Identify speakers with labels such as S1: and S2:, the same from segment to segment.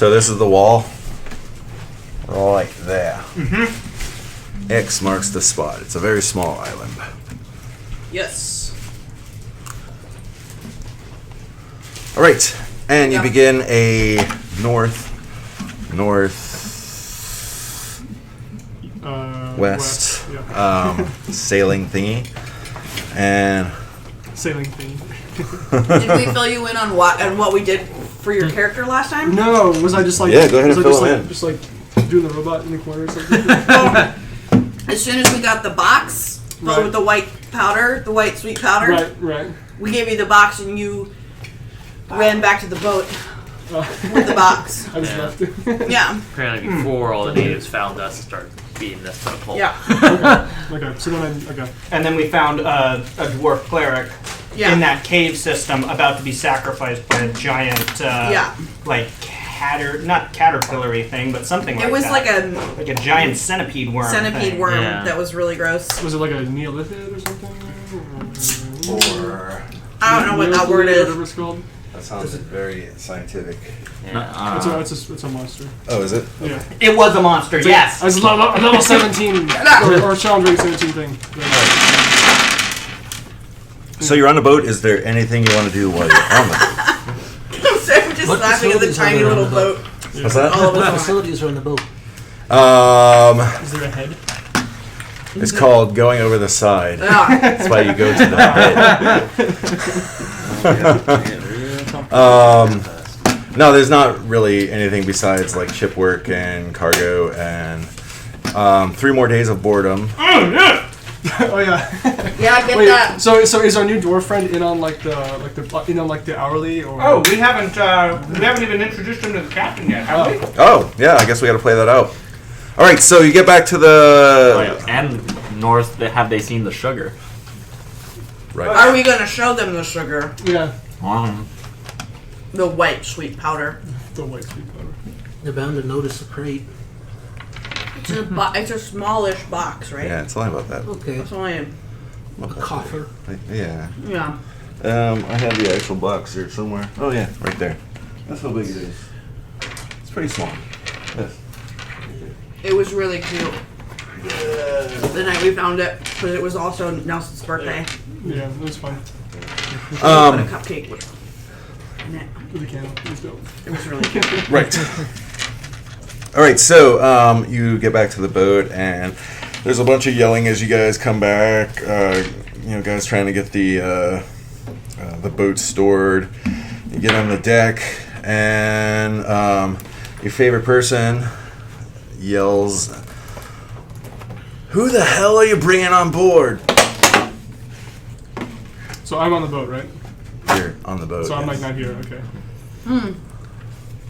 S1: So this is the wall. Right there. X marks the spot. It's a very small island.
S2: Yes.
S1: All right, and you begin a north west sailing thingy, and
S3: sailing thing.
S2: Did we fill you in on what we did for your character last time?
S3: No, was I just like
S1: go ahead and fill him in.
S3: Just like doing the robot in the corner or something?
S2: As soon as we got the box filled with the white powder, the white sweet powder,
S3: right.
S2: we gave you the box and you ran back to the boat with the box.
S3: I just left it.
S2: Yeah.
S4: Apparently before all the natives found us and started beating us to a pulp.
S2: Yeah.
S3: Okay. So then
S5: And then we found a dwarf cleric in that cave system about to be sacrificed by a giant, like not caterpillar-y thing, but something like that.
S2: It was like
S5: a giant centipede worm.
S2: That was really gross.
S3: Was it like a neolithid or something?
S1: or
S2: I don't know what that word is.
S3: Whatever it's called.
S1: that sounds very scientific.
S3: Yeah. It's a monster.
S1: Oh, is it?
S3: Yeah.
S5: It was a monster. Yes.
S3: It's a level 17 or challenge rating 17 thing.
S1: So you're on the boat. Is there anything you want to do while you're on the boat?
S2: So I'm just laughing at the tiny little boat.
S1: What's that?
S6: What facilities are on the boat?
S3: Is there a head?
S1: It's called going over the side.
S2: Yeah.
S1: That's why you go to the head. No, there's not really anything besides like ship work and cargo and 3 more days of boredom.
S3: Oh yeah.
S2: Yeah, I get
S3: Wait,
S2: that.
S3: So is our new dwarf friend in on like the hourly or?
S5: Oh, we haven't even introduced him to the captain yet, have we?
S1: Oh, yeah, I guess we got to play that out. All right, so you get back to the
S4: And north, have they seen the sugar?
S1: right.
S2: Are we going to show them the sugar?
S3: Yeah.
S2: The white sweet powder.
S3: The white sweet powder.
S6: They're bound to notice the crate.
S2: It's a smallish box, right?
S1: Yeah, it's only about that.
S6: Okay.
S2: It's only
S6: A coffer.
S1: Yeah.
S2: yeah.
S1: I have the actual box here somewhere. Oh yeah, right there. That's how big it is. It's pretty small. Yes.
S2: It was really cute. The night we found it, because it was also Nelson's birthday.
S3: Yeah, it was fun.
S2: Put a cupcake with it.
S3: With a candle. It was dope.
S2: It was really cute.
S1: Right. All right, so you get back to the boat, and there's a bunch of yelling as you guys come back. Guys trying to get the boat stored. You get on the deck, and your favorite person yells, "Who the hell are you bringing on board?"
S3: So I'm on the boat, right?
S1: You're on the boat.
S3: So I'm
S1: yes.
S3: like not here. Okay.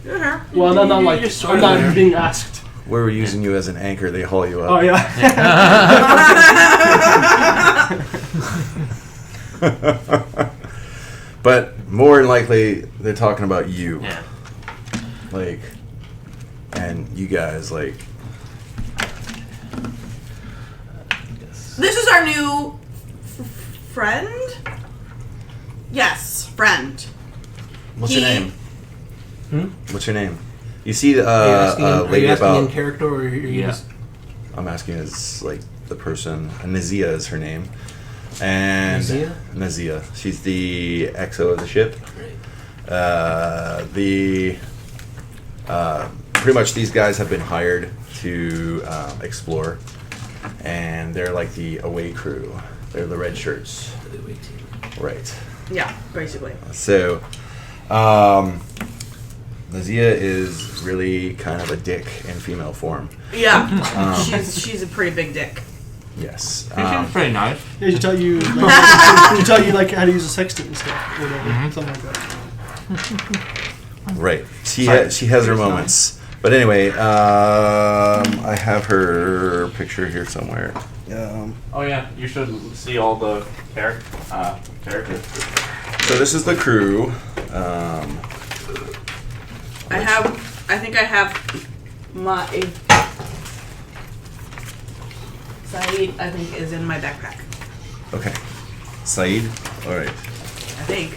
S2: You're here.
S3: Well, I'm not like I'm not being asked.
S1: We're using you as an anchor. They haul you up.
S3: Oh yeah.
S1: But more than likely, they're talking about you.
S4: Yeah.
S1: Like, and you guys, like...
S2: This is our new friend? Yes, friend.
S1: What's your name? What's your name? You see a
S6: Are
S1: lady
S6: you asking
S1: about...
S6: in character or are you just...
S1: I'm asking as, like, the person... Nazia is her name. And...
S6: Nazia?
S1: Nazia. She's the XO of the ship.
S6: Right.
S1: Pretty much these guys have been hired to explore. And they're like the away crew. They're the red shirts. Right.
S2: Yeah, basically.
S1: So, Nazia is really kind of a dick in female form.
S2: Yeah, she's a pretty big dick.
S1: Yes.
S4: He seems pretty nice.
S3: Yeah, she tell you like how to use a sextant and stuff, or whatever, something like that.
S1: Right. She has her moments. But anyway, I have her picture here somewhere.
S4: Oh yeah, you should see all the characters.
S1: So this is the crew.
S2: I think I have my Saeed, I think, is in my backpack.
S1: Okay. Saeed. All right.
S2: I think.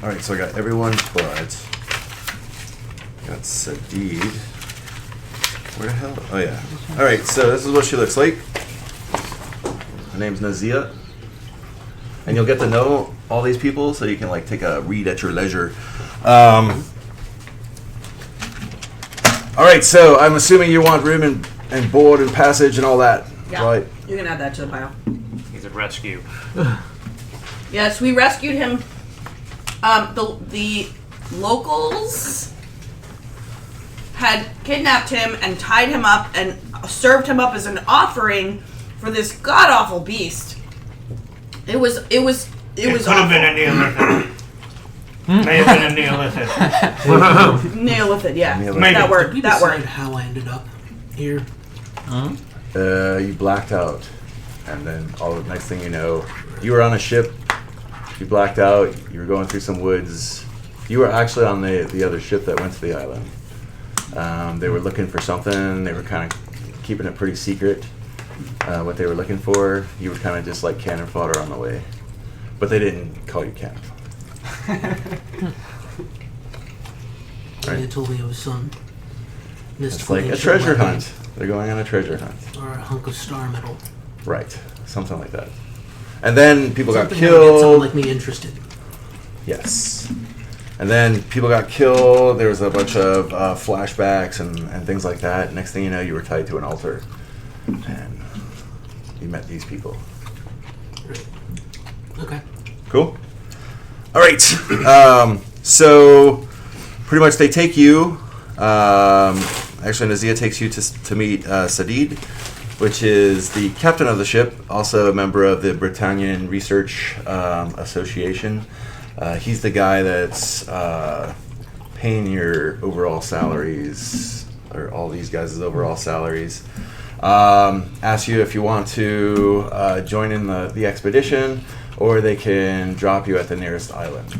S1: All right. So I got everyone but Got Sadid. Where the hell? Oh yeah. All right. So this is what she looks like. Her name's Nazia, and you'll get to know all these people, so you can like take a read at your leisure. All right. So I'm assuming you want room and board and passage and all that,
S2: Yeah.
S1: right?
S2: You can add that to the pile.
S5: He's a rescue.
S2: Yes, we rescued him. The locals had kidnapped him and tied him up and served him up as an offering for this god awful beast. It was
S5: It could have been a Neolithic. May have been a Neolithic.
S2: Neolithic, yeah.
S1: Neolithic.
S5: Maybe.
S2: That
S6: Did
S2: word.
S6: we
S2: That
S6: decide
S2: word.
S6: how I ended up here?
S1: You blacked out, and then the next thing you know, you were on a ship. You blacked out. You were going through some woods. You were actually on the other ship that went to the island. They were looking for something. They were kind of keeping it pretty secret. What they were looking for, you were kind of just like cannon fodder on the way, but they didn't call you cannon fodder.
S6: They told me it was some
S1: It's
S6: mystical
S1: like a
S6: ancient
S1: treasure
S6: weapon
S1: hunt. They're going on a treasure hunt.
S6: or a hunk of star metal.
S1: Right, something like that. And then people got
S6: Something that would get someone
S1: killed.
S6: like me interested.
S1: Yes. And then people got killed. There was a bunch of flashbacks and things like that. Next thing you know, you were tied to an altar. And you met these people.
S6: Okay.
S1: Cool. All right. So pretty much they take you. Actually, Nazia takes you to meet Sadid, which is the captain of the ship, also a member of the Britannian Research Association. He's the guy that's paying your overall salaries, or all these guys' overall salaries. Asks you if you want to join in the expedition, or they can drop you at the nearest island,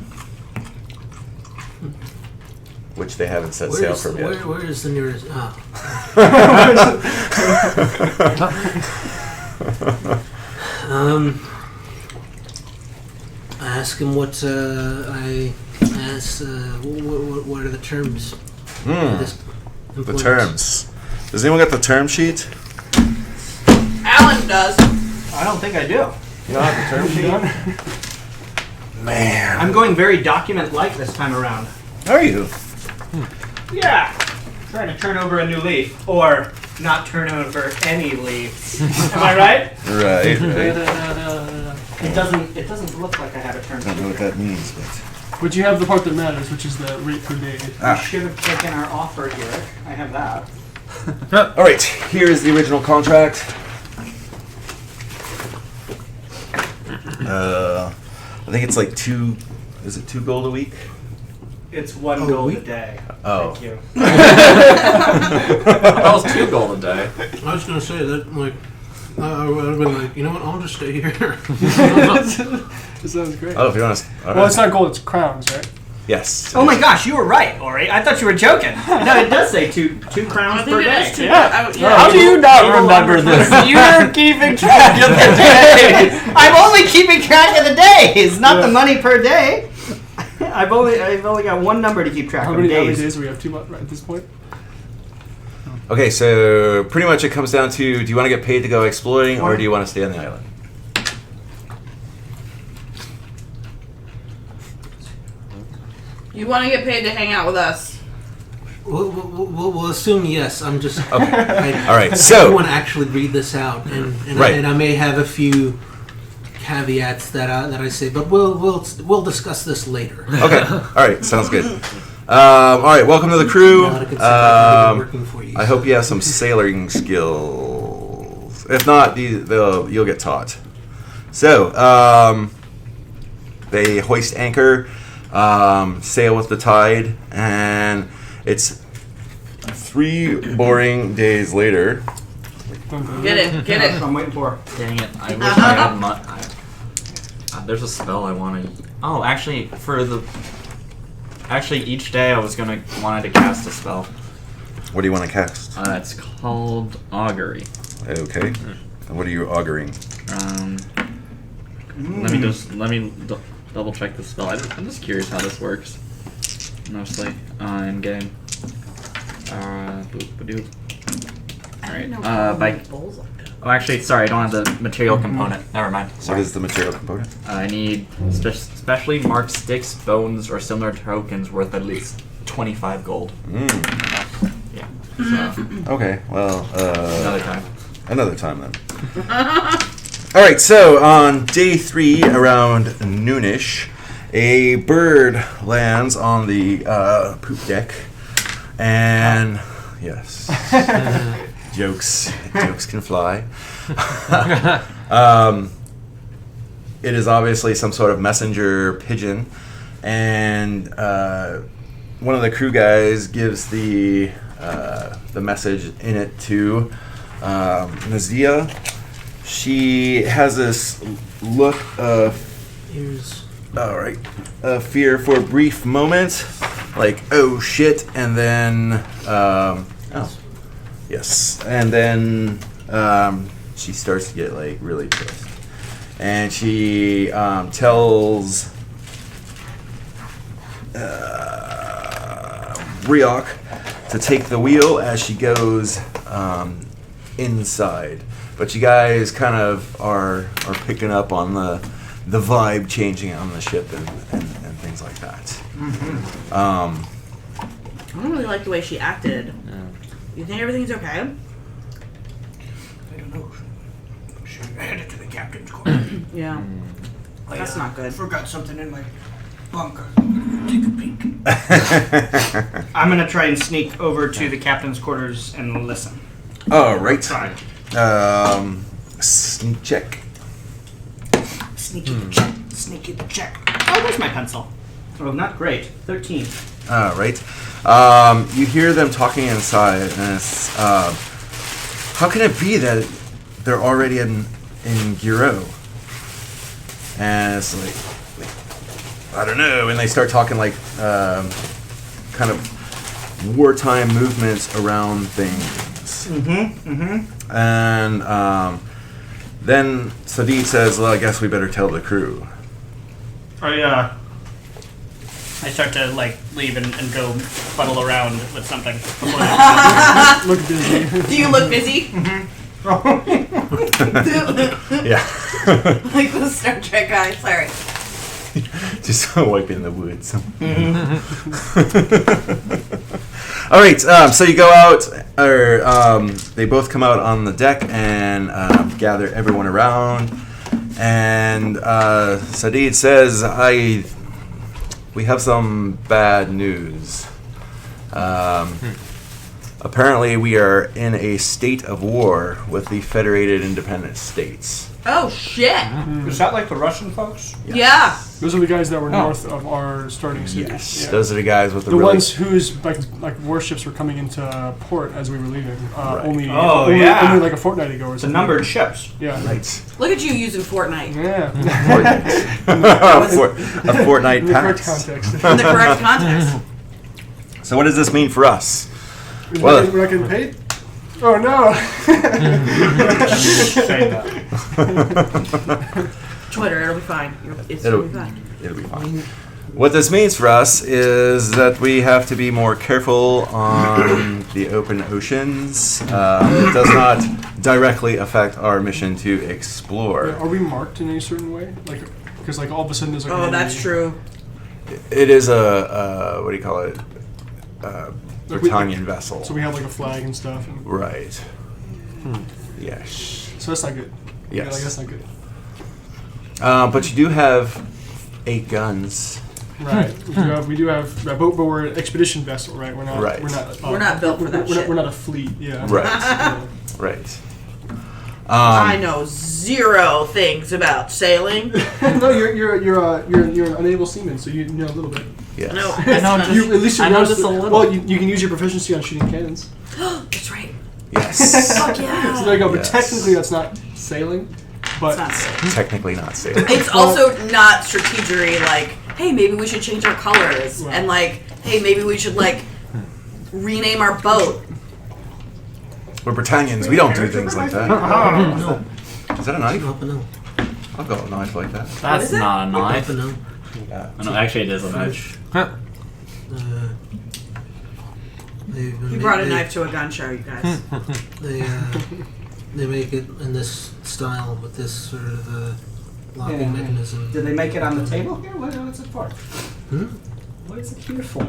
S1: which they haven't set sail from yet.
S6: Where is the nearest? I ask him what I asked. What are the terms? of this
S1: The
S6: employment?
S1: terms. Does anyone got the term sheet?
S2: Alan does.
S5: I don't think I do.
S1: You don't have the term sheet? Man.
S5: I'm going very document-like this time around.
S1: How are you?
S5: Yeah. Trying to turn over a new leaf. Or not turn over any leaf. Am I right?
S1: Right.
S5: It doesn't look like I have a turn.
S1: I don't know what that means, but...
S3: But you have the part that matters, which is the rate per day.
S5: We should have taken our offer here. I have that.
S1: All right, here is the original contract. I think it's like is it 2 gold a week?
S5: It's 1
S6: Oh,
S5: gold
S6: we-
S5: a day.
S1: Oh.
S5: Thank you.
S4: That was 2 gold a day.
S6: I was gonna say that, like, I would have been like, you know what? I'll just stay here.
S3: This sounds great.
S1: Oh, if you want to...
S3: Well, it's not gold, it's crowns, right?
S1: Yes.
S5: Oh my gosh, you were right, Ori. I thought you were joking. No, it does say two crowns
S2: I think
S5: per
S2: it
S5: day.
S2: is too.
S3: Yeah.
S4: How do you not remember this? You're keeping track of the days.
S5: I'm only keeping track of the days, not the money per day. I've only got one number to keep track
S3: How
S5: of
S3: many
S5: days.
S3: days do we have? 2 months right at this point?
S1: Okay, so pretty much it comes down to, do you want to get paid to go exploring, or do you want to stay on the island?
S2: You want to get paid to hang out with us.
S6: We'll assume yes. I'm just.
S1: Okay.
S6: I,
S1: All right,
S6: I
S1: so-
S6: want to actually read this out, and
S1: Right.
S6: I may have a few caveats that I say, but we'll discuss this later.
S1: Okay. All right. Sounds good. All right. Welcome to the crew.
S6: Not a consent, I can make it working for you.
S1: I hope you have some sailing skills. If not, you'll get taught. So, they hoist anchor, sail with the tide, and it's 3 boring days later.
S2: Get it. Get
S5: That's
S2: it.
S5: what I'm waiting for.
S4: Dang it! I wish I had money. There's a spell I want to. Oh, actually, each day I wanted to cast a spell.
S1: What do you want to cast?
S4: It's called Augury.
S1: Okay. And what are you auguring?
S4: Let me double check the spell. I'm just curious how this works. Mostly in game. Boop-a-doop.
S2: Alright.
S4: Oh, actually, sorry, I don't have the material component. Never mind.
S1: What
S4: Sorry.
S1: is the material component?
S4: I need specially marked sticks, bones, or similar tokens worth at least 25 gold. Yeah. So,
S1: Okay, well,
S4: another time.
S1: another time then. Alright, so on day 3, around noonish, a bird lands on the poop deck, and yes, jokes can fly. It is obviously some sort of messenger pigeon, and one of the crew guys gives the message in it to Nazia. She has this look of fear for a brief moment, like oh shit, and then yes, and then she starts to get like really pissed, and she tells Briok to take the wheel as she goes inside. But you guys kind of are picking up on the vibe changing on the ship and things like that.
S2: Mm-hmm. I don't really like the way she acted.
S4: Yeah.
S2: You think everything's okay?
S5: I don't know. She headed to the captain's quarters.
S2: Yeah. That's not good.
S5: Forgot something in my bunker. Take a peek. I'm gonna try and sneak over to the captain's quarters and listen.
S1: All right.
S5: Try.
S1: Sneak check.
S5: Sneaky the check. Sneaky the check. Oh, there's my pencil. Oh, not great. 13.
S1: All right. You hear them talking inside, and it's, how can it be that they're already in Giro? And it's like, I don't know. And they start talking like kind of wartime movements around things. And then Sadid says, well, I guess we better tell the crew.
S5: I start to like leave and go fuddle around with something.
S3: Look busy.
S2: Do you look busy?
S1: Yeah.
S2: Like the Star Trek guy. Sorry.
S1: Just wiping the woods. All right, so you go out, or they both come out on the deck and gather everyone around. And Sadid says, we have some bad news. Apparently, we are in a state of war with the Federated Independent States.
S2: Oh shit!
S5: Is that like the Russian folks?
S2: Yeah.
S3: Those are the guys that were north of our starting city.
S1: Yes,
S3: Yeah.
S1: those are the guys with the
S3: The
S1: really
S3: ones whose like warships were coming into port as we were leaving.
S1: Right.
S3: Only like a fortnight ago or
S5: It's a
S3: something.
S5: numbered ships.
S3: Yeah.
S1: Right.
S2: Look at you using Fortnite.
S3: Yeah.
S1: A fortnight
S3: In the correct
S1: pass.
S3: context.
S2: In the correct context.
S1: So what does this mean for us?
S3: We're not getting paid? Oh no!
S5: Say that.
S2: Twitter, it'll be fine. It'll be fine.
S1: It'll be fine. What this means for us is that we have to be more careful on the open oceans. It does not directly affect our mission to explore.
S3: Are we marked in any certain way? Like, because like all of a sudden there's like.
S2: Oh, that's true.
S1: It is a what do you call it? Britannian vessel.
S3: So we have like a flag and stuff. And
S1: Right. Yes.
S3: so that's not good.
S1: Yes.
S3: Yeah, like that's not good.
S1: But you do have 8 guns.
S3: Right. we do have but we're an expedition vessel, right? We're not.
S1: Right.
S3: We're not.
S2: We're not built for that shit.
S3: We're not a fleet. Yeah.
S1: Right.
S3: Yeah.
S1: Right.
S2: I know 0 things about sailing.
S3: No, you're an unable seaman, so you know a little bit.
S1: Yes.
S2: No,
S4: I know just,
S3: You at least you
S4: I know
S3: know
S4: just a little.
S3: Well, you can use your proficiency on shooting cannons.
S2: that's right.
S1: Yes.
S2: Fuck yeah.
S3: So there you go. But
S1: Yes.
S3: technically, that's not sailing. But
S2: It's not sailing.
S1: Technically not sailing.
S2: It's also not strategery. Like, hey, maybe we should change our colors,
S3: Right.
S2: and like, hey, maybe we should like rename our boat.
S1: We're Britannians. We don't do things like that.
S3: no.
S1: Is that a knife?
S6: Up and down.
S1: I'll go a knife like that.
S4: That's
S2: is it?
S4: not a
S6: Up
S4: knife.
S6: and down.
S1: Yeah.
S4: Oh, no, actually, it is a knife.
S6: I
S2: He brought a knife to a gun show, you guys.
S6: They make it in this style with this sort of locking mechanism.
S5: Did they make it on the table here? What's it for? What is it here for?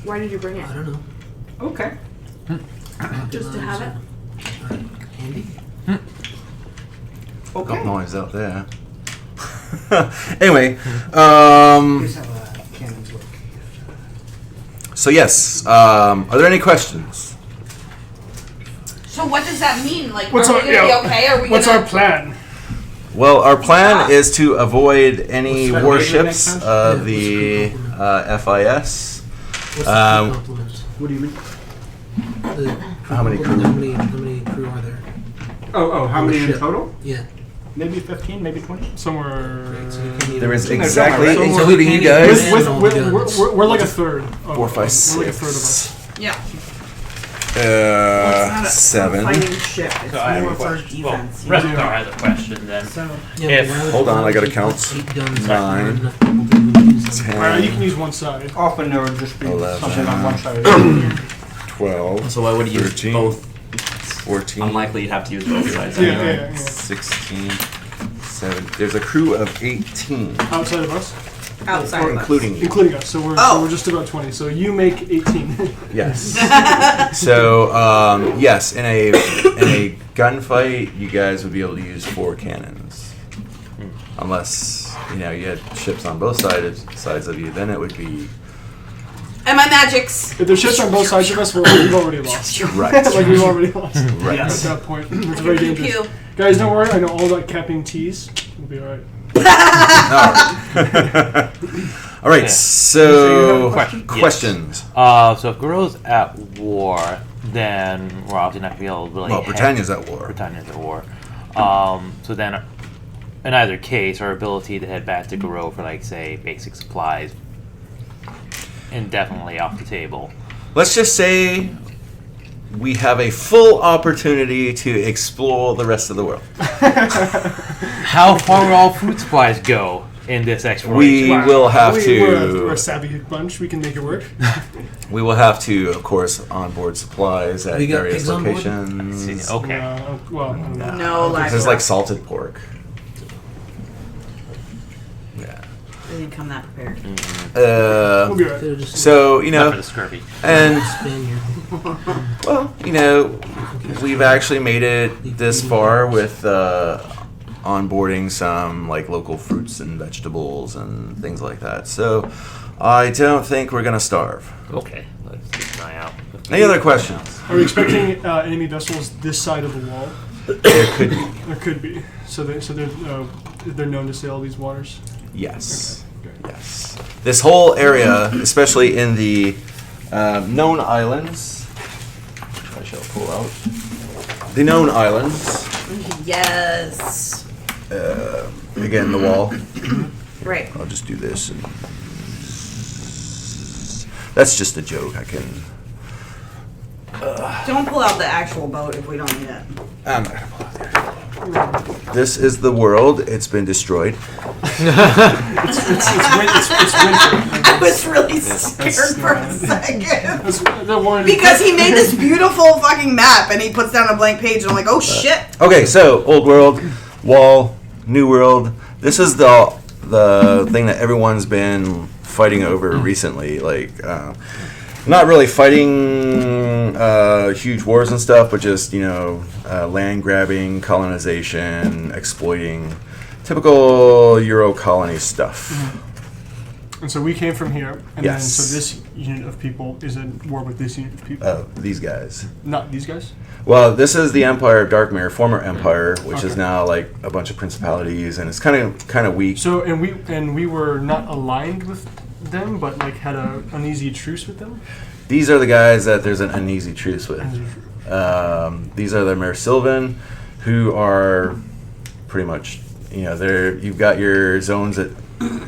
S2: Why did you bring it?
S6: I don't know.
S5: Okay.
S2: Just to have it?
S6: Handy.
S5: Okay.
S1: Got noise out there. Anyway,
S5: Here's how cannons work.
S1: so yes, are there any questions?
S2: So what does that mean? Like,
S3: What's
S2: are we
S3: our-
S2: gonna
S3: yeah.
S2: be okay? Are we
S3: What's
S2: gonna...
S3: our plan?
S1: Well, our plan is to avoid any
S5: What's that,
S1: warships
S5: next time?
S1: of
S6: Yeah,
S1: the
S6: what's
S1: FIS.
S6: What's the
S1: Um,
S6: complement?
S5: What do you mean?
S1: How many crew?
S6: How many crew are there?
S5: Oh, how many in
S6: Ship.
S5: total?
S6: Yeah.
S5: Maybe 15, maybe 20?
S3: Somewhere.
S6: So you can't even-
S1: There is
S5: Somewhere,
S1: exactly,
S5: right?
S1: including you
S6: With-
S1: guys,
S3: With,
S6: all
S3: with,
S6: the
S3: we're,
S6: guns.
S3: we're like a third. Of,
S1: 4, 5,
S3: We're like a third of
S1: 6,
S3: us.
S2: Yeah. Well, it's not a
S1: 7.
S2: fighting ship. It's
S7: So I have
S2: more
S7: a
S2: for
S7: question. Well,
S2: defense. you know?
S7: Restar has a question then.
S2: So,
S6: Yeah,
S7: If-
S6: but why would-
S1: Hold on,
S6: why
S1: I
S6: would
S1: gotta
S6: you
S1: count.
S6: put 8 guns
S1: 9,
S6: if enough people to even use them?
S3: Alright, you
S1: 10,
S3: can use one side.
S5: Often there would just be
S1: 11.
S5: something on one side or the other.
S1: 12,
S4: So why would you use
S1: 13,
S4: both?
S1: 14,
S4: Unlikely you'd have to use both sides.
S3: Yeah,
S4: anyway.
S3: yeah, yeah.
S1: 16, 7. There's a crew of 18,
S3: Outside of us,
S2: outside of us.
S1: including you.
S3: including us. So we're
S2: Oh.
S3: just about 20. So you make 18.
S1: Yes. So, yes, in a gunfight, you guys would be able to use 4 cannons, unless you had ships on both sides of you. Then it would be
S2: And my magics.
S3: If there's ships on both sides of us, we've already lost.
S1: right.
S3: Like we've already lost
S1: Right.
S3: at that point. It's very
S2: Pew,
S3: dangerous.
S2: pew.
S3: Guys, don't worry. I know all about capping T's. We'll be alright.
S1: All right.
S7: Yeah.
S1: So,
S7: Question.
S1: questions.
S7: So if Guerrero's at war, then we're obviously not going to be able to really.
S1: Well, Britannia's at war.
S7: Britannia's at war. So then, in either case, our ability to head back to Guerrero for, like, say, basic supplies, indefinitely off the table.
S1: Let's just say we have a full opportunity to explore the rest of the world.
S7: How far will all food supplies go in this exploration?
S1: We will have
S3: We're a
S1: to.
S3: savvy bunch. We can make it work.
S1: We will have to, of course, onboard supplies at
S6: We got
S1: various
S6: pigs on board?
S1: locations.
S7: Okay.
S3: Well, I don't know.
S2: No livestock.
S1: There's like salted pork. Yeah.
S2: They didn't come that prepared.
S3: We'll be alright.
S6: They're just
S1: So
S7: Not for the scurvy.
S1: and
S6: Spaniard.
S1: well, we've actually made it this far with onboarding some like local fruits and vegetables and things like that. So I don't think we're gonna starve.
S7: Okay. Let's keep an eye out.
S1: Any other questions?
S3: Are we expecting enemy vessels this side of the wall?
S1: There could be.
S3: There could be. So they're known to sail these waters.
S1: Yes.
S3: Okay.
S1: Yes. This whole area, especially in the known islands, I shall pull out the known islands.
S2: Yes.
S1: Again, the wall.
S2: Right.
S1: I'll just do this. And that's just a joke. I can.
S2: Don't pull out the actual boat if we don't need it.
S1: I'm not gonna pull out the actual. This is the world. It's been destroyed.
S3: It's winter.
S2: I was really scared for a second.
S3: They're warned.
S2: Because he made this beautiful fucking map and he puts down a blank page and I'm like, oh shit.
S1: Okay, so old world, wall, new world. This is the thing that everyone's been fighting over recently. Like, not really fighting huge wars and stuff, but just land grabbing, colonization, exploiting, typical Euro colony stuff.
S3: And so we came from here, and
S1: Yes.
S3: then so this unit of people is at war with this unit of people.
S1: These guys.
S3: Not these guys.
S1: Well, this is the Empire of Darkmere, former Empire, which is
S3: Okay.
S1: now like a bunch of principalities, and it's kind of weak.
S3: So and we were not aligned with them, but like had a uneasy truce with them.
S1: These are the guys that there's an uneasy truce with. These are the Mer Sylvan, who are pretty much, you've got your zones that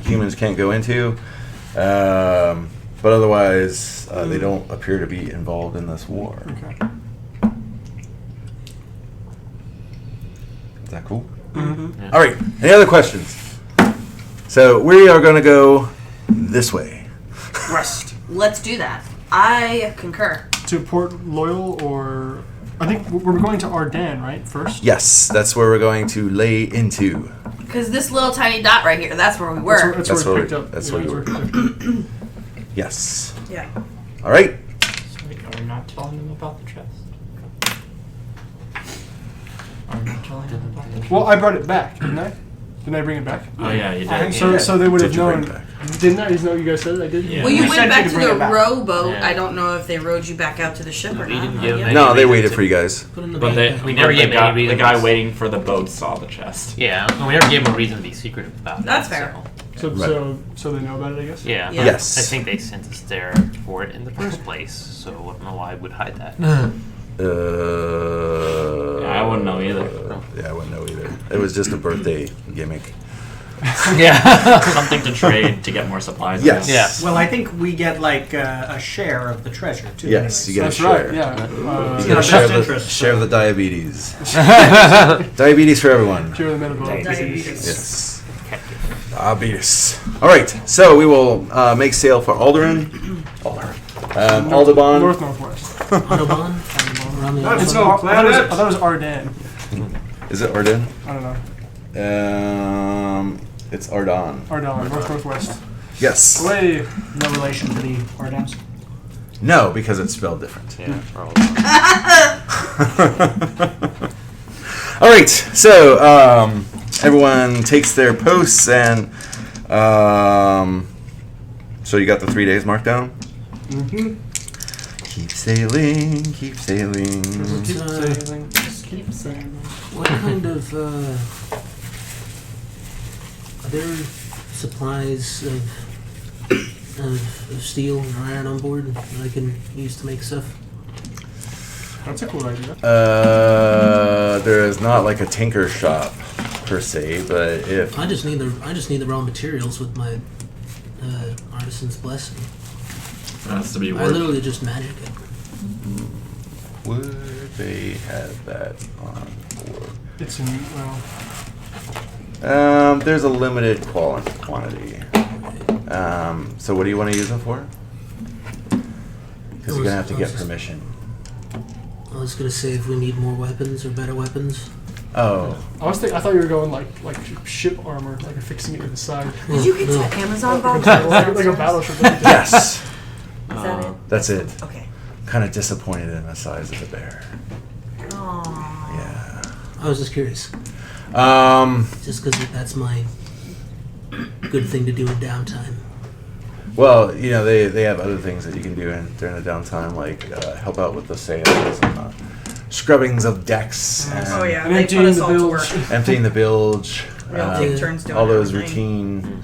S1: humans can't go into, but otherwise they don't appear to be involved in this war.
S3: Okay.
S1: Is that cool?
S2: Mm-hmm.
S7: Yeah.
S1: All right. Any other questions? So we are going to go this way.
S3: West.
S2: Let's do that. I concur.
S3: To Port Loyal, or I think we're going to Ardennes, right? First.
S1: Yes, that's where we're going to lay into.
S2: Because this little tiny dot right here, that's where we were.
S3: That's where we picked up.
S1: That's
S3: yeah,
S1: where you were.
S3: picked up.
S1: Yes.
S2: Yeah.
S1: All right.
S4: Are we not telling them about the chest? Are we not telling them about the chest?
S3: Well, I brought it back, didn't I? Didn't I bring it back?
S4: Oh yeah, you did.
S3: So they would have
S1: Did you bring
S3: known.
S1: it back?
S3: Didn't I? Isn't that what you guys said? I did.
S4: Yeah.
S2: Well, you
S5: We
S2: went
S5: sent
S2: back
S5: you
S2: to
S5: to bring
S2: the
S5: it back.
S2: rowboat.
S7: Yeah.
S2: I don't know if they rowed you back out to the ship or
S7: We
S2: not.
S7: didn't
S2: Not
S7: give
S2: yet.
S7: them
S1: No, they
S7: reason
S1: waited
S7: to-
S1: for you guys.
S6: Put it in the
S4: But
S6: backpack.
S7: we never gave
S4: the guy,
S7: any
S4: the
S7: reason.
S4: guy waiting for the boat saw the chest.
S7: Yeah, and we never gave them a reason to be secretive about
S2: That's
S7: that.
S2: fair.
S3: So,
S1: Right.
S3: so they know about it, I guess.
S7: Yeah.
S2: Yeah.
S1: Yes.
S7: I think they sent us there for it in the first place, so I don't know why I would hide that.
S4: Yeah, I wouldn't know either.
S1: Yeah, I wouldn't know either. It was just a birthday gimmick.
S7: Yeah.
S4: Something to trade to get more supplies. I
S1: Yes.
S4: guess.
S7: Yeah.
S5: Well, I think we get like a share of the treasure too.
S1: Yes, you
S5: anyways.
S1: get
S3: That's
S1: a share.
S3: right. Yeah.
S1: You
S5: in
S1: get
S5: our
S1: a share
S5: best
S1: of, the,
S5: interest,
S1: share of
S5: so-
S1: the diabetes. Diabetes for everyone.
S3: Share the medical.
S2: Diabetes.
S1: Yes. Diabetes. All right, so we will make sail for Alderaan. Aldebaran.
S3: Northwest.
S6: Autobahn? Rami
S3: It's
S6: Autobahn?
S3: I thought it was Ardennes.
S1: Is it Ardennes?
S3: I don't know.
S1: It's Ardan.
S3: Ardennes, northwest.
S1: Yes.
S3: Away.
S5: No relation to the Ardennes.
S1: No, because it's spelled different.
S7: Yeah.
S1: All right, so everyone takes their posts, and so you got the 3 days marked down.
S3: Mm-hmm.
S1: Keep sailing, keep sailing.
S3: Keep saying.
S6: What kind of, are there supplies of steel and iron on board that I can use to make stuff?
S3: That's a cool idea.
S1: There is not like a tinker shop per se, but if
S6: I just need the raw materials with my artisan's blessing.
S4: It has to be
S6: I
S4: worth.
S6: literally just magic it.
S1: would they have that on board?
S3: It's in, well,
S1: There's a limited quantity. So what do you want to use them for? Because you're gonna have to get permission.
S6: I was gonna say if we need more weapons or better weapons.
S1: Oh,
S3: I thought you were going like ship armor, like affixing it to the side.
S2: Did you get
S6: No.
S2: to Amazon box?
S3: like a battleship.
S1: yes,
S2: Is that it?
S1: that's it.
S2: Okay.
S1: Kind of disappointed in the size of the bear.
S2: Aww.
S1: Yeah.
S6: I was just curious,
S1: Um.
S6: just because that's my good thing to do in downtime.
S1: Well, you know they have other things that you can do during the downtime, like help out with the sails and scrubbings of decks and
S2: Oh yeah,
S3: And
S2: they
S3: emptying
S2: put us
S3: the
S2: all to
S3: bilge.
S2: work.
S1: emptying the bilge.
S2: We all take turns doing
S1: all those
S2: everything.
S1: routine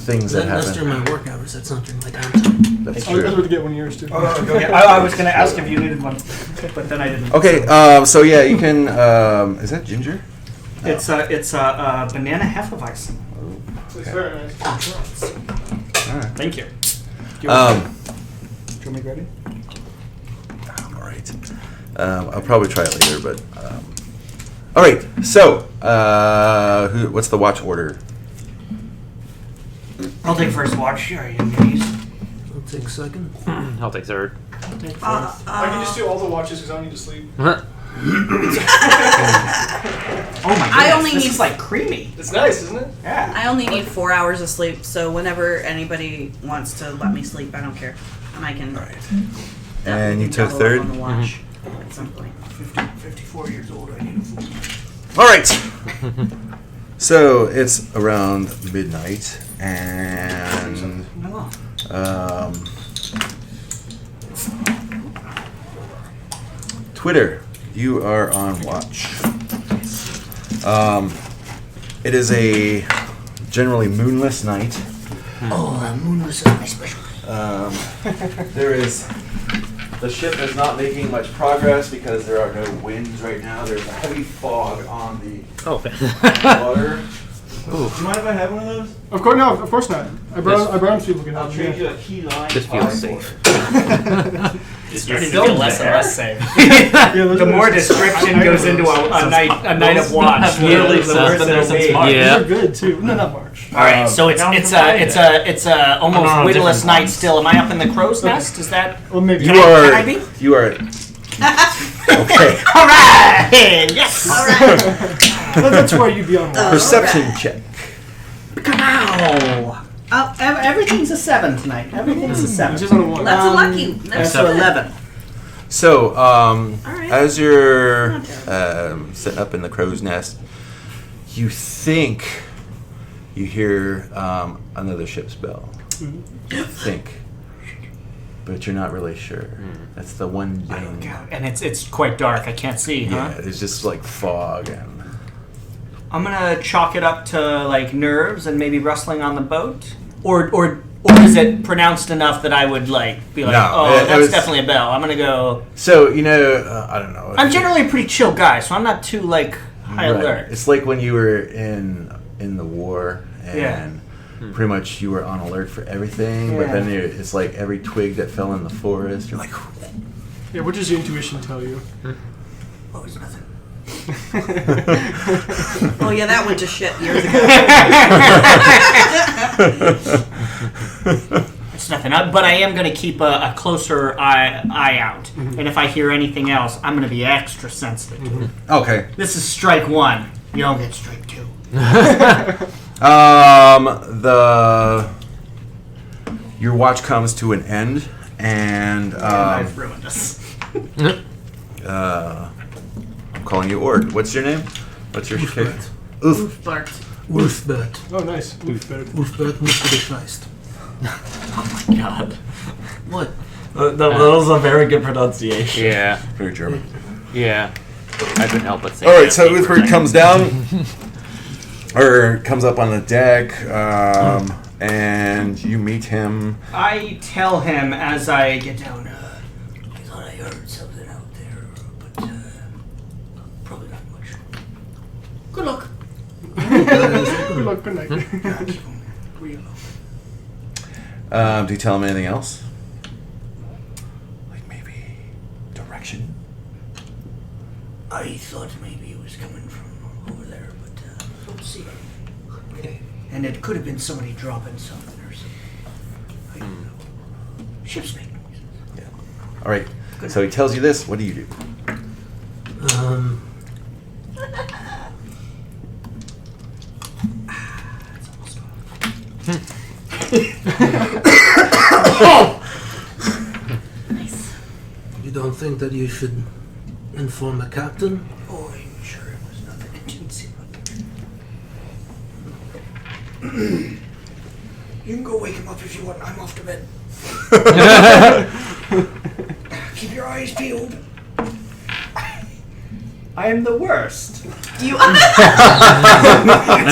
S1: things that
S6: That's during
S1: happen.
S6: my work hours. That's not during my downtime.
S1: That's
S3: I was
S1: true.
S3: going to get one of yours too.
S5: Oh, okay. I was going to ask if you needed one, but then I didn't.
S1: Okay, so yeah, you can. Is that ginger?
S5: It's a banana hefeweizen.
S3: It's very nice.
S1: All right.
S5: Thank you.
S3: Do you want me ready?
S1: I'm all right. I'll probably try it later, but. All right. So, what's the watch order?
S5: I'll take first watch. Sure, you please.
S6: I'll take second.
S7: I'll take third.
S5: I'll take fourth.
S3: I can just do all the watches because I don't need to sleep.
S5: Oh my goodness,
S2: I only
S5: this
S2: need-
S5: is like creamy.
S3: It's nice, isn't it?
S5: Yeah.
S2: I only need 4 hours of sleep, so whenever anybody wants to let me sleep, I don't care. And I can.
S1: All right.
S2: definitely
S1: And you took
S2: double up
S1: third?
S2: on the watch at some point.
S5: 54 years old. I need a fool.
S1: All right. So it's around midnight, and Twitter, you are on watch. It is a generally moonless night.
S6: Oh, moonless is my special.
S1: There is. The ship is not making much progress because there are no winds right now. There's a heavy fog on the
S7: Oh.
S1: water. Do you mind if I have one of those?
S3: Of course, no, of course not. I brought them so people can
S1: I'll
S3: help
S1: change
S3: me.
S1: a key line.
S7: This feels safe.
S5: It's starting to
S4: still
S5: feel less and
S4: there?
S5: less safe.
S3: those
S5: The
S3: are
S5: more
S3: just-
S5: description goes into a night of watch,
S4: have
S5: the
S4: literally
S5: the worse
S4: been there
S5: it'll
S4: since
S5: be.
S4: March.
S7: Yeah.
S3: Those are good too. No, not March.
S5: All right, so it's
S4: down
S5: it's
S4: for
S5: a it's
S4: Friday.
S5: a it's a almost
S4: no,
S5: windowless
S4: different
S5: night
S4: ones.
S5: still. Am I up in the crow's nest? Is that?
S3: Well, maybe.
S1: You
S5: Can
S1: are.
S5: I be?
S1: You are. Okay.
S5: All right. Yes.
S2: All right.
S3: That's where you'd be on. Watch.
S1: Perception check.
S5: Wow. Everything's a 7 tonight. Everything's a 7.
S3: Just on a one.
S2: That's a lucky. That's
S5: So
S2: good.
S5: 11.
S1: So,
S2: right.
S1: as you're
S2: Not terrible.
S1: sitting up in the crow's nest, you think you hear another ship's bell. You think, but you're not really sure. That's the one thing.
S5: And it's quite dark. I can't see.
S1: Yeah,
S5: Huh?
S1: it's just like fog and.
S5: I'm gonna chalk it up to like nerves and maybe rustling on the boat, or is it pronounced enough that I would like be like,
S1: No,
S5: oh,
S1: it
S5: that's
S1: was-
S5: definitely a bell. I'm gonna go.
S1: So I don't know.
S5: I'm generally a pretty chill guy, so I'm not too like high
S1: Right.
S5: alert.
S1: It's like when you were in the war and
S5: Yeah.
S1: pretty much you were on alert for everything, but
S5: Yeah.
S1: then it's like every twig that fell in the forest, you're like,
S3: Yeah, what does your intuition tell you?
S5: Oh, it's nothing.
S2: Oh yeah, that went to shit years ago.
S5: It's nothing. But I am gonna keep a closer eye out, and if I hear anything else, I'm gonna be extra sensitive to it.
S1: okay.
S5: This is strike 1. You don't get strike 2.
S1: Your watch comes to an end, and
S5: I've ruined us.
S1: I'm calling you Ord. What's your name? What's your character? Oof.
S2: Bart.
S6: Wolfbert.
S3: Oh, nice. Wolfbert.
S6: Wolfbert musst du bescheißt.
S4: God.
S6: What?
S4: That was a very good pronunciation.
S7: Yeah.
S1: Very German.
S7: Yeah. I couldn't help but say.
S1: All right, so Uthbert comes down, or comes up on the deck, and you meet him.
S5: I tell him as I get down. I thought I heard something out there, but probably not much. Good luck.
S3: Good luck, good night.
S5: Real luck.
S1: Do you tell him anything else? Like maybe direction?
S5: I thought maybe it was coming from over there, but don't see it.
S6: Okay.
S5: And it could have been somebody dropping something or something. I don't know. Ships make noises.
S1: All right. So he tells you this. What do you do?
S5: It's almost off.
S6: You don't think that you should inform the captain?
S5: Oh, I'm sure it was nothing. It didn't seem like You can go wake him up if you want. I'm off to bed. Keep your eyes peeled. I am the worst.
S2: You.
S4: And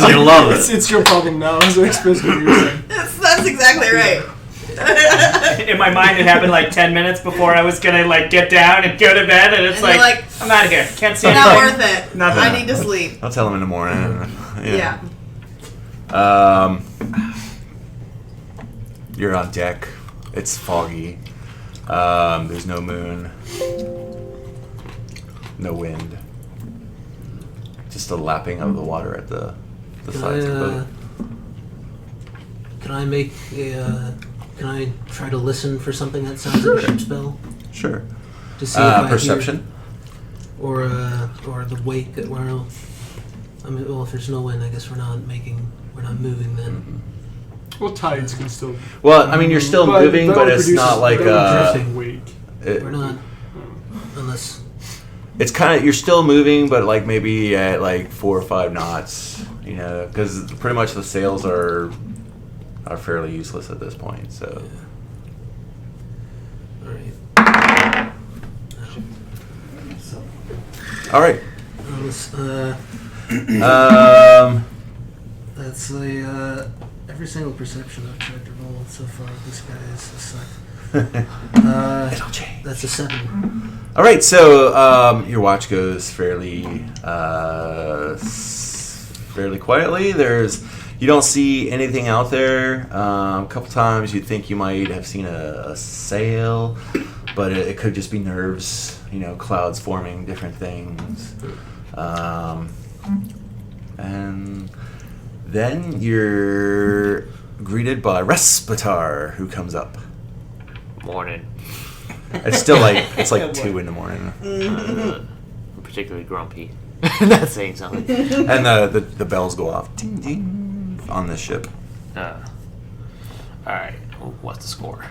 S4: you love it.
S3: It's your problem now, as I expressed what you were saying.
S2: That's exactly right.
S5: In my mind, it happened like 10 minutes before I was gonna like get down and go to bed, and it's
S2: And you're
S5: like,
S2: like,
S5: I'm out of here. Can't see
S2: Not
S5: anything.
S2: worth it.
S5: Nothing.
S2: I need to sleep.
S1: I'll tell him in the morning.
S2: Yeah.
S1: You're on deck. It's foggy. There's no moon. No wind. Just the lapping of the water at the sides of the boat.
S6: Can I make a? Can I try to listen for something that sounds like a ship's bell
S1: Sure.
S6: to see if I
S1: Perception.
S6: hear, or the wake that we're. I mean, well, if there's no wind, I guess we're not moving then.
S3: Well, tides can still.
S1: Well, I mean, you're still moving,
S3: that
S1: but
S3: would
S1: it's
S3: produce-
S1: not like
S3: that would
S1: a.
S3: produce a wake.
S6: We're not, unless.
S1: It's kind of, you're still moving, but like maybe at like 4 or 5 knots, you know, because pretty much the sails are fairly useless at this point. So
S6: All right.
S1: all right.
S6: That's every single perception I've tried to roll so far. This guy is a suck.
S1: It'll change.
S6: That's a 7.
S1: All right, so your watch goes fairly quietly. You don't see anything out there. A couple times you think you might have seen a sail, but it could just be nerves. Clouds forming, different things. And then you're greeted by Respitar, who comes up.
S7: Morning.
S1: It's still it's like 2 in the morning.
S7: I'm particularly grumpy. That's saying something.
S1: And the bells go off, ding ding, on this ship.
S7: All right. What's the score?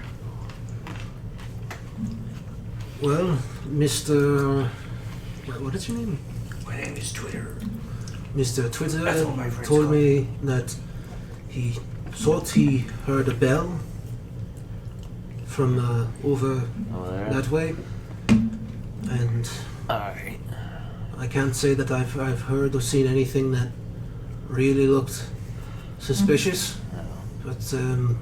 S6: Well, Mr. What is your name?
S5: My name is Twitter.
S6: Mr. Twitter
S5: That's what my friends
S6: told
S5: call
S6: me that he thought he heard a bell from over
S7: there?
S6: that way, and
S7: All right.
S6: I can't say that I've heard or seen anything that really looked suspicious, but
S7: All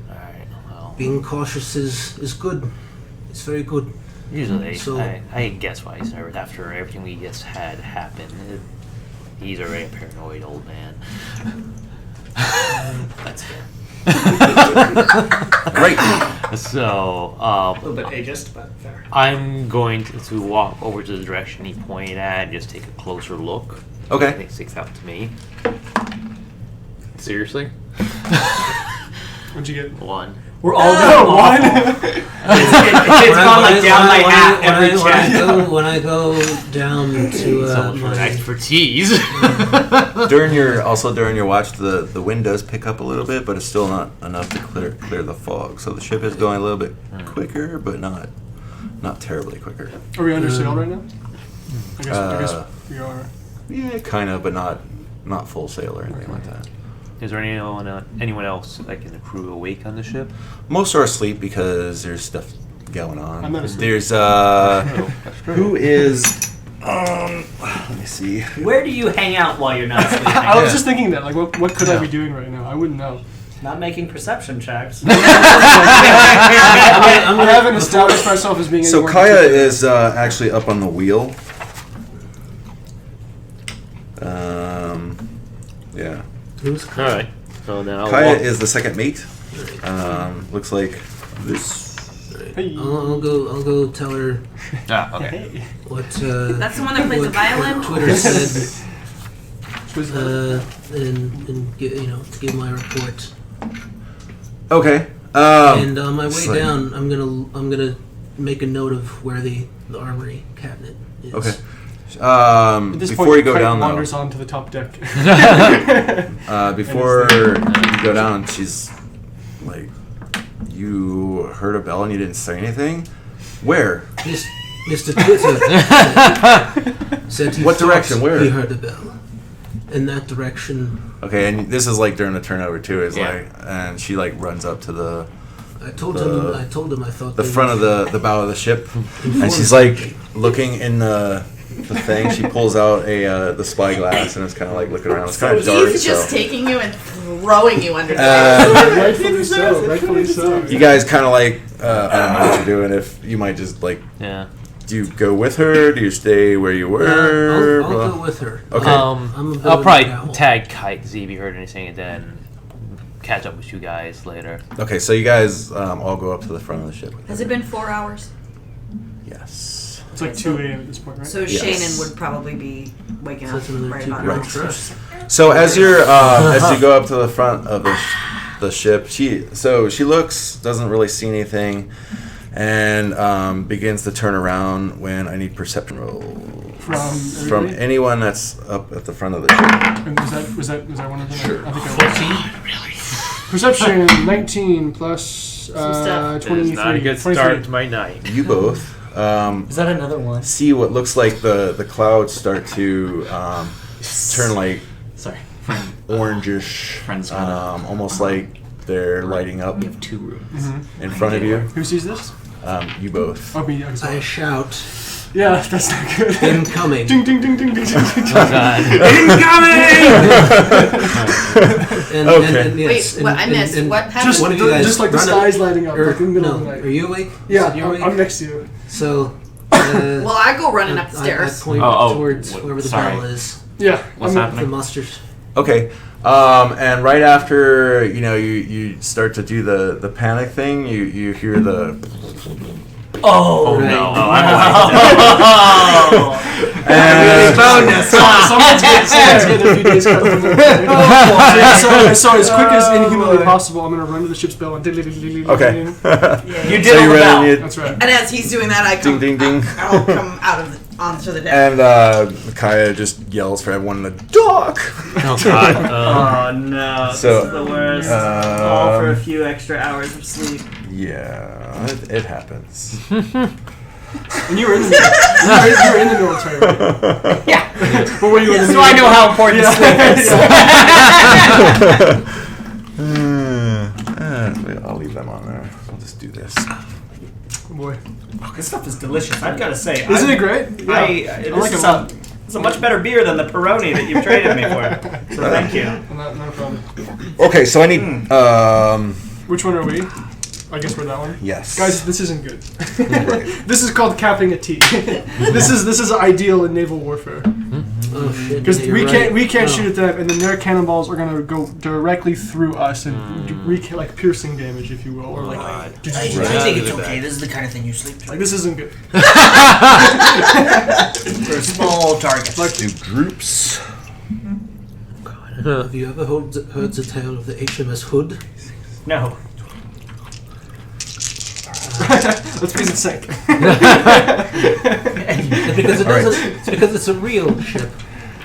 S7: right. Well,
S6: being cautious is good. It's very good.
S7: usually,
S6: So-
S7: I guess why he's nervous after everything we just had happen. He's already a paranoid old man. That's fair.
S1: Great.
S7: So,
S5: A little bit ageist, but fair.
S7: I'm going to walk over to the direction he pointed at and just take a closer look. I
S1: Okay.
S7: think sticks out to me.
S8: Seriously?
S3: What'd you get?
S7: 1.
S5: We're all doing one. It's gone like down my hat every check.
S6: When I go down to
S7: So much for
S6: my,
S7: expertise.
S1: During your watch, the wind does pick up a little bit, but it's still not enough to clear the fog. So the ship is going a little bit quicker, but not terribly quicker.
S3: Are we under sail right now? I guess we are.
S1: Yeah, kind of, but not full sail or anything like that.
S7: Is there anyone else like in the crew awake on the ship?
S1: Most are asleep because there's stuff going on.
S3: I'm not asleep.
S1: There's who is let me see.
S5: Where do you hang out while you're not sleeping?
S3: I was just thinking that. Like, what could I be doing right now? I wouldn't know.
S5: Not making perception checks.
S3: I haven't established myself as being.
S1: So
S3: anyone
S1: Kaya
S3: particular.
S1: is actually up on the wheel. Yeah.
S6: who's
S7: All right. So then I'll
S1: Kaya
S7: walk.
S1: is the second mate. Looks like this.
S3: Hey.
S6: I'll go tell her
S7: Okay.
S6: what.
S2: That's the one that plays the
S6: what
S2: violin?
S6: Twitter said,
S3: Who's
S6: and give my report.
S1: Okay.
S6: And on my way
S1: so-
S6: down, I'm gonna make a note of where the armory cabinet is.
S1: Okay.
S3: At this
S1: Before
S3: point,
S1: you go
S3: Kite
S1: down though,
S3: wanders onto the top deck.
S1: before you go down, she's like, "You heard a bell and you didn't say anything. Where?
S6: Mr. Twitter said he
S1: What
S6: thought
S1: direction? Where?
S6: he heard a bell. In that direction.
S1: Okay, and this is like during the turnover too. Is
S7: Yeah.
S1: and she like runs up to the
S6: I told him I thought
S1: the
S6: they
S1: front of
S6: would
S1: the bow of the ship,
S6: inform
S1: and she's like looking in the thing. She pulls out the spyglass and it's kind of like looking around. It's kind of dark.
S2: He's just
S1: So
S2: taking you and throwing you under the
S3: Rightfully so. Rightfully so.
S1: you guys kind of like I don't know what you're doing. If you might just like,
S7: Yeah.
S1: do you go with her? Do you stay where you were?
S6: I'll go with her.
S1: Okay.
S6: I'm a bit
S7: I'll
S6: of a
S7: probably
S6: owl.
S7: tag Kite to see if he heard anything, and then catch up with you guys later.
S1: Okay, so you guys all go up to the front of the ship.
S2: Has it been 4 hours?
S1: Yes.
S3: It's like 2 a.m. at this point, right?
S2: So
S1: Yes.
S2: Shannon would probably be waking
S6: So
S2: up
S6: that's another
S2: right
S6: 2
S2: about
S1: Right.
S2: now.
S6: pounds for us.
S1: So as you're as you go up to the front of the ship, she doesn't really see anything, and begins to turn around when I need perception rolls
S3: From
S1: from
S3: everybody?
S1: anyone that's up at the front of the ship.
S3: And was that one of them? Sure. I think I was. Perception 19 plus
S2: stuff.
S3: 23.
S7: Not a good
S3: 23.
S7: start to my night.
S1: You both
S5: Is that another one?
S1: see what looks like the clouds start to turn like
S4: Sorry.
S1: orangish,
S4: Friends
S1: almost like they're lighting up
S4: We have 2 rooms.
S1: in front of you.
S3: Who sees this?
S1: You both.
S3: Oh, me. I'm
S6: I
S3: sorry.
S6: shout,
S3: Yeah, that's not good.
S6: incoming.
S3: Ding, ding, ding, ding, ding, ding, ding.
S6: And,
S1: Okay.
S6: and yes,
S2: Wait, what? I missed. What happened?
S3: Just,
S6: One of you guys
S3: just like the
S6: run
S3: sky's
S6: up-
S3: lighting up,
S6: or,
S3: like in the middle of
S6: no,
S3: the
S6: are
S3: night.
S6: you awake?
S3: Yeah,
S6: You're awake?
S3: I'm next to you.
S6: So,
S2: Well, I go running
S6: I
S2: upstairs.
S6: point
S4: Oh,
S6: towards
S4: what-
S6: wherever the
S4: sorry.
S6: bell is.
S3: Yeah,
S4: What's
S3: I'm
S4: happening?
S6: The musters.
S1: Okay. And right after you start to do the panic thing, you hear the.
S5: Oh,
S7: no.
S5: no.
S1: And
S3: Someone's getting a few days cut from their so as quick as inhumanly possible, I'm going to run to the ship's bell and
S1: okay.
S5: You did
S1: So
S5: on
S1: you
S5: the
S1: ran
S5: bell.
S1: and
S3: That's right.
S2: And as he's doing that, I come.
S1: Ding, ding, ding.
S2: I'll come out of onto the deck.
S1: And Kaya just yells for everyone in the dock.
S7: Oh God.
S5: Oh no,
S1: So,
S5: this is the worst. All for a few extra hours of sleep.
S1: Yeah, it happens.
S3: And you were in the military, right?
S5: Yeah.
S3: But were you in the
S5: So I know how important sleep is.
S1: I'll leave them on there. I'll just do this.
S3: Oh, boy.
S5: Oh, this stuff is delicious. I've got to say.
S3: Isn't it great?
S5: It's a much better beer than the Peroni that you've traded me for. So thank you.
S3: Not a problem.
S1: Okay, so I need.
S3: Which one are we? I guess we're that one.
S1: Yes.
S3: Guys, this isn't good. This is called capping a T. This is ideal in naval warfare.
S6: Oh shit!
S3: Because
S6: yeah,
S3: we
S6: you're
S3: can't
S6: right.
S3: shoot at them, and then their cannonballs are gonna go directly through us and wreak like piercing damage, if you will, or like.
S5: I
S1: Right.
S5: think it's okay. This is the kind of thing you sleep through.
S3: Like this isn't good.
S5: For a small target.
S3: Like
S1: Do groups.
S6: Have you ever heard the tale of the HMS Hood?
S5: No.
S3: let's be in sync.
S6: Because it's a real ship,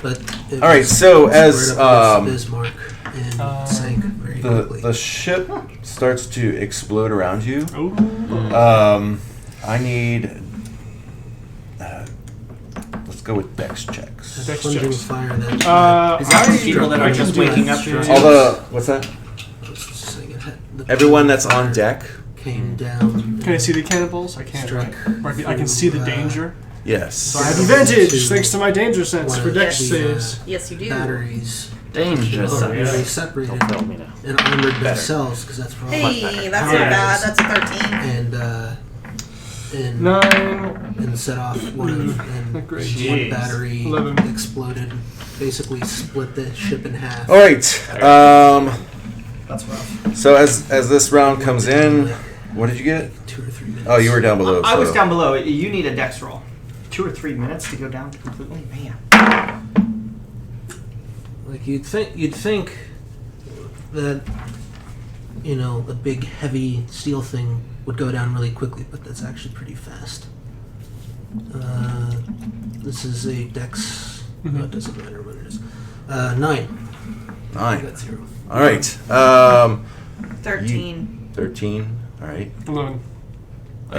S6: but it
S1: All right,
S6: was
S1: so as
S6: squared up against Bismarck and sank very quickly.
S1: the ship starts to explode around you,
S3: Ooh.
S1: I need. Let's go with dex checks.
S3: Dex
S6: Plunging
S3: checks.
S6: fire that
S5: Is that for people that are just waking up?
S1: All the what's that?
S6: the
S1: Everyone that's on deck.
S6: came down.
S3: Can I see the cannonballs? I can't.
S6: Struck
S3: Right? Or I can see the
S6: through,
S3: danger.
S1: Yes.
S3: So I have advantage thanks to my danger sense
S6: one
S3: for
S6: of
S3: dex
S6: the,
S3: saves.
S2: Yes, you do.
S6: Batteries.
S4: Dangerous.
S6: Oh, they separated
S7: Tell me now.
S6: and armored themselves because that's probably
S2: Hey, that's not bad. That's a 13.
S6: and
S3: 9.
S6: and set off one of and
S3: Great.
S6: one
S5: Jeez.
S6: battery
S3: 11.
S6: exploded, basically split the ship in half.
S1: All right.
S5: That's rough.
S1: So as this round comes in, what did you get?
S6: 2 or 3 minutes.
S1: Oh, you were down below.
S5: I was
S1: so-
S5: down below. You need a dex roll. 2 or 3 minutes to go down completely. Man.
S6: Like you'd think that a big heavy steel thing would go down really quickly, but that's actually pretty fast. This is a dex. No, it doesn't matter what it is. 9. I
S1: 9.
S6: got 0.
S1: All right.
S2: 13.
S1: 13. All right.
S3: 11.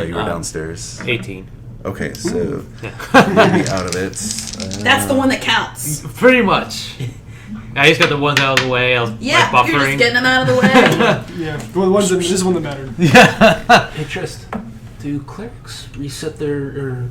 S1: You were downstairs.
S7: 18.
S1: Okay, so you'll be out of it.
S2: That's the one that counts.
S7: Pretty much. I just got the ones out of the way. I was
S2: Yeah,
S7: like,
S2: you're just
S7: buffering.
S2: getting them out of the way.
S3: Yeah. Well, the ones that, this is one that mattered.
S6: Hey, Trist, do clerics reset their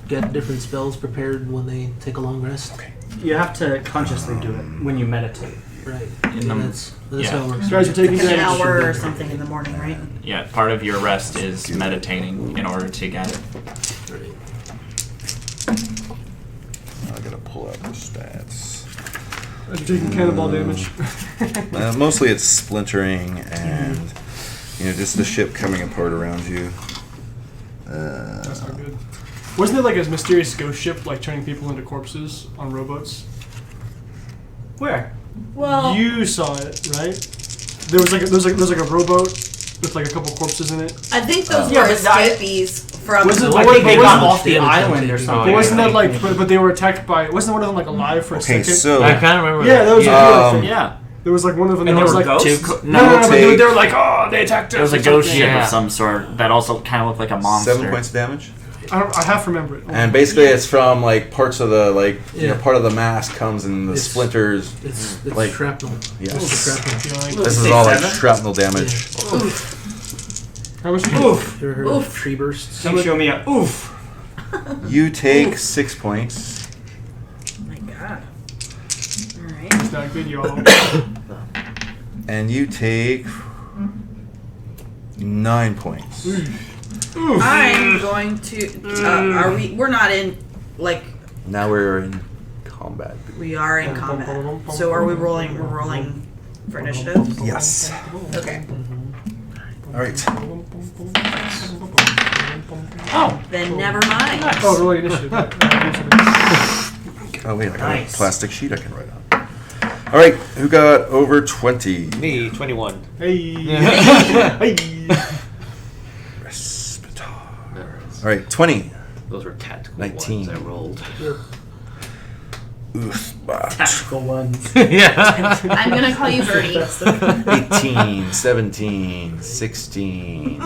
S6: get different spells prepared when they take a long rest?
S1: Okay.
S5: You have to consciously do it when you meditate.
S6: Right.
S4: In them-
S6: That's
S4: yeah.
S6: how it works.
S3: Guys are taking
S2: Like an
S3: damage.
S2: hour or something in the morning, right?
S4: Yeah, part of your rest is meditating in order to get it.
S6: Right.
S1: I gotta pull out the stats.
S3: Guys are taking cannonball damage.
S1: Mostly it's splintering and just the ship coming apart around you.
S3: That's not good. Wasn't there like a mysterious ghost ship like turning people into corpses on rowboats?
S5: Where?
S2: Well,
S3: You saw it, right? There was like a rowboat with like a couple corpses in it.
S2: I think those
S5: Yeah,
S2: were
S5: but I-
S2: escapees from.
S3: Was it-
S5: I
S3: What-
S5: think they
S3: what
S5: got
S3: was
S5: off the island or
S7: Oh,
S5: something.
S3: But
S7: yeah.
S3: wasn't that like? But they were attacked by. Wasn't one of them like alive for a
S1: Okay,
S3: second?
S1: so
S7: I kind of remember
S3: Yeah, that was a good
S1: Um,
S3: thing.
S4: Yeah.
S3: There was like one of them.
S5: And
S3: that
S5: there
S3: was
S5: were
S3: like
S5: ghosts?
S3: No, but
S1: take-
S3: they were like, oh, they attacked us.
S4: There was a
S3: or
S4: ghost
S3: something.
S4: ship
S7: Yeah.
S4: of some sort that also kind of looked like a monster.
S1: 7 points of damage.
S3: I half remember it.
S1: And basically it's from like parts of the
S6: Yeah.
S1: part of the mast comes in the
S6: It's-
S1: splinters.
S6: It's
S1: Like-
S6: shrapnel.
S1: Yes.
S6: It's shrapnel.
S3: Yeah, like-
S1: This is
S5: Say
S1: all like
S5: 7?
S1: shrapnel damage.
S3: How much? Did
S5: Oof.
S6: You ever heard
S2: Oof.
S6: of tree bursts?
S5: You show me a oof.
S1: You take 6 points.
S2: Oh my god. Alright.
S3: It's not good, y'all.
S1: And you take 9 points.
S2: I'm going to. We're not in, like.
S1: Now we're in combat.
S2: We are in combat. So are we rolling? We're rolling for initiative?
S1: Yes.
S2: Okay.
S1: All right.
S2: Oh, then never mind.
S3: Oh, really? Initiative.
S1: Oh wait, I got
S5: Nice.
S1: a plastic sheet I can write on. All right, who got over 20?
S7: Me, 21.
S3: Hey.
S1: Respitar. All right, 20.
S7: Those were tactical
S1: 19.
S7: ones I rolled.
S1: Uthbat.
S5: Tactical ones.
S7: Yeah.
S2: I'm gonna call you Bernie.
S1: 18, 17, 16,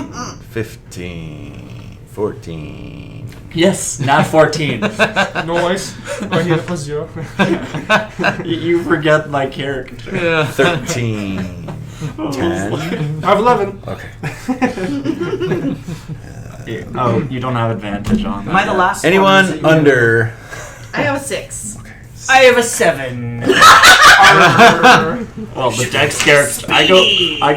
S1: 15, 14.
S4: Yes, not 14.
S3: Noise. Oh, I need a +0.
S4: You forget my character.
S7: Yeah.
S1: 13, 10.
S3: I have 11.
S1: Okay.
S4: Oh, you don't have advantage on that.
S5: Am I the last
S1: Anyone
S5: one?
S1: under?
S2: I have a 6.
S1: Okay.
S5: I have a 7.
S4: Well, the Dex characters. I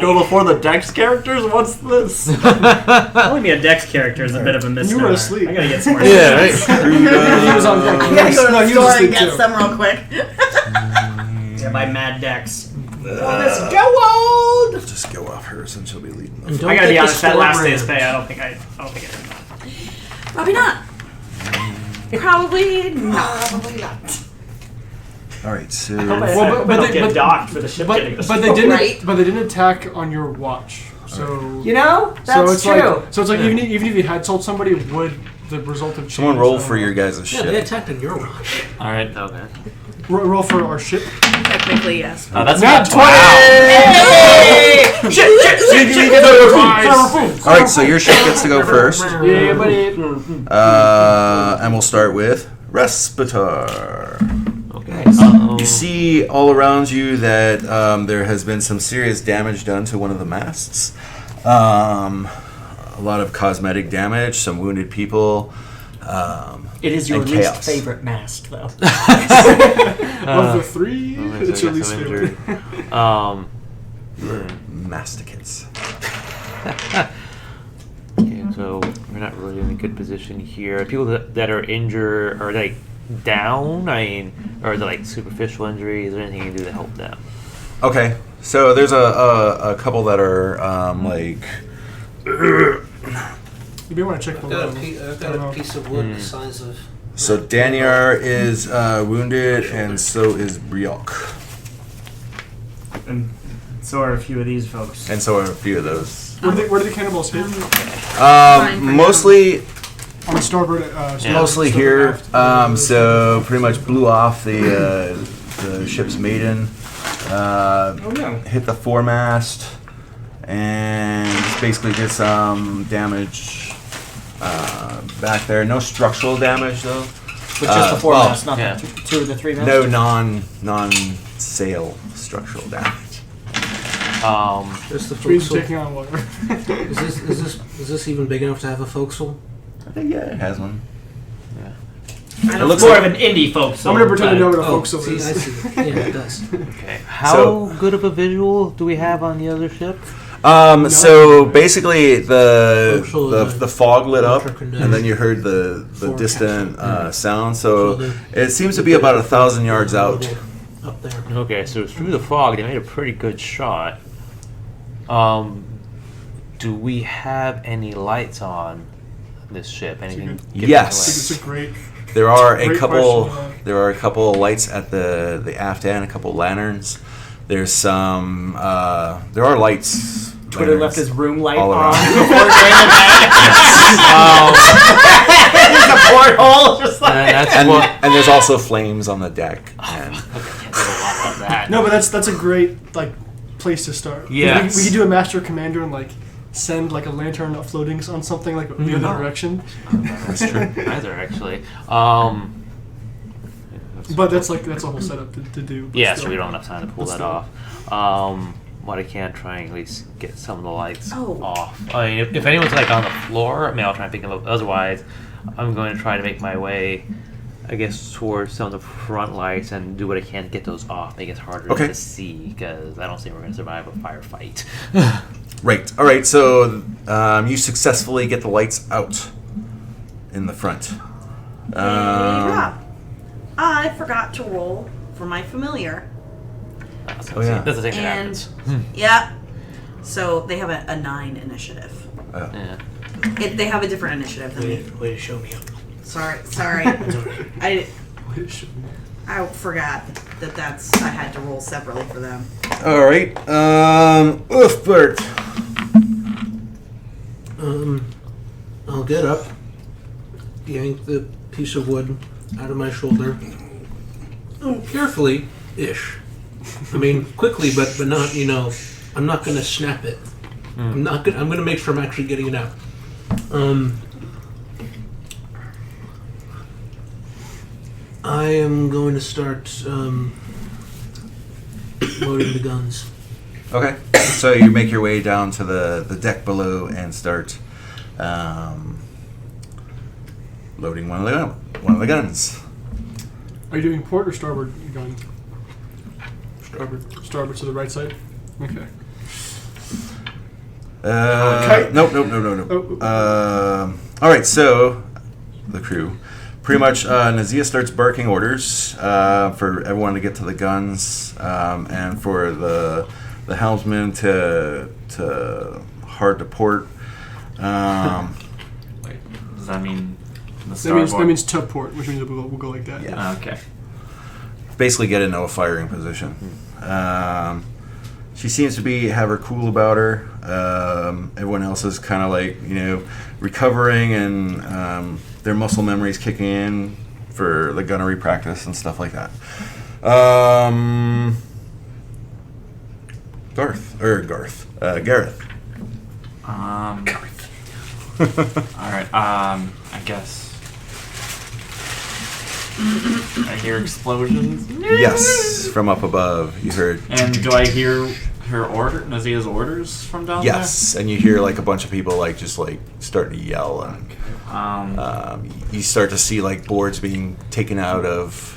S4: go before the Dex characters. What's this?
S5: Calling me a Dex character is a bit of a misnomer.
S3: You were asleep.
S5: I gotta get some more
S7: Yeah, right.
S3: He was on deck.
S2: I gotta go to
S3: No,
S2: the
S3: he
S2: store
S3: was
S2: and
S3: asleep
S2: get
S3: too.
S2: some real quick.
S5: Yeah, by Mad Dex.
S2: Let's go old.
S1: We'll just go off hers and she'll be leading
S6: And
S1: the
S6: don't
S5: I gotta
S6: get
S5: be
S6: the
S5: honest, that
S6: store
S5: last day's
S6: brand.
S5: pay, I don't think I did that.
S2: Probably not. Probably not. Probably not.
S1: All right, so
S5: I
S3: Well,
S5: hope I don't get
S3: but-
S5: docked for the ship getting
S3: But
S5: destroyed.
S3: they didn't.
S2: Right.
S3: But they didn't attack on your watch. So.
S5: You know,
S3: So
S5: that's
S3: it's
S5: true.
S3: like. So it's like even if you had told somebody, would the result have changed?
S1: someone roll
S3: I don't
S1: for
S3: know.
S1: your guys'
S6: Yeah, they
S1: ship.
S6: attacked on your watch.
S4: All right.
S7: Okay.
S3: Roll for our ship.
S2: Technically, yes.
S4: That's
S3: Not
S4: not
S3: 20!
S1: All right, so your ship gets to go first,
S3: Yeah, buddy.
S1: and we'll start with Respitar.
S7: Okay.
S1: You see all around you that there has been some serious damage done to one of the masts. A lot of cosmetic damage, some wounded people.
S5: It is your
S1: and
S5: least
S1: chaos.
S5: favorite mast, though.
S3: Of the three, it's your least favorite.
S1: Masticates.
S7: Okay, so we're not really in a good position here. People that are injured are like down. I mean, or they're like superficial injuries. Is there anything you can do to help them?
S1: Okay, so there's a couple that are like.
S3: You may want to check
S6: I've
S3: below.
S6: got a piece of wood the size of.
S1: So Danyar is wounded, and so is Briok,
S5: And so are a few of these folks.
S1: and so are a few of those.
S3: Where did the cannibals hit?
S1: Mostly
S3: On the starboard.
S1: mostly here. So pretty much blew off the ship's maiden.
S5: Oh no.
S1: Hit the foremast, and basically did some damage back there. No structural damage though.
S5: But just the four
S1: well,
S5: masts, not
S7: yeah.
S5: the two of the three masts?
S1: No non-sail structural damage.
S6: Just the
S3: Trees
S6: forecastle.
S3: taking on water.
S6: Is this even big enough to have a forecastle?
S1: I think yeah, it has one.
S5: It
S1: looks
S5: more
S1: like-
S5: of an indie folk.
S3: I'm gonna pretend to know what a
S6: Oh,
S3: forecastle
S6: see, I
S3: is.
S6: see. Yeah, it does.
S7: Okay. How
S1: So-
S7: good of a visual do we have on the other ship?
S1: So basically, the
S6: Social
S1: the fog lit up,
S6: Ultra-conductive.
S1: and then you heard the
S6: Forecast.
S1: distant
S6: Yeah.
S1: sound. So
S6: So
S1: it seems to be about 1,000 yards out.
S6: Up there.
S7: Okay, so through the fog, they made a pretty good shot. Do we have any lights on this ship? Anything? giving
S1: Yes.
S3: It's a great.
S1: There are a
S3: Great
S1: couple.
S3: question, yeah.
S1: There are a couple lights at the aft end. A couple lanterns. There's some. There are lights.
S5: Twitter
S1: lanterns
S5: left his room light
S1: all
S5: on
S1: around.
S5: before going to bed. There's a porthole, just like.
S7: that's
S1: And,
S7: what.
S1: and there's also flames on the deck. And
S7: Okay, can't do a lot about that.
S3: No, but that's a great like place to start.
S7: Yes.
S3: We could do a master commander and like send like a lantern floating on something like the other direction.
S1: that's true.
S7: Either actually.
S3: But that's a whole setup to do. but
S7: Yeah,
S3: still.
S7: so we don't have enough time to pull
S3: But
S7: that
S3: still.
S7: off. What I can try and at least get some of the lights
S2: Oh.
S7: off. I mean, if anyone's like on the floor, I mean, I'll try and pick them up. Otherwise, I'm going to try to make my way, I guess, towards some of the front lights and do what I can to get those off. Make it harder
S1: Okay.
S7: to see because I don't think we're going to survive a firefight.
S1: Right. All right. So you successfully get the lights out in the front.
S2: Rob. I forgot to roll for my familiar.
S1: Oh, yeah.
S7: That's the thing that
S2: And
S7: happens.
S2: yeah, so they have a 9 initiative.
S1: Oh.
S7: Yeah.
S2: They have a different initiative than me.
S6: Way to show me up.
S2: Sorry. I forgot that's I had to roll separately for them.
S1: All right. Bert.
S6: I'll get up, yank the piece of wood out of my shoulder, carefully-ish. I mean, quickly, but not. I'm not gonna snap it. I'm gonna make sure I'm actually getting it out. I am going to start loading the guns.
S1: Okay. So you make your way down to the deck below and start loading one of the guns.
S3: Are you doing port or starboard gun? Starboard to the right side. Okay.
S1: Nope. All right. So the crew. Pretty much, Nazia starts barking orders for everyone to get to the guns, and for the helmsman to hard to port.
S4: Wait, does that mean the
S3: That
S4: starboard?
S3: means to port, which means we'll go like that.
S1: Yeah.
S4: Okay.
S1: Basically, get into a firing position. She seems to have her cool about her. Everyone else is kind of like recovering and. Their muscle memory's kicking in for the gunnery practice and stuff like that. Gareth.
S4: All right. I guess. I hear explosions.
S1: Yes, from up above, you heard.
S4: And do I hear Nazia's orders from down
S1: Yes, and you hear like a bunch of people just starting to yell, and you start to see like boards being taken out of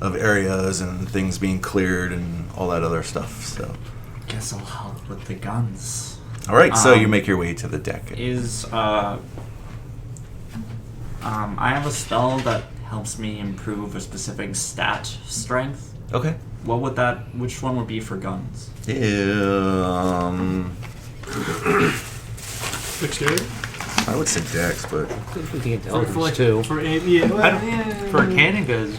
S1: areas and things being cleared and all that other stuff. So,
S4: guess I'll help with the guns.
S1: all right, so you make your way to the deck.
S4: I have a spell that helps me improve a specific stat strength.
S1: Okay.
S4: Which one would be for guns?
S3: Dexterity?
S1: I would say Dex, but
S7: We can get
S3: For
S7: intelligence too.
S3: For aim, yeah. Well,
S7: For a cannon, because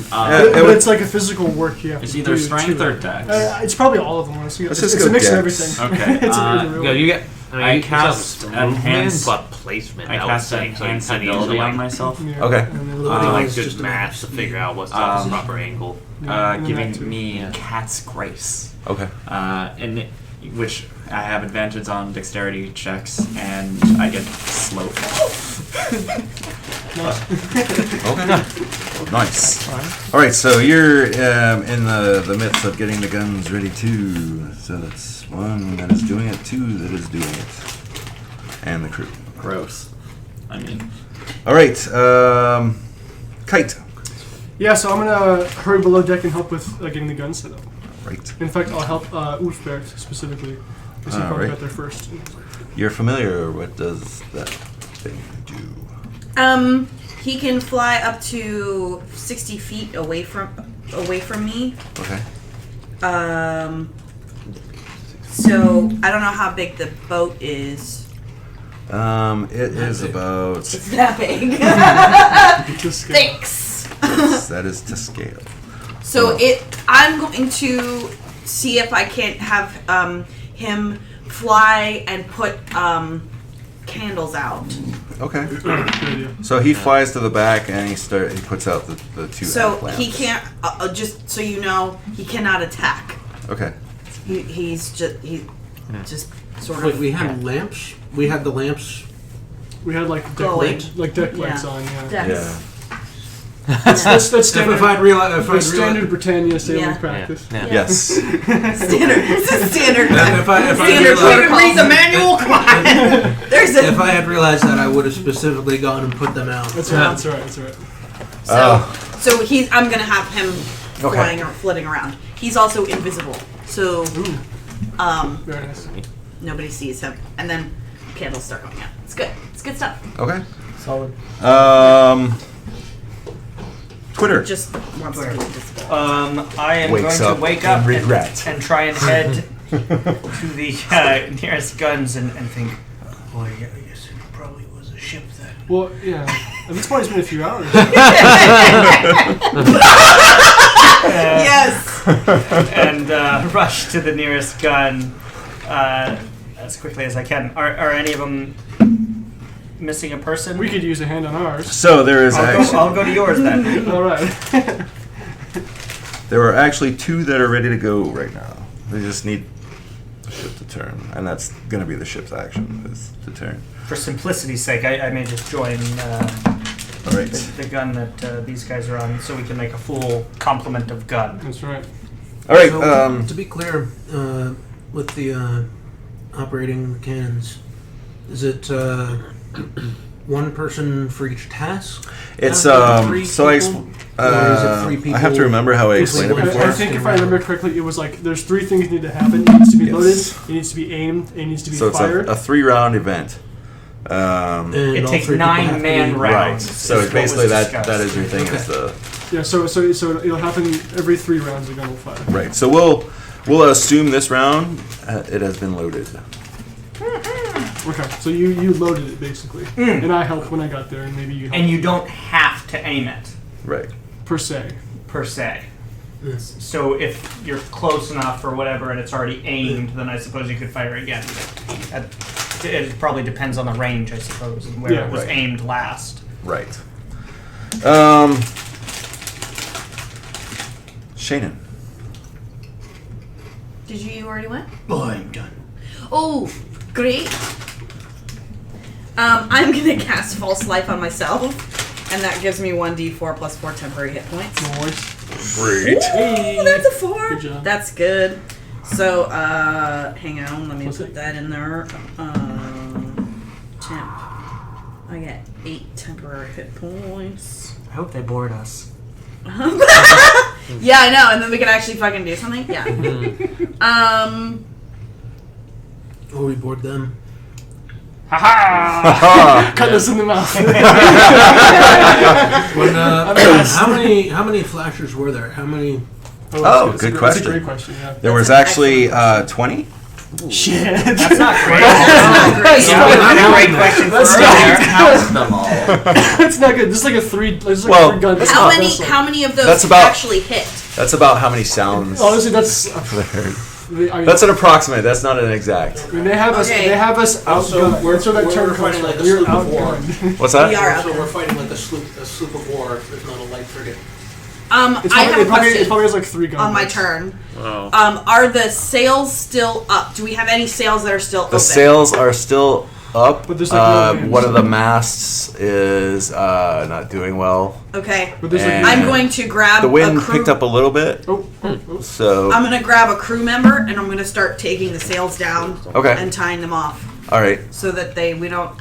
S3: but it's like a physical work you have
S4: It's
S3: to
S4: either
S3: do
S4: strength
S3: to
S4: or
S3: it.
S4: dex.
S3: It's probably all of them, honestly.
S1: Let's
S3: It's
S1: just
S3: a
S1: go
S3: mix of
S1: Dex.
S3: everything.
S4: Okay,
S3: It's a real-
S7: you get.
S4: I
S7: you
S4: cast
S7: can movement,
S4: enhance-
S7: but placement.
S4: I
S7: that
S4: cast
S7: was saying, so
S4: enhance
S7: you need to
S4: ability on
S7: like,
S4: myself,
S3: Yeah.
S1: Okay.
S3: And then
S6: Uh,
S7: like
S6: It's
S7: good
S6: just a
S7: math to figure out what's the proper angle.
S3: and then
S4: giving
S3: that too.
S4: me
S7: Yeah.
S4: Cat's Grace,
S1: okay.
S4: which I have advantage on dexterity checks, and I get slow fall.
S1: Okay. Nice. All right, so you're in the midst of getting the guns ready too. So that's one that is doing it, two that is doing it, and the crew.
S4: Gross. I mean,
S1: All right, Kite.
S3: Yeah, so I'm gonna hurry below deck and help with getting the guns set up.
S1: Right.
S3: In fact, I'll help Ulfbert specifically, because he probably
S1: Alright.
S3: got there first.
S1: You're familiar. What does that thing do?
S2: He can fly up to 60 feet away from me.
S1: Okay.
S2: So I don't know how big the boat is.
S1: It is about.
S2: It's that big.
S3: Just
S2: Thanks.
S1: That is to scale.
S2: So I'm going to see if I can't have him fly and put candles out.
S1: Okay.
S3: good idea.
S1: So he flies to the back and he puts out the two.
S2: So
S1: lamps.
S2: he can't. Just so you know, he cannot attack.
S1: Okay.
S2: He's just sort
S6: Wait,
S2: of.
S6: we had lamps? We had the lamps.
S3: We had like deck
S2: Glowing.
S3: deck lights
S2: Yeah.
S3: on, yeah.
S2: Dex.
S1: Yeah.
S3: That's standard.
S6: If I'd realized,
S3: That's standard Britannia sailing
S2: Yeah.
S3: practice.
S7: Yeah.
S1: Yes.
S2: Standard. This is standard.
S6: If I
S2: Standard.
S6: realized-
S2: You can read the manual. Come on. There's
S6: if
S2: a.
S6: I had realized that, I would have specifically gone and put them out.
S3: That's right. That's right. That's right.
S2: So I'm gonna have him
S1: Okay.
S2: flying or flitting around. He's also invisible, so
S3: Ooh, very nice.
S2: nobody sees him. And then candles start going out. It's good. It's good stuff.
S1: Okay.
S3: Solid.
S1: Twitter.
S2: Just wants to be invisible.
S5: I am
S1: Wakes
S5: going
S1: up
S5: to wake
S1: in
S5: up
S1: regret.
S5: and try and head to the nearest guns and think, boy, I guess it probably was a ship then.
S3: Well, yeah. At this point, it's been a few hours.
S2: Yes.
S5: And rush to the nearest gun as quickly as I can. Are any of them missing a person?
S3: We could use a hand on ours.
S1: So there is actually
S5: I'll go to yours then.
S3: All right.
S1: there are actually 2 that are ready to go right now. They just need the ship to turn, and that's going to be the ship's action is to turn.
S5: For simplicity's sake, I may just join
S1: All right.
S5: the gun that these guys are on, so we can make a full complement of gun.
S3: That's right.
S1: All right.
S6: So, to be clear, with the operating the cannons, is it one person for each task?
S1: It's
S6: Three
S1: so I.
S6: people? Or is it 3 people?
S1: I have to remember how I explained it
S6: People
S1: before.
S3: I think if I remember correctly, it was like there's 3 things need to happen. It needs to be loaded, it needs to be aimed, it needs to be
S1: So it's
S3: fired.
S1: a 3-round event.
S6: And
S5: It
S6: all
S5: takes
S6: 3 people have to
S5: 9
S6: be-
S5: man
S1: Right.
S5: rounds.
S1: So
S5: is
S1: it's
S5: what was
S1: basically that
S5: discussed.
S1: is your thing. Is the
S3: Yeah, so it'll happen every 3 rounds. The gun will fire.
S1: right. So we'll assume this round it has been loaded.
S3: Okay, so you loaded it basically, and I helped when I got there, and maybe you helped
S5: And you don't have to aim it,
S1: Right.
S3: per se.
S5: per se.
S6: Yes.
S5: So if you're close enough or whatever and it's already aimed, then I suppose you could fire again. It probably depends on the range, I suppose, and where
S3: Yeah,
S5: it was
S1: right.
S5: aimed last.
S1: Right. Shannon.
S2: Did you already went?
S5: Oh, I'm done.
S2: Oh, great. I'm gonna cast False Life on myself, and that gives me 1d4 plus 4 temporary hit points.
S3: Noise.
S1: Great.
S2: Ooh, that's a 4.
S3: Good job.
S2: That's good. So, hang on, let me
S3: What's
S2: put
S3: it?
S2: that in there. Temp. I get 8 temporary hit points.
S5: I hope they bored us.
S2: Yeah, I know, and then we can actually fucking do something. Yeah.
S6: Or we board them.
S5: Ha
S3: Cut us in the mouth.
S6: When, how many flashers were there? How many?
S1: Oh,
S3: that's
S1: good
S3: That's
S1: question.
S3: a great question. Yeah.
S1: There was
S2: That's an
S1: actually
S2: excellent
S1: 20.
S3: Shit.
S5: That's not great.
S2: That's
S5: That's
S2: not
S5: a great question for earlier.
S4: Count them all.
S3: It's not good. This is like a 3. This is like
S1: Well,
S3: a 3 gun.
S1: that's
S2: How
S1: not-
S2: many? How many of those
S1: That's about-
S2: actually hit?
S1: That's about how many sounds.
S3: Honestly, that's.
S1: That's an approximate. That's not an exact.
S3: I mean, they have us.
S2: Okay.
S3: They have us outgunned.
S6: we're-
S3: So that
S6: we're
S3: term
S6: fighting
S3: comes
S6: like
S3: from.
S6: a
S3: We're
S6: sloop of war.
S3: outgunned.
S1: What's that?
S2: We are
S6: So
S2: outgunned.
S6: we're fighting like a sloop of war. There's not a light frigate.
S3: It's
S2: I
S3: probably,
S2: have
S3: it
S2: a
S3: probably, it
S2: question
S3: probably has like 3 guns.
S2: on my turn.
S7: Oh.
S2: Are the sails still up? Do we have any sails that are still
S1: The
S2: open?
S1: sails are still up.
S3: But there's, like, no wind.
S1: one of the masts is not doing well.
S2: Okay.
S3: But there's like
S1: And-
S2: I'm going to grab
S1: The wind
S2: a crew.
S1: picked up a little bit,
S3: Oh,
S1: so
S2: I'm gonna grab a crew member and I'm gonna start taking the sails down
S1: okay.
S2: and tying them off
S1: All right.
S2: so that we don't.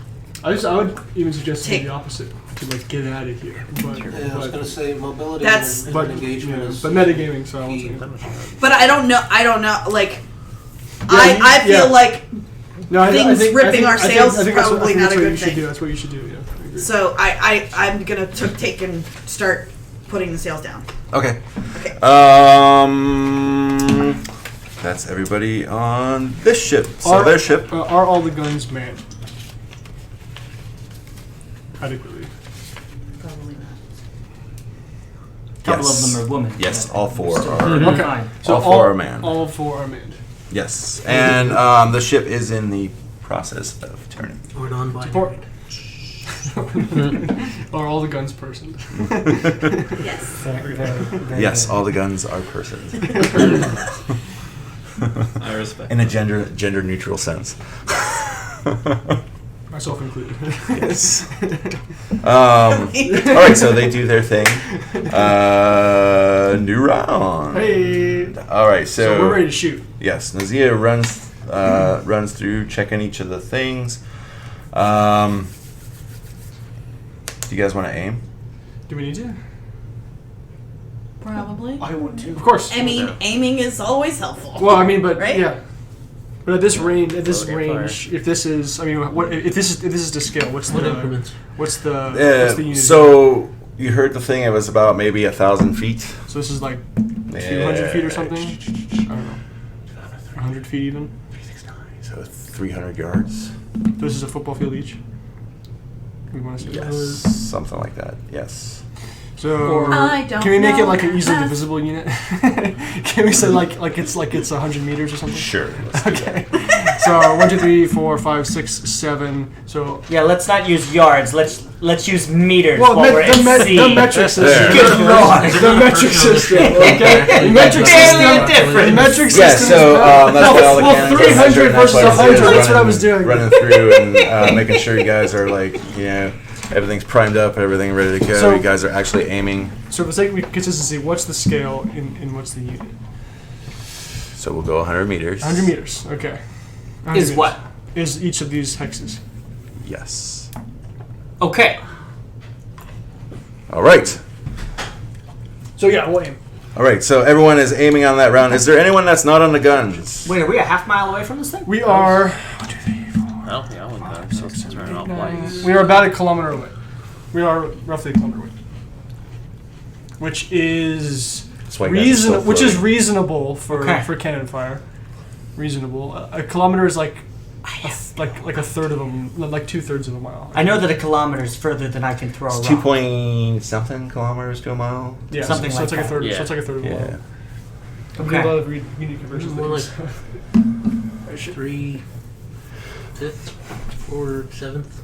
S3: I would even suggest
S2: Take-
S3: the opposite to like get out of here. But,
S6: Yeah, I was gonna say mobility
S2: That's-
S6: and
S3: but,
S6: engagement
S3: yeah,
S6: is.
S3: but metagaming, so I won't
S6: key.
S3: say that.
S2: But I don't know. Like,
S3: Yeah,
S2: I feel
S3: yeah.
S2: like
S3: No,
S2: Things ripping our sails is
S3: that's what-
S2: probably
S3: I think
S2: not
S3: that's
S2: a
S3: what
S2: good
S3: you should
S2: thing.
S3: do. That's what you should do. Yeah, I agree.
S2: so. I'm gonna take and start putting the sails down.
S1: Okay.
S2: Okay.
S1: That's everybody on this ship. So
S3: Are-
S1: their ship.
S3: Are all the guns manned? Adequately.
S2: Probably not.
S5: Couple
S1: Yes.
S5: of them are women.
S1: Yes,
S5: but
S1: all 4
S5: still
S1: are.
S3: Okay.
S5: fine.
S1: All 4 are manned.
S3: All 4 are manned.
S1: Yes, and the ship is in the process of turning.
S6: Or non-binary.
S3: Support. Are all the guns personed?
S2: Yes.
S1: Yes, all the guns are persons
S4: I respect.
S1: in a gender neutral sense.
S3: Myself included.
S1: Yes. All right, so they do their thing. New round.
S3: Hey.
S1: All right,
S3: So we're ready to shoot.
S1: yes, Nazia runs through, checking each of the things. Do you guys want to aim?
S3: Do we need to?
S2: Probably.
S5: I want to.
S3: Of course.
S2: I mean, aiming is always helpful.
S3: Well, I mean, but
S2: Right?
S3: yeah. But at this range,
S7: Okay,
S3: if this is, I mean, what if this is to scale? What's
S6: What
S3: the
S6: increments?
S3: what's the unit?
S1: So you heard the thing. It was about maybe 1,000 feet.
S3: So this is like 200 feet or something? I don't know. 100 feet even?
S1: So 300 yards.
S3: This is a football field each? We want to say
S1: Yes, something like that. Yes.
S3: So
S2: I don't
S3: can we make it like an
S2: know
S3: easily
S2: math.
S3: divisible unit? Can we say like it's 100 meters or something?
S1: Sure. Let's do
S3: Okay. So 1, 2, 3, 4, 5, 6, 7. So
S5: Yeah, let's not use yards. Let's use meters
S3: well,
S5: while we're at sea.
S3: the metric system.
S1: There.
S5: Good lord.
S3: The metric system. Okay. The metric
S5: Barely a
S3: system.
S5: difference.
S3: The metric
S1: Yeah,
S3: system.
S1: so that's why all the
S3: well,
S1: cannons
S3: 300 versus 100. That's what I
S1: running-
S3: was doing.
S1: Running through and making sure you guys are like, everything's primed up, everything ready to go.
S3: So-
S1: You guys are actually aiming.
S3: So for the sake of consistency, what's the scale and what's the unit?
S1: So we'll go 100 meters.
S3: 100 meters. Okay. 100
S5: Is
S3: meters.
S5: what?
S3: Is each of these hexes.
S1: Yes.
S5: Okay.
S1: All right.
S3: So yeah, we'll aim.
S1: All right. So everyone is aiming on that round. Is there anyone that's not on the guns?
S5: Wait, are we a half mile away from this thing?
S3: We are
S7: I don't think I would go. So it's turn off lights.
S3: we are about a kilometer away. We are roughly a kilometer away. Which is
S1: That's why you guys are still floating.
S3: reasonable for
S5: Okay.
S3: for cannon fire. Reasonable. A kilometer is like a third of a like 2/3 of a mile.
S5: I know that a kilometer is further than I can throw a
S1: It's
S5: rock.
S1: 2-point-something kilometers to a mile.
S3: Yeah,
S5: something
S3: so
S5: like
S3: it's like
S5: that.
S3: a third.
S7: Yeah.
S3: So it's like a third of a
S1: Yeah.
S3: mile. We
S5: Okay.
S3: do a lot of unit conversions.
S6: More like
S3: things.
S6: 3/5 or 7th.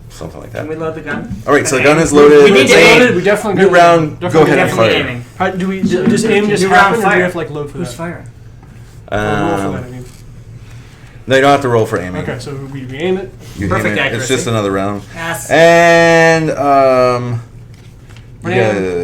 S1: Something like
S5: Can we
S1: that.
S5: load the gun?
S1: All right. So the
S5: Okay.
S1: gun is loaded.
S5: We need
S1: It's
S5: to
S1: aimed.
S5: aim.
S3: We definitely
S1: New
S3: do-
S1: round. Go
S3: definitely
S1: ahead and
S5: Definitely
S1: fire.
S5: aiming.
S3: How, do we just aim just
S5: Do round
S3: happen, or do
S5: fire.
S3: we have to like load for
S5: Who's
S3: that?
S5: firing?
S3: Or roll for that, I
S1: Um,
S3: mean.
S1: no, you don't have to roll for aiming.
S3: Okay, so we aim it.
S1: You
S5: Perfect
S1: aim it. It's
S5: accuracy.
S1: just another round.
S5: Yes.
S1: And
S3: Ram.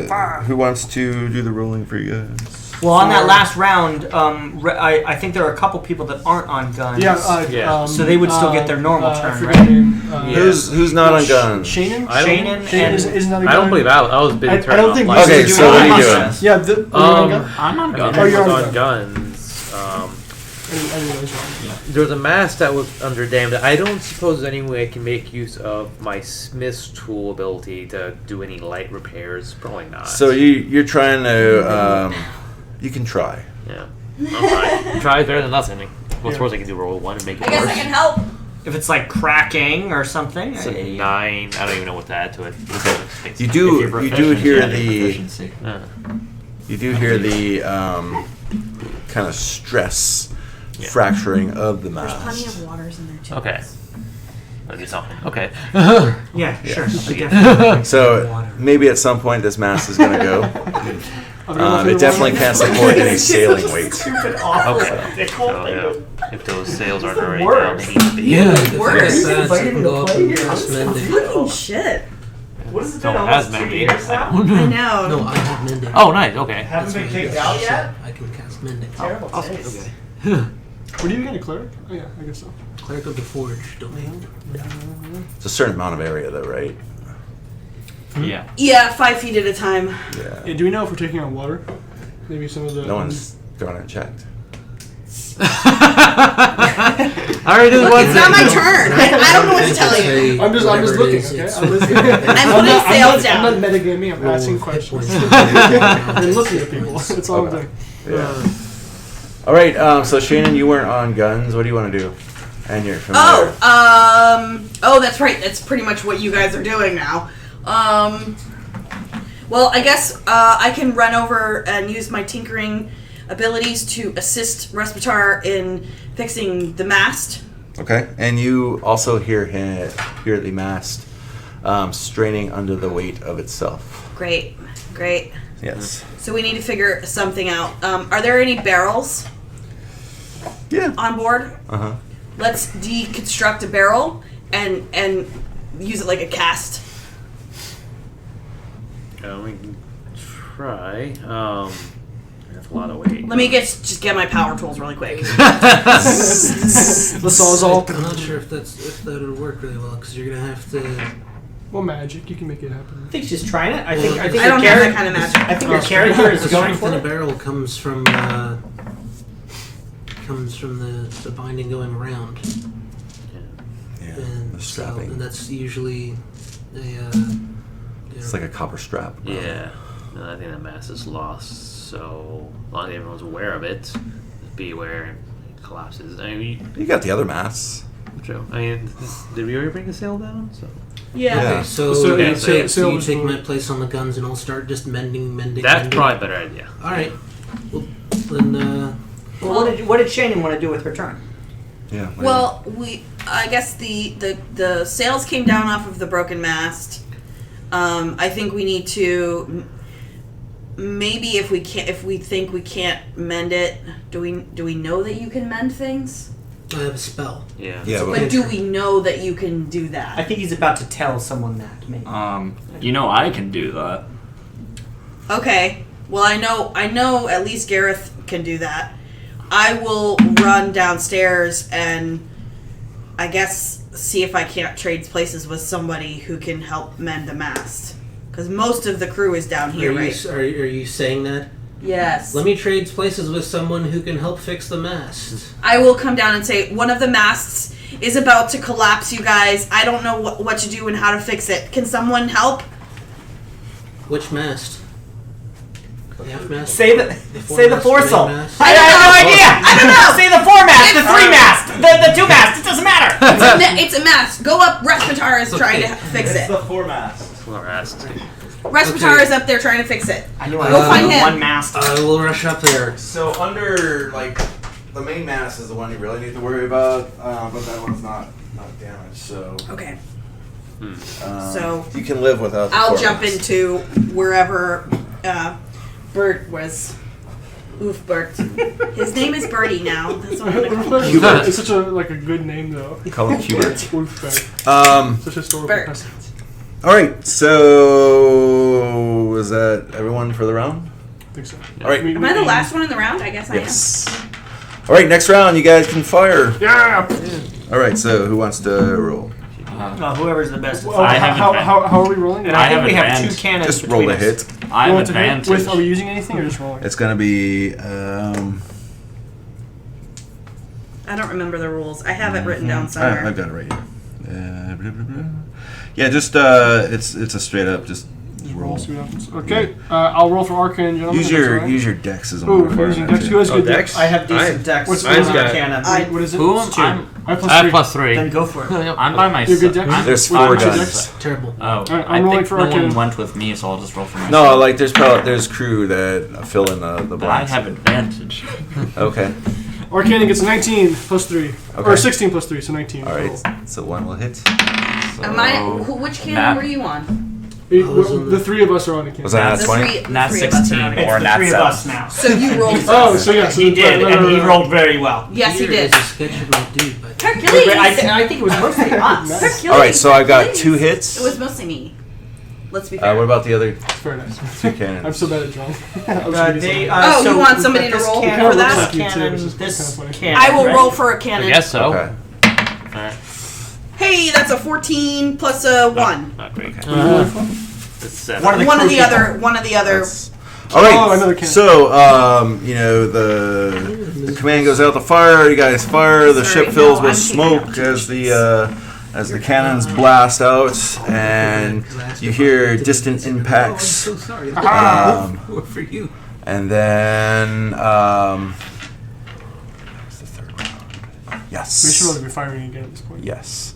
S5: Fire.
S1: who wants to do the rolling for you guys?
S5: Well, on that last round, I think there are a couple people that aren't on guns.
S3: Yeah.
S7: Yeah.
S5: So they would still get their normal turn,
S3: I forget
S5: right?
S3: the name.
S7: Yeah.
S1: Who's not on guns?
S3: Shannon?
S7: I don't-
S5: Shannon
S3: Shannon
S5: and
S3: is not a
S7: I don't
S3: gun?
S7: believe I was busy
S3: I
S7: turning
S3: don't
S7: off
S3: think
S7: lights.
S1: Okay,
S5: Doing
S1: so what are you
S5: lights.
S1: doing?
S3: Yeah, are you on gun?
S4: I'm on
S7: I
S4: gun.
S3: Oh,
S7: was
S3: you're on
S7: on
S3: gun.
S7: guns.
S3: I didn't realize wrong.
S7: There was a mask that was under damage. I don't suppose there's any way I can make use of my smith's tool ability to do any light repairs. Probably not.
S1: So you're trying to you can try.
S7: yeah, alright. Try better than nothing. What's
S3: Yeah.
S7: worse I can do? Roll 1 and make it
S2: I guess
S7: worse.
S2: I can help.
S5: If it's like cracking or something.
S7: It's a 9. I don't even know what to add to it.
S1: You do hear the you do hear the kind of stress
S7: Yeah.
S1: fracturing of the
S2: There's plenty
S1: mass.
S2: of waters in there too.
S7: Okay. That'll do something. Okay.
S5: Yeah, sure.
S7: Yeah.
S5: Definitely.
S1: So
S5: Water.
S1: maybe at some point this mass is going to go. It definitely can't support any sailing weight.
S5: Stupid awful.
S7: Okay. So, yeah, if those sails aren't already
S5: worse.
S7: down, they need to be.
S6: Yeah,
S2: Worse.
S6: I can go up and cast mending.
S2: Fucking shit.
S5: What has it
S7: Someone has mending.
S2: I know.
S6: No, I have mending.
S7: Oh, nice. Okay.
S5: Haven't been
S6: That's
S5: kicked
S6: my-
S5: out yet?
S6: I can cast mending.
S7: Awesome. Okay.
S3: Were you getting a cleric? Oh yeah, I guess so.
S6: Cleric of the Forge domain.
S1: It's a certain amount of area though, right?
S4: Yeah.
S2: Yeah, 5 feet at a time.
S3: Yeah,
S1: Yeah.
S3: do we know if we're taking on water? Maybe some of the.
S1: No one's gone and checked.
S7: I already did
S2: Look,
S7: one
S2: it's not my
S7: thing.
S2: turn. I don't know what to tell you.
S3: I'm just
S6: Whatever it
S3: looking.
S6: is,
S3: Okay,
S6: it's-
S3: I'm listening.
S2: I'm putting sails
S3: I'm not
S2: down.
S3: metagaming. I'm
S6: Roll
S3: asking
S6: hit
S3: questions.
S6: points.
S3: I'm looking at people. That's all I'm
S1: Okay.
S3: doing.
S1: Yeah. All right. So Shannon, you weren't on guns. What do you want to do? And you're familiar.
S2: Oh, that's right. That's pretty much what you guys are doing now. Well, I guess I can run over and use my tinkering abilities to assist Respitar in fixing the mast.
S1: Okay. And you also hear the mast straining under the weight of itself.
S2: Great.
S1: Yes.
S2: So we need to figure something out. Are there any barrels
S1: Yeah.
S2: on board?
S1: Uh huh.
S2: Let's deconstruct a barrel and use it like a cast.
S7: We can try. That's a lot of weight.
S2: Let me just get my power tools really quick.
S3: The sawzall.
S6: I'm not sure if that would work really well because you're gonna have to.
S3: Well, magic. You can make it happen.
S5: I think she's trying it. I think
S2: I
S5: your
S2: don't have
S5: character.
S2: that kind of magic.
S5: I think your character is
S6: the
S5: going
S6: strength
S5: for
S6: in a
S5: it.
S6: barrel comes from the binding going around,
S1: Yeah.
S6: and
S1: The
S6: so
S1: strapping.
S6: and that's usually a
S1: It's like a copper strap.
S7: Yeah. No, I think the mast is lost. So as long as everyone's aware of it, be aware it collapses. I mean,
S1: You got the other masts.
S7: true. I mean, did we already bring the sail down? So
S2: Yeah.
S6: Okay, so,
S3: So,
S7: yeah,
S6: so,
S3: sail
S6: you
S3: was
S6: take
S3: moved.
S6: my place on the guns and I'll start just mending.
S7: that's probably a better idea.
S6: All right. Well, then,
S5: Well, what did Shannon want to do with her turn?
S1: Yeah.
S2: Well, I guess the sails came down off of the broken mast. I think we need to maybe if we think we can't mend it. Do we know that you can mend things?
S6: I have a spell.
S7: Yeah.
S1: Yeah,
S2: But do we know that you can do
S5: I
S2: that?
S5: think he's about to tell someone that. Maybe.
S4: I can do that.
S2: Okay. Well, I know at least Gareth can do that. I will run downstairs and I guess see if I can't trade places with somebody who can help mend the mast. Because most of the crew is down here, right?
S6: Are you saying that?
S2: Yes.
S6: Let me trade places with someone who can help fix the mast.
S2: I will come down and say, one of the masts is about to collapse, you guys. I don't know what to do and how to fix it. Can someone help?
S6: Which mast? The half mast?
S5: Say the foresail.
S6: main mast?
S5: I have no idea. I don't know. Say the foremast, the three mast, the two mast. It doesn't matter.
S2: It's a mast. Go up. Respitar is trying to fix it.
S8: foremast.
S7: Or asked.
S2: Respitar is up there trying to fix it.
S5: I knew I
S2: Go
S5: was
S2: find him.
S5: one mast.
S6: I will rush up there.
S1: So under the main mast is the one you really need to worry about, but that one's not damaged. So
S2: Okay. So
S1: you can live without. The
S2: I'll
S1: foremast.
S2: jump into wherever Bert was. Oof, Bert. His name is Bertie now. That's what I'm gonna call him.
S3: It's such a good name though.
S1: Call him Hubert.
S3: Wolfberg. Such historical
S2: Bert.
S3: precedent.
S1: All right. So is that everyone for the round?
S3: I think so.
S1: All right.
S2: Am I the last one in the round? I guess I
S1: Yes. All right. Next round, you guys can fire.
S3: Yeah.
S1: All right. So who wants to roll?
S5: Whoever's the best.
S3: Well,
S4: I have
S3: how are we rolling?
S5: And
S4: I
S5: I think
S4: have
S5: we have
S4: advantage.
S5: 2 cannons.
S1: Just roll
S5: between
S1: a
S5: us.
S1: hit.
S4: I have
S3: Roll to hit
S4: advantage.
S3: with, are we using anything or just rolling?
S1: It's gonna be.
S2: I don't remember the rules. I have it written down
S1: I've
S2: somewhere.
S1: got it right here. Blah, blah, blah. Yeah, just it's a straight up just roll.
S3: See what happens. Okay, I'll roll for Arcane Gentleman.
S1: Use your dex as a
S3: Ooh,
S1: modifier.
S3: using
S1: now,
S3: dex.
S1: too.
S3: Who has good dex?
S5: I have decent decks.
S3: What's
S5: Mine's
S3: mine?
S5: got cannon.
S3: What is it?
S7: Who?
S5: It's 2.
S7: I'm.
S3: I have
S7: I have
S3: plus
S7: +3.
S5: Then go for it.
S4: I'm by myself.
S3: You have good dex?
S4: I'm-
S1: There's
S3: Wait,
S1: 4
S3: what's your
S1: guys.
S3: dex?
S6: Terrible.
S4: Oh,
S3: Alright, I'm
S4: I
S3: rolling
S4: think
S3: for
S4: no
S3: Arcane.
S4: one went with me, so I'll just roll for myself.
S1: No, like there's crew that fill in the
S4: But I
S1: blanks.
S4: have advantage.
S1: Okay.
S3: Arcane gets 19 plus 3.
S1: Okay.
S3: Or 16 plus 3, so 19.
S1: All right.
S3: total.
S1: So one will hit.
S2: Am I? Which cannon
S4: Matt.
S2: were you on?
S3: The 3 of us are on the
S1: Was
S3: cannon.
S1: that
S2: The
S1: 20?
S2: three, the
S4: Nat
S2: three of us are
S4: 16
S2: on it.
S4: or
S5: It's the
S4: Nat
S5: 3 of
S4: 7.
S5: us now.
S2: So you rolled.
S3: Oh, so yeah. So
S5: He did,
S3: no,
S5: and he
S3: no.
S5: rolled very well.
S2: Yes, he
S6: Peter
S2: did.
S6: is a sketch of my dude, but
S2: Hercules.
S5: I think it was mostly us.
S2: Hercules.
S1: All right. So I got
S2: Hercules.
S1: 2 hits.
S2: It was mostly me. Let's be fair.
S1: What about the other
S3: It's very nice.
S1: 2 cannons?
S3: I'm so bad at drawing. I was
S5: Oh,
S3: reading
S2: you want somebody to
S5: this
S2: roll
S5: cannon,
S2: for that?
S5: This
S3: Looks like you too,
S5: cannon,
S3: which is
S5: this
S3: kinda funny.
S5: cannon.
S2: I will
S5: right?
S2: roll for a
S7: I
S2: cannon.
S7: guess so.
S1: Okay.
S7: Alright.
S2: Hey, that's a 14 plus a 1.
S7: Not great. It's 7.
S5: One of the
S2: One of the
S5: crucial-
S2: other. One of the other.
S1: That's- All right.
S3: Oh, another cannon.
S1: So the command goes out to fire. You guys fire. The
S2: Sorry,
S1: ship fills
S2: no,
S1: with
S2: I'm taking
S1: smoke
S2: out
S1: as the cannons blast out, and you hear distant impacts.
S6: so sorry.
S1: Um,
S6: For you.
S1: And then what's the third round?
S3: We should
S1: Yes.
S3: really be firing again at this point.
S1: Yes.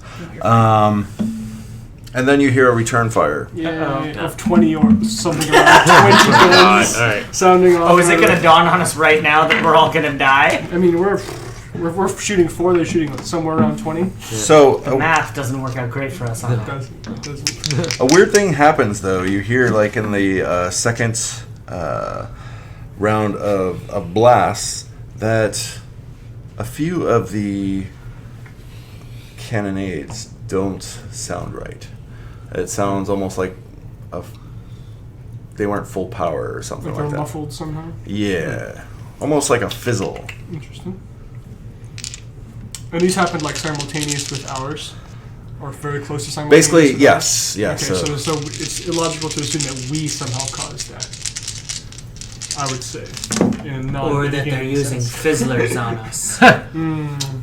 S1: And then you hear a return fire.
S3: Yeah, of 20 or something around 20 guns
S7: Alright.
S3: sounding off.
S5: Oh, is it going to dawn on us right now that we're all going to die?
S3: I mean, we're shooting 4, they're shooting somewhere around 20.
S1: So
S5: The math doesn't work out great for us on
S3: It
S5: that.
S3: doesn't. It doesn't.
S1: a weird thing happens though. You hear like in the second round of blasts that a few of the cannonades don't sound right. It sounds almost like they weren't full power or something
S3: Like
S1: like
S3: they're
S1: that.
S3: muffled somehow.
S1: Yeah, almost like a fizzle.
S3: Interesting. And these happened like simultaneous with ours? Or very close to simultaneous?
S1: Basically,
S3: with
S1: yes,
S3: ours?
S1: yes.
S3: Okay, so it's illogical to assume that we somehow caused that. I would say. In a
S5: Or that they're
S3: non-mitigating
S5: using
S3: sense.
S5: fizzlers on us.
S3: Mm.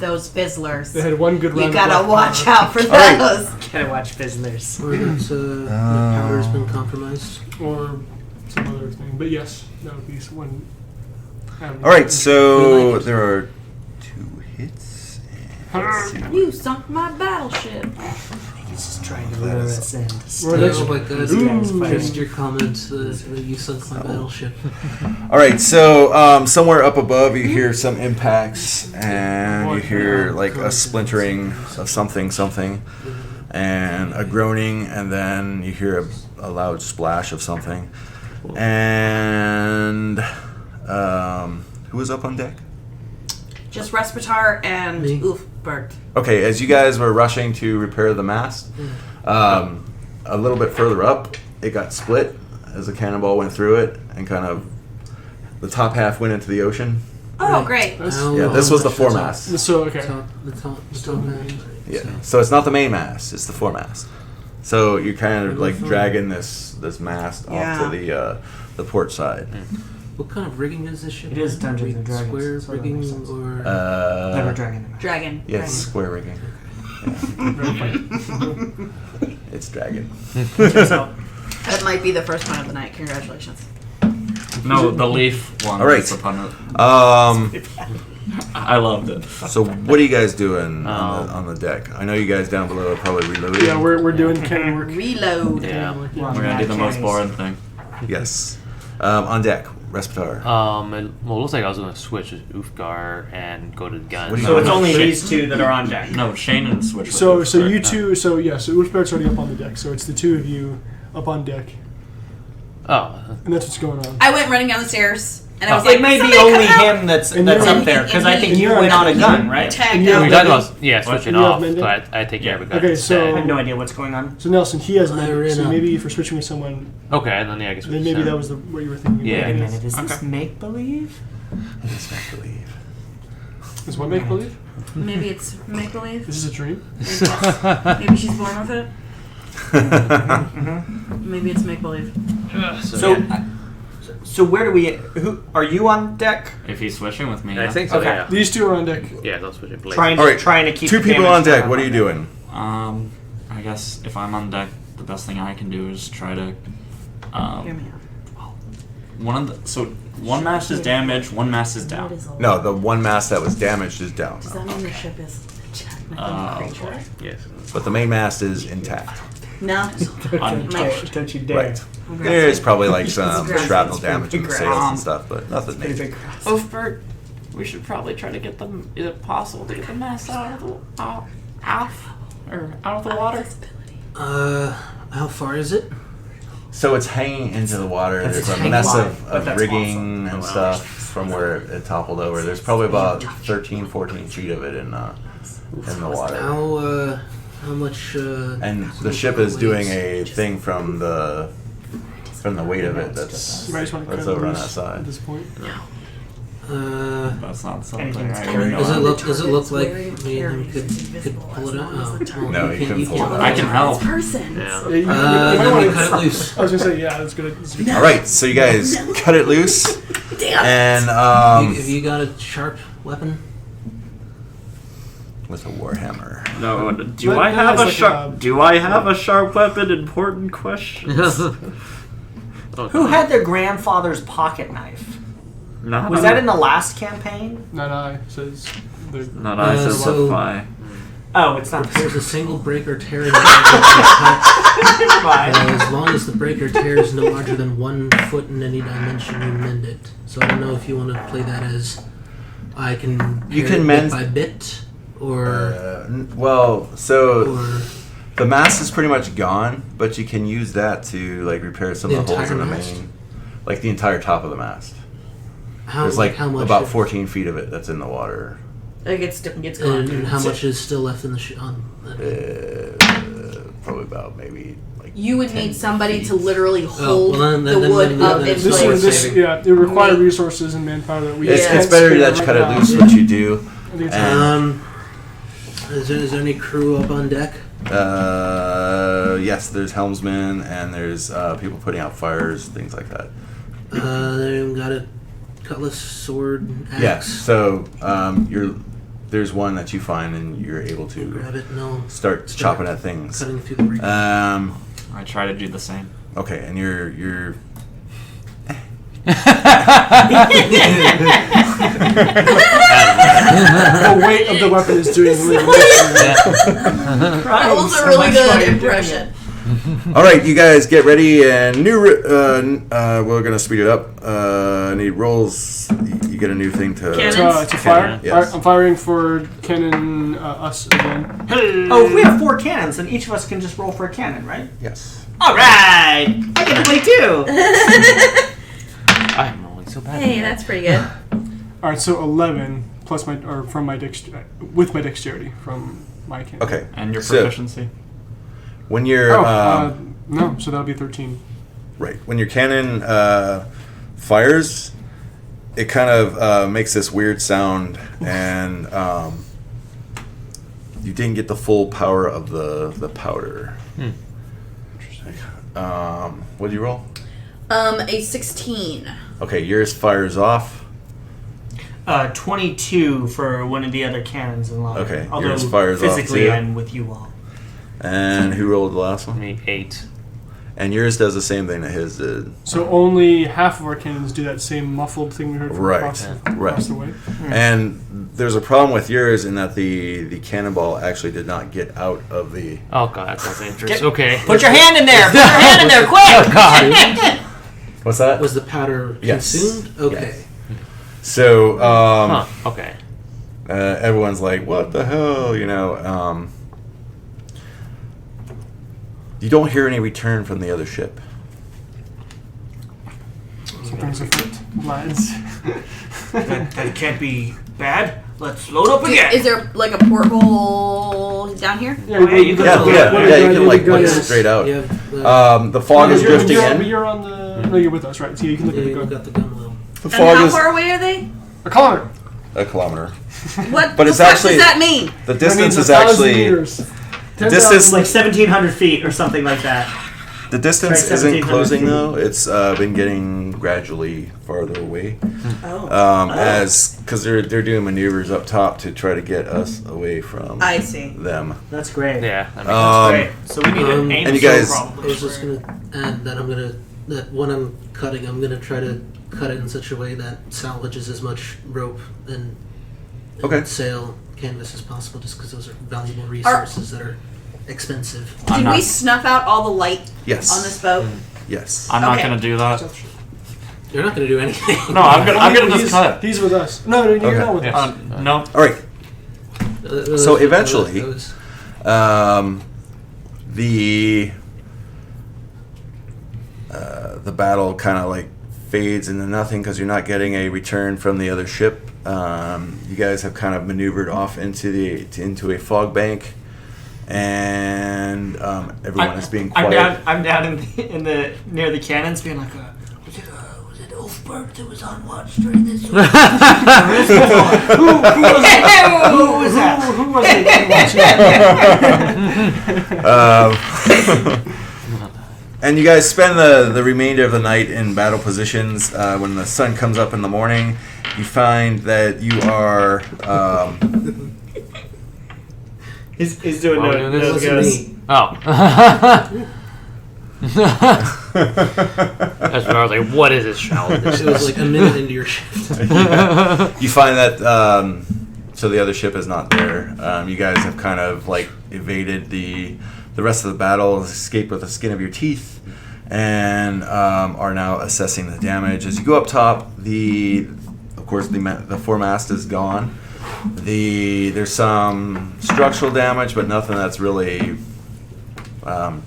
S2: those fizzlers.
S3: They had one good round.
S2: You
S3: of
S2: gotta
S3: black
S2: watch
S3: powder.
S2: out for
S1: right.
S2: those.
S5: Gotta watch Fizzlers.
S6: Or it's, the powder's been compromised.
S3: Or some other thing. But yes, that would be one.
S1: All right, so there are 2 hits.
S2: You sunk my battleship.
S5: He's just trying to lure us in.
S6: Oh my god,
S5: Ooh.
S6: just your comments that you sunk my battleship.
S1: All right, so somewhere up above you hear some impacts, and you hear like a splintering of something, and a groaning, and then you hear a loud splash of something. And who is up on deck?
S2: Just Respitar and
S6: Me.
S2: Oofbert.
S1: Okay, as you guys were rushing to repair the mast, a little bit further up, it got split as a cannonball went through it, and kind of the top half went into the ocean.
S2: Oh, great.
S1: Yeah, this was the foremast.
S3: So, okay.
S6: The top man.
S1: Yeah, so it's not the main mast; it's the foremast. So you're kind of like dragging this mast off to the port side.
S6: What kind of rigging is this ship?
S5: It is Dungeons and Dragons,
S6: Square
S5: so that
S6: rigging
S5: makes sense.
S6: or
S5: Never dragon.
S2: Dragon.
S1: Yeah, it's square rigging. It's dragon.
S2: That might be the first one of the night. Congratulations.
S4: No, the leaf one.
S1: All right.
S4: is upon it.
S1: I
S4: loved it.
S1: So what are you guys doing on the deck? I know you guys down below are probably reloading.
S3: Yeah, we're doing cannon work.
S2: Reload.
S7: Yeah.
S4: We're gonna do the most boring thing.
S1: Yes. On deck, Respitar.
S7: Well, it looks like I was going to switch with Ufgar and go to the gun.
S1: What do you
S5: So it's
S1: No,
S5: only
S4: Shane-
S5: these 2 that are on deck.
S4: No, Shane and Switch.
S3: So
S4: with
S3: so
S4: Ufgar.
S3: you two. So yeah. So Ulfbert's already up on the deck. So it's the 2 of you up on deck,
S7: Oh,
S3: and that's what's going on.
S2: I went running down the stairs, and I was
S5: It
S2: like,
S5: may be
S2: "Somebody
S5: only
S2: come help."
S5: him that's
S3: And
S5: up
S3: you're-
S5: there, because I think
S3: and
S5: you
S3: you're
S5: went
S3: on
S5: on a gun, right?
S2: Tagged
S3: And you're-
S2: out.
S7: we talked about switching
S3: You have
S7: off,
S3: Mended?
S7: so I take care of a gun.
S3: Okay, so-
S5: I
S7: instead.
S5: have no idea what's going on.
S3: So Nelson, he has medic.
S6: ran
S3: So
S6: up.
S3: maybe if you're switching with someone,
S7: Okay, and then I guess
S3: then maybe that was what you were thinking.
S7: Yeah.
S5: Wait a
S3: Maybe
S5: minute, is this make believe?
S1: It's make believe.
S3: Is what make believe?
S2: Maybe it's make believe.
S3: This is a dream.
S2: Maybe she's born with it. Maybe it's make believe.
S5: So where do we? Who are you on deck?
S4: If he's switching with me,
S7: I
S4: yeah.
S7: think so.
S5: Okay.
S7: Yeah.
S3: These 2 are on deck.
S7: Yeah, they'll switch it.
S5: Trying
S1: All right,
S5: to keep
S1: 2
S5: the
S1: people
S5: damage
S1: on deck.
S5: down
S1: What are you doing?
S4: I guess if I'm on deck, the best thing I can do is try to.
S2: Hear me out.
S4: One mast is damaged, one mast is down.
S1: No, the one mast that was damaged is down,
S2: Does that mean the ship is technically a creature?
S7: Yes.
S1: but the main mast is intact.
S2: No.
S4: Untouched.
S5: Don't you dare!
S1: Right. There's probably like some
S2: It's
S1: shrapnel damage in the
S5: grass.
S1: sails and stuff, but nothing
S5: Pretty
S1: major.
S5: big grass.
S4: Oofbert, we should probably try to get them. Is it possible to get the mast out of the water?
S6: How far is it?
S1: So it's hanging into the water.
S5: That's
S1: There's a
S5: hanging
S1: mess
S5: wide,
S1: of
S5: but that's
S1: rigging and stuff from where it toppled over. There's probably about 13, 14 feet of it in the water.
S6: How much?
S1: And the ship is doing a thing from the weight of it that's
S3: You might just want to cut
S1: over on
S3: loose
S1: that side.
S3: at this point.
S4: That's not something
S5: Anything
S4: I
S5: that's
S4: already
S5: carrying
S4: know.
S6: Does it look like me and him could pull it out? Oh,
S1: No, you couldn't pull it out.
S4: I can help.
S2: Person.
S7: Yeah.
S3: Yeah, you might
S6: Then
S3: want
S6: we cut it loose.
S3: I was gonna say yeah, that's good. That's good.
S1: All right, so you guys cut it loose,
S2: Damn.
S1: and
S6: Have you got a sharp weapon?
S1: with a warhammer.
S4: No, do
S3: But
S4: I have
S3: that's
S4: a
S3: like
S4: sharp?
S3: a-
S4: Do I have a sharp weapon? Important question.
S5: Who had their grandfather's pocket knife?
S4: Not
S5: Was that in the last campaign?
S3: Not I says. the-
S4: Not I said
S6: so-
S4: why.
S5: Oh, it's not.
S6: There's a single breaker tearing as long as the breaker tears no larger than 1 foot in any dimension, you mend it. So I don't know if you want to play that as I can.
S1: You
S6: tear
S1: can
S6: it
S1: mend-
S6: bit by bit, or
S1: So
S6: or
S1: the mast is pretty much gone, but you can use that to like repair some
S6: The
S1: of the holes in the
S6: entire mast?
S1: main, like the entire top of the mast.
S6: how
S1: There's like
S6: how much
S1: about
S6: of-
S1: 14 feet of it that's in the water.
S2: It gets gone.
S6: and how much is still left in the on?
S1: Probably about maybe like.
S2: You would
S1: 10
S2: need somebody
S1: feet.
S2: to literally hold
S6: well, then-
S2: the
S6: then-
S2: wood
S6: then-
S2: up
S6: then
S2: in
S6: it's
S3: This
S6: worth
S3: one,
S2: place.
S3: this yeah, it requires resources and manpower that we.
S1: It's,
S3: can't
S1: it's better
S3: spare
S1: that you
S3: right
S1: cut
S3: now.
S1: it loose, which you do.
S3: I think it's
S1: And-
S6: Is there any crew up on deck?
S1: Yes, there's helmsmen and there's people putting out fires, things like that.
S6: They got a cutlass, sword, axe.
S1: Yeah. So there's one that you find, and you're able to
S6: Grab it, no.
S1: start chopping at things.
S6: Cutting through the break.
S4: I try to do the same.
S1: Okay, and you're
S3: The weight of the weapon is doing really
S2: That was a really good impression.
S1: all right. You guys get ready, and we're gonna speed it up. Need rolls. You get a new thing to.
S2: Cannons?
S3: to fire.
S1: Yes.
S3: Alright, I'm firing for cannon us again.
S5: Oh, if we have 4 cannons, then each of us can just roll for a cannon, right?
S1: Yes.
S5: All right, I get to play too.
S7: I'm rolling so bad.
S2: Hey, that's pretty good.
S3: Alright, so 11 plus from my with my dexterity from my cannon.
S1: Okay.
S4: And your
S1: So-
S4: proficiency.
S1: When you're
S3: No, so that'll be 13.
S1: right, when your cannon fires, it kind of makes this weird sound, and you didn't get the full power of the powder. Interesting. What did you roll?
S2: A 16.
S1: Okay, yours fires off.
S5: 22 for one of the other cannons in line.
S1: Okay,
S5: Although
S1: yours fires off
S5: physically
S1: too.
S5: I'm with you all.
S1: And who rolled the last one?
S7: Me 8.
S1: And yours does the same thing that his did.
S3: So only half of our cannons do that same muffled thing we heard from
S1: Right,
S3: across
S1: right.
S3: the way.
S1: And there's a problem with yours in that the cannonball actually did not get out of the.
S7: Oh god, that's interesting. Okay.
S5: Put your hand in there! Put your hand in there, quick!
S7: Oh god.
S1: What's that?
S6: Was the powder
S1: Yes.
S6: consumed? Okay.
S1: Yes. So
S7: Okay.
S1: everyone's like, "What the hell?" You don't hear any return from the other ship.
S3: Sometimes afoot, lads.
S5: that can't be bad. Let's load up again.
S2: Is there like a porthole down here?
S3: Yeah,
S5: yeah, you
S3: got
S5: can-
S3: the-
S1: Yeah,
S3: what
S1: you
S3: the
S1: can
S3: guy-
S1: like
S3: the guy
S1: look
S3: is-
S1: straight out.
S6: Yeah,
S1: The fog is drifting
S3: But
S1: in.
S3: you're on the. No, you're with us, right? So you can look
S6: yeah,
S3: at the
S6: you
S3: gun.
S6: got the gun well.
S1: The
S2: And
S1: fog
S2: how
S1: is
S2: far away are they?
S3: A kilometer.
S1: a kilometer.
S2: What
S1: But
S2: the
S1: it's
S2: fuck
S1: actually-
S2: does that mean?
S1: The
S3: That
S1: distance
S3: means
S1: is
S3: 1,000
S1: actually
S3: meters.
S1: distance-
S3: 10,000
S5: like 1,700 feet or something like that.
S1: the distance
S5: Right,
S1: isn't
S5: 1,700
S1: closing
S5: feet.
S1: though. It's been getting gradually farther away.
S2: Oh.
S1: As because they're doing maneuvers up top to try to get us away from
S2: I see.
S1: them.
S5: That's great.
S7: Yeah. That makes
S1: Um,
S5: Great. So we need to aim
S1: and you
S5: so
S1: guys-
S6: I
S5: probably.
S6: was just gonna add that that when I'm cutting, I'm gonna try to cut it in such a way that salvages as much rope and
S1: Okay.
S6: sail canvas as possible, just because those are valuable resources that are expensive.
S4: I'm
S2: Did
S4: not-
S2: we snuff out all the light
S1: Yes.
S2: on this boat?
S1: Yes.
S4: I'm not
S2: Okay.
S4: gonna do that.
S6: You're not gonna do anything.
S4: No, I'm gonna just
S3: He's-
S4: cut.
S3: He's with us. No, you're
S1: Okay.
S3: not with
S7: Yeah.
S3: us.
S4: No.
S1: All right. So
S6: That
S1: eventually-
S6: was-
S1: The battle kind of like fades into nothing because you're not getting a return from the other ship. You guys have kind of maneuvered off into a fog bank, and everyone is being quiet.
S5: I'm down in the near the cannons, being like, was it Ulfbert that was on watch during this? Who was that?
S3: Who was it?
S1: And you guys spend the remainder of the night in battle positions. When the sun comes up in the morning, you find that you are.
S5: He's doing
S7: Why are we
S5: no,
S7: doing
S5: no
S7: this?
S6: Wasn't
S5: goes.
S6: me.
S7: Oh. That's when I was like, what is this challenge?
S6: It was like a minute into your shift.
S1: You find that so the other ship is not there. You guys have kind of like evaded the rest of the battle, escaped with the skin of your teeth, and are now assessing the damage. As you go up top, of course the foremast is gone. There's some structural damage, but nothing that's really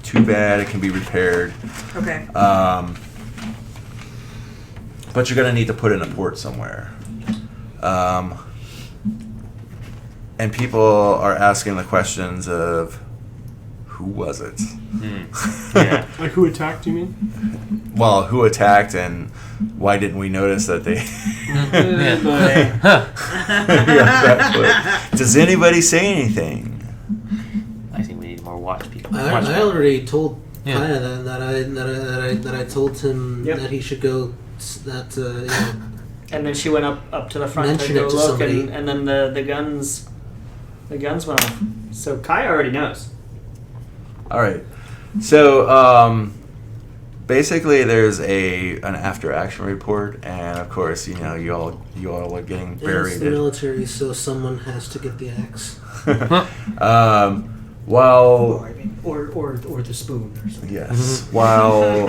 S1: too bad. It can be repaired.
S2: Okay.
S1: But you're going to need to put in a port somewhere. And people are asking the questions of, who was it?
S7: Yeah.
S3: Like who attacked, you mean?
S1: Well, who attacked and why didn't we notice that they... Yeah, that's what- Does anybody say anything?
S7: I think we need more watch people.
S6: I already told
S7: Yeah.
S6: Kaya that I told him
S5: Yep.
S6: that he should go.
S5: And then she went up to the front to
S6: Mention
S5: go
S6: it to
S5: look,
S6: somebody.
S5: and then the guns The guns went off. So Kai already knows.
S1: All right. So basically, there's an after action report, and of course, you all are getting
S6: It's
S1: buried.
S6: the military, so someone has to get the axe.
S1: While
S5: Or the spoon or something.
S1: yes, while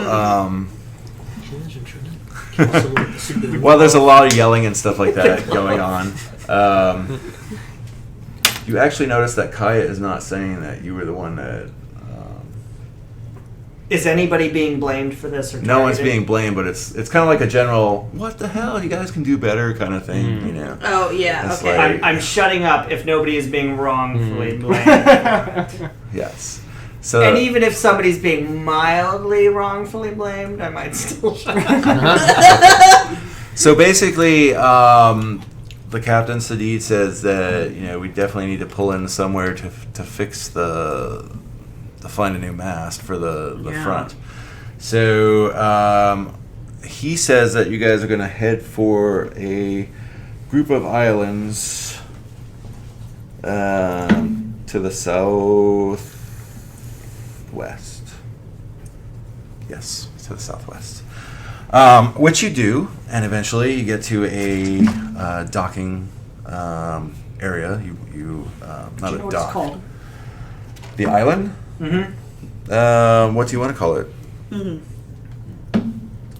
S6: Imagine trying to kill someone with the spoon.
S1: while there's a lot of yelling and stuff like that going on, you actually notice that Kaya is not saying that you were the one that.
S5: Is anybody being blamed for this? Or
S1: No one's
S5: targeted?
S1: being blamed, but it's kind of like a general "what the hell, you guys can do better" kind of thing, you know.
S2: Oh yeah.
S1: It's
S2: Okay.
S1: like-
S5: I'm shutting up if nobody is being wrongfully blamed.
S1: Yes. So
S5: And even if somebody's being mildly wrongfully blamed, I might still shut up.
S1: So basically, the captain Sadid says that we definitely need to pull in somewhere to fix to find a new mast for the
S2: Yeah.
S1: front. So he says that you guys are going to head for a group of islands to the southwest. Yes, to the southwest. Which you do, and eventually you get to a docking area. You not
S5: Do you
S1: a
S5: know what
S1: dock.
S5: it's called?
S1: The island.
S5: Mm-hmm.
S1: What do you want to call it?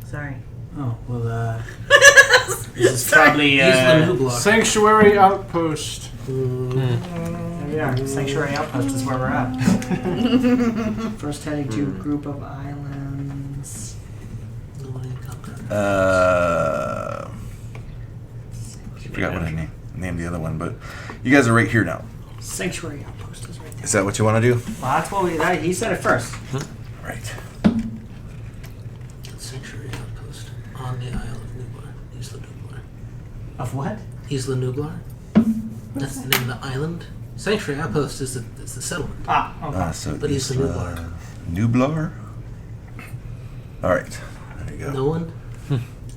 S2: Sorry.
S5: Oh, well, this is probably,
S6: Use the new block.
S3: Sanctuary outpost.
S5: yeah, Sanctuary Outpost is where we're at. First heading to a group of islands.
S6: Nobody conquered.
S1: I forgot what I named the other one, but you guys are right here now.
S5: Sanctuary Outpost is right there.
S1: Is that what you want to do?
S5: Well, that's what he said it first.
S1: Right.
S6: Sanctuary outpost on the Isle of Nublar. Isla Nublar.
S5: Of what?
S6: Isla Nublar. That's the name of the island. Sanctuary outpost is the settlement.
S5: Ah, okay.
S1: So
S6: But he's the
S1: Isla Nublar. All right. There you go.
S6: No one?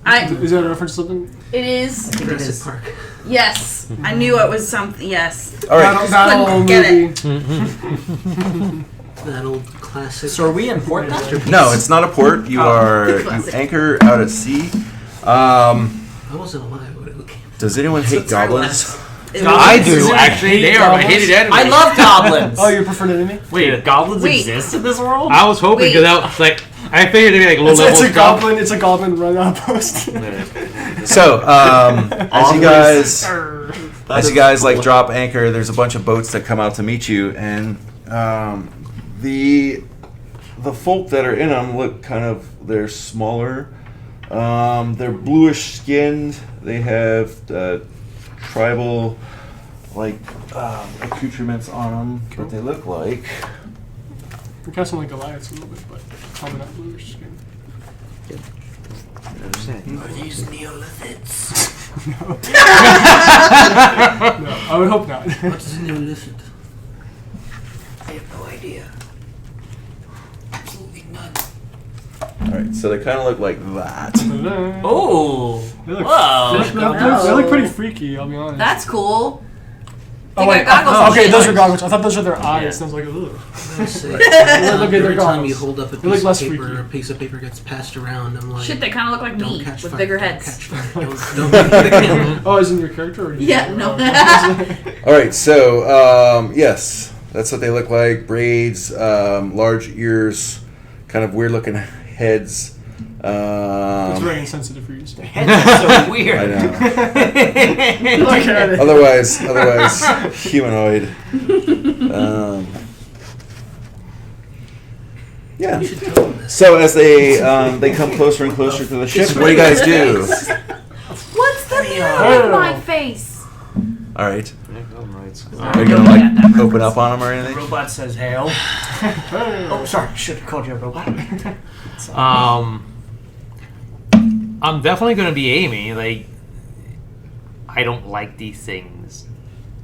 S3: Is that a reference to something?
S2: It is.
S6: Jurassic Park.
S2: Yes. I knew it was something. Yes.
S1: All right.
S3: That old
S2: Get
S3: movie.
S6: That old classic.
S5: So are we in port now?
S1: No, it's not a port. You you
S2: Classic.
S1: anchor out at sea.
S6: I wasn't alive when it came.
S1: Does anyone hate goblins?
S2: It
S7: I
S2: was-
S7: do actually. They are my hated enemy.
S5: I love goblins.
S3: Oh, you prefer enemy?
S4: Wait, goblins
S2: Wait.
S4: exist in this world?
S7: I was hoping
S2: Wait.
S7: because I was like, I figured they'd be like low
S3: It's
S7: level
S3: a
S7: stuff.
S3: goblin. It's a goblin run outpost.
S1: So, as you guys like drop anchor, there's a bunch of boats that come out to meet you, and the folk that are in them look they're smaller. They're bluish skinned. They have tribal accoutrements on them, but they look like
S3: They're kind of like Goliaths a little bit, but probably not bluish skin.
S6: Are these Neolithics?
S3: No, I would hope not.
S6: What is a Neolithid?
S5: I have no idea. Absolutely none.
S1: all right. So they kind of look like that.
S5: Oh,
S3: They look,
S5: whoa.
S3: they look pretty freaky, I'll be honest.
S2: That's cool.
S3: Oh,
S2: They
S3: wait.
S2: got goggles and
S3: Okay,
S2: shit.
S3: those are goggles. I thought those are their eyes.
S4: Yeah.
S3: I was like, ugh.
S6: I say,
S3: Look at their
S6: every time
S3: goggles.
S6: you hold up a
S3: They look
S6: piece of
S3: less
S6: paper,
S3: freaky.
S6: a piece of paper gets passed around. I'm like,
S2: Shit, they kind of look like
S6: don't
S2: me
S6: catch
S2: with
S6: fire,
S2: bigger
S6: don't
S2: heads.
S6: catch fire, don't get the camera.
S3: Oh, is in your character? Or
S2: Yeah, no.
S1: All right, so yes, that's what they look like. Braids, large ears, kind of weird-looking heads.
S3: It's very insensitive for you to say.
S5: That's so weird.
S1: I know.
S3: Look at it.
S1: Otherwise humanoid. Yeah.
S6: You should tell them this.
S1: So as they come closer and closer to the ship, what do you guys do?
S2: What's the matter
S3: Oh.
S2: with my face?
S1: All right.
S7: Oh,
S1: Are you gonna open up on them or anything?
S5: Robot says hail. Oh, sorry. Should have called you a robot.
S7: I'm definitely going to be aiming. Like, I don't like these things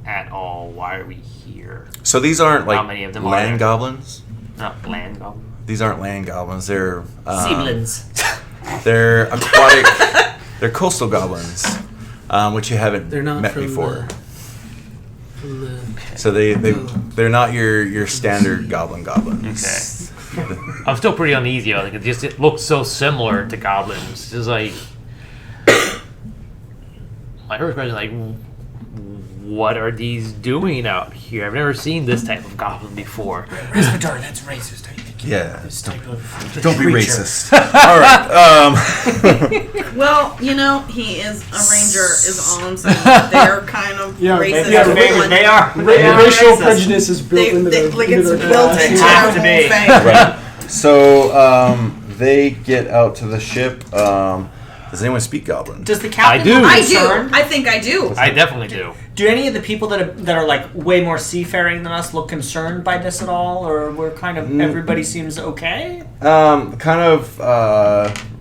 S7: at all. Why are we here?
S1: So these aren't
S7: How many of them are
S1: land
S7: there?
S1: goblins.
S7: Not land goblin.
S1: These aren't land goblins. They're
S5: Siblins.
S1: they're aquatic. They're coastal goblins, which you haven't
S6: They're not
S1: met
S6: from
S1: before.
S6: from the.
S1: So they're not your standard goblins.
S7: Okay. I'm still pretty uneasy. Like it looks so similar to goblins. It's like my first question is like, what are these doing out here? I've never seen this type of goblin before.
S5: Respiratory, that's racist. I think.
S1: Yeah.
S5: This type of
S1: Don't be
S5: creature.
S1: racist. All right.
S2: Well, he is a ranger. Is all I'm saying. They're kind of racist.
S3: yeah,
S5: They are.
S3: Racial
S5: racist.
S3: prejudice is built into their
S2: like
S3: into
S2: it's
S3: their
S2: built
S3: class.
S2: into
S5: Have to
S2: their
S5: be.
S2: whole thing.
S1: Right. So they get out to the ship. Does anyone speak Goblin?
S5: Does the captain?
S7: I do.
S5: look
S2: I
S5: concerned?
S2: do. I think I do.
S7: I definitely do.
S5: Do any of the people that are like way more seafaring than us look concerned by this at all, or we're kind of everybody seems okay?
S1: Kind of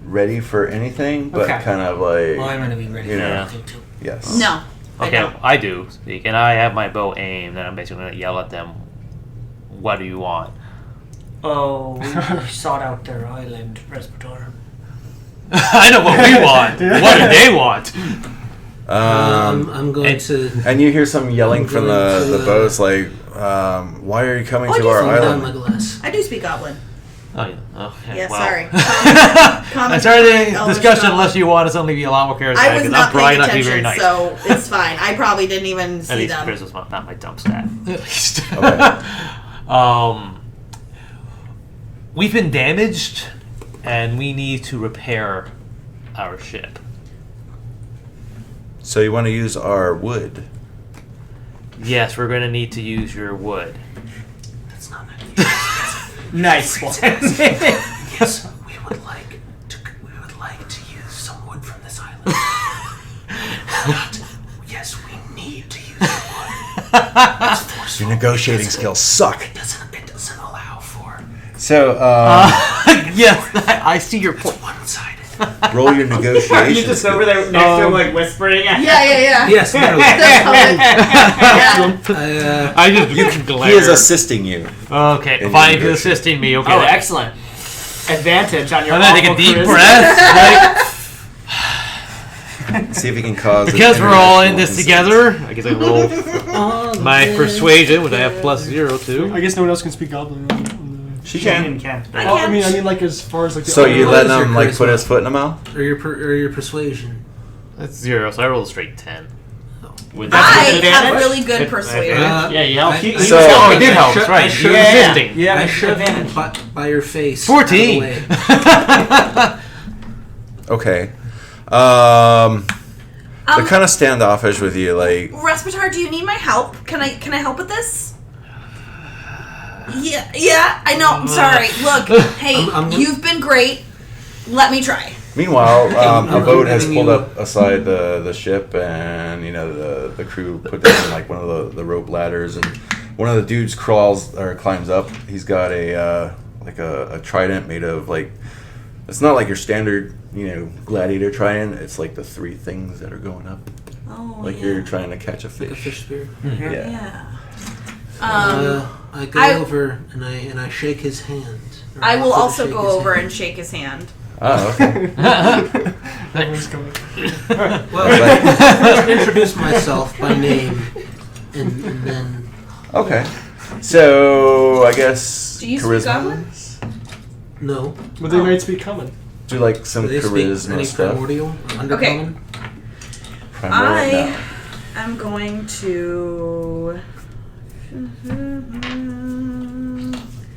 S1: ready for anything, but
S5: Okay.
S1: kind of like
S5: Well, I'm gonna be ready
S1: you
S5: for
S1: know.
S5: anything too.
S1: Yes.
S2: No.
S7: Okay,
S2: I
S7: I do speak, and I have my bow aimed, and I'm basically going to yell at them, what do you want?
S5: Oh, we sought out their island, Respiratory.
S7: I know what we want. What do they want?
S6: I'm going
S7: and-
S6: to.
S1: And you hear some yelling
S6: I'm
S1: from
S6: going
S1: the
S6: to,
S1: boats, like, why are you coming
S2: Oh, I
S1: to
S2: do
S1: our
S2: see
S6: Calm down my
S1: island?
S6: glass.
S2: do speak Goblin.
S7: Oh, yeah. Okay,
S2: Yeah,
S7: well.
S2: sorry.
S7: I started the
S2: Elvish
S7: discussion
S2: Goblin.
S7: unless you want to suddenly be a lot more charismatic,
S2: I was
S7: because
S2: not
S7: I'm probably
S2: paying
S7: not going to be
S2: attention,
S7: very nice.
S2: so it's fine. I probably didn't even
S7: At
S2: see
S7: least
S2: them.
S7: Chris was not my dump stat. At least.
S1: Okay.
S7: We've been damaged, and we need to repair our ship.
S1: So you want to use our wood?
S7: Yes, we're going to need to use your wood.
S6: That's not an
S5: Nice one.
S6: Yes, we would like to use some wood from this island. Yes, we need to use the wood. It's forceful.
S1: Your negotiating skills suck.
S6: It doesn't allow for
S1: So
S7: Yes, I see your point.
S6: one-sided.
S1: roll your negotiation.
S5: Are you just over there next to him, like whispering?
S2: Yeah.
S6: Yes, literally.
S2: Yeah.
S7: I just glare.
S1: He is assisting you.
S7: Okay,
S1: in
S7: fine,
S1: your
S7: he's assisting me. Okay.
S5: Oh, excellent. Advantage on your.
S7: I'm gonna take a
S5: awful
S7: deep
S5: charisma.
S7: breath.
S1: See if he can cause.
S7: Because we're all in this
S1: international
S7: together, I guess I roll my persuasion, which I have +0 to.
S3: I guess no one else can speak Goblin.
S1: She can.
S5: Can.
S3: Oh, I mean, like as far as like. The
S1: So you
S6: What
S1: let
S6: is your
S1: him like put
S6: charisma?
S1: his foot in the mouth?
S6: or your persuasion.
S7: That's 0, so I rolled a straight 10.
S4: With
S2: I
S4: that,
S2: have
S5: advantage?
S2: really good persuasion.
S5: Yeah, you help.
S6: I-
S1: So-
S7: Oh, it did help. That's right.
S6: I
S7: You
S6: should-
S7: were
S5: Yeah.
S7: resisting.
S5: Yeah,
S6: I
S5: but
S6: should
S5: advantage.
S6: by your face.
S7: 14.
S6: out of the way.
S1: Okay. They're kind of standoffish with you, like.
S2: Respitar, do you need my help? Can I help with this? Yeah, I know. I'm sorry. Look, hey,
S6: I'm-
S2: you've been great. Let me try.
S1: Meanwhile, a
S6: I'm
S1: boat has
S6: giving
S1: pulled
S6: you-
S1: up aside the ship, and the crew put down like one of the rope ladders, and one of the dudes crawls or climbs up. He's got a trident made of like, it's not like your standard gladiator trident. It's like the three things that are going up,
S2: Oh,
S1: like
S2: yeah.
S1: you're trying to catch a
S6: Like a
S1: fish.
S6: fish spear.
S1: Yeah.
S2: Yeah.
S6: I go
S2: I-
S6: over and I shake his hand. Or
S2: I will
S6: offer to
S2: also
S6: shake
S2: go
S6: his
S2: over
S6: hand.
S2: and shake his hand.
S1: Oh, okay.
S6: Well, introduce myself by name, and then
S1: Okay. So I guess
S2: Do you speak
S1: charisma.
S2: Goblin?
S6: no.
S3: But they might speak common.
S1: Do like some
S6: Do they speak
S1: charisma
S6: any
S1: stuff.
S6: primordial? Or
S2: Okay.
S6: undercommon?
S1: Primordial? No.
S2: I'm going to.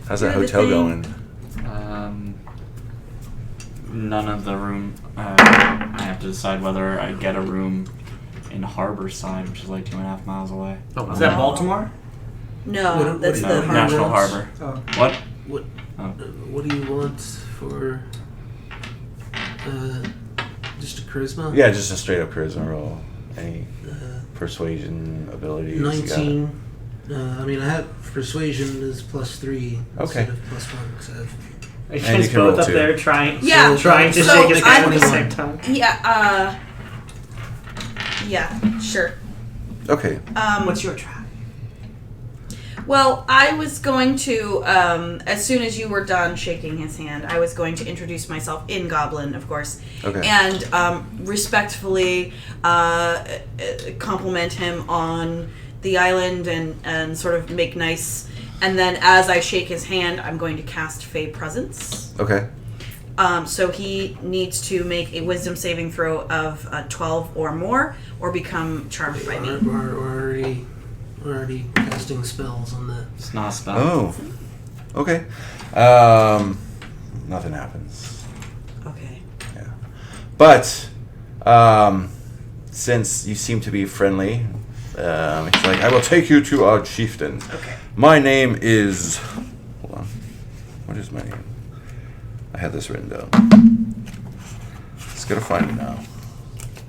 S1: How's that
S2: do the
S1: hotel
S2: thing.
S1: going?
S4: none of the room. I have to decide whether I get a room in Harborside, which is like 2.5 miles away.
S7: Oh,
S5: Is that Baltimore?
S2: No,
S6: What-
S2: that's
S6: what-
S2: the
S4: No,
S6: harbor.
S4: National
S6: Harbours?
S4: Harbor.
S5: Oh.
S4: What?
S6: What do you want for just a charisma?
S1: Yeah, just a straight up charisma roll. Any
S6: Uh,
S1: persuasion abilities? you got?
S6: 19. I mean, I have persuasion is +3
S1: Okay.
S6: instead of +1 because I have.
S5: Are you
S1: And
S5: guys
S1: you can roll
S5: both up
S1: too.
S5: there trying?
S2: Yeah.
S5: Trying to
S2: So
S5: shake his hand
S2: I'm-
S5: at the same time.
S2: Yeah. Yeah. Sure.
S1: Okay.
S5: What's your try?
S2: Well, I was going to, as soon as you were done shaking his hand, I was going to introduce myself in Goblin, of course,
S1: Okay.
S2: and respectfully compliment him on the island and sort of make nice. And then as I shake his hand, I'm going to cast Fey Presence.
S1: Okay.
S2: So he needs to make a wisdom saving throw of 12 or more, or become charmed by me.
S6: We're already casting spells on that.
S4: It's not a spell.
S1: Oh. Okay. Nothing happens.
S2: Okay.
S1: Yeah. But since you seem to be friendly, he's like, I will take you to our chieftain.
S2: Okay.
S1: My name is... Hold on. What is my name? I had this written down. Just gotta find it now.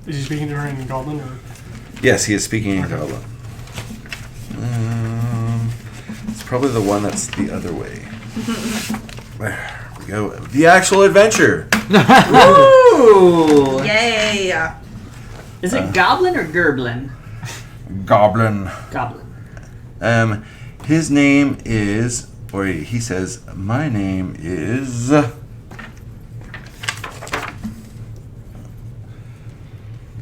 S3: Is he speaking to her in Goblin or?
S1: Yes, he is speaking in Goblin. It's probably the one that's the other way. There we go. The actual adventure.
S5: Ooh!
S2: Yay!
S5: Is it goblin or gerblin?
S1: Goblin.
S5: Goblin.
S1: His name is, or he says, my name is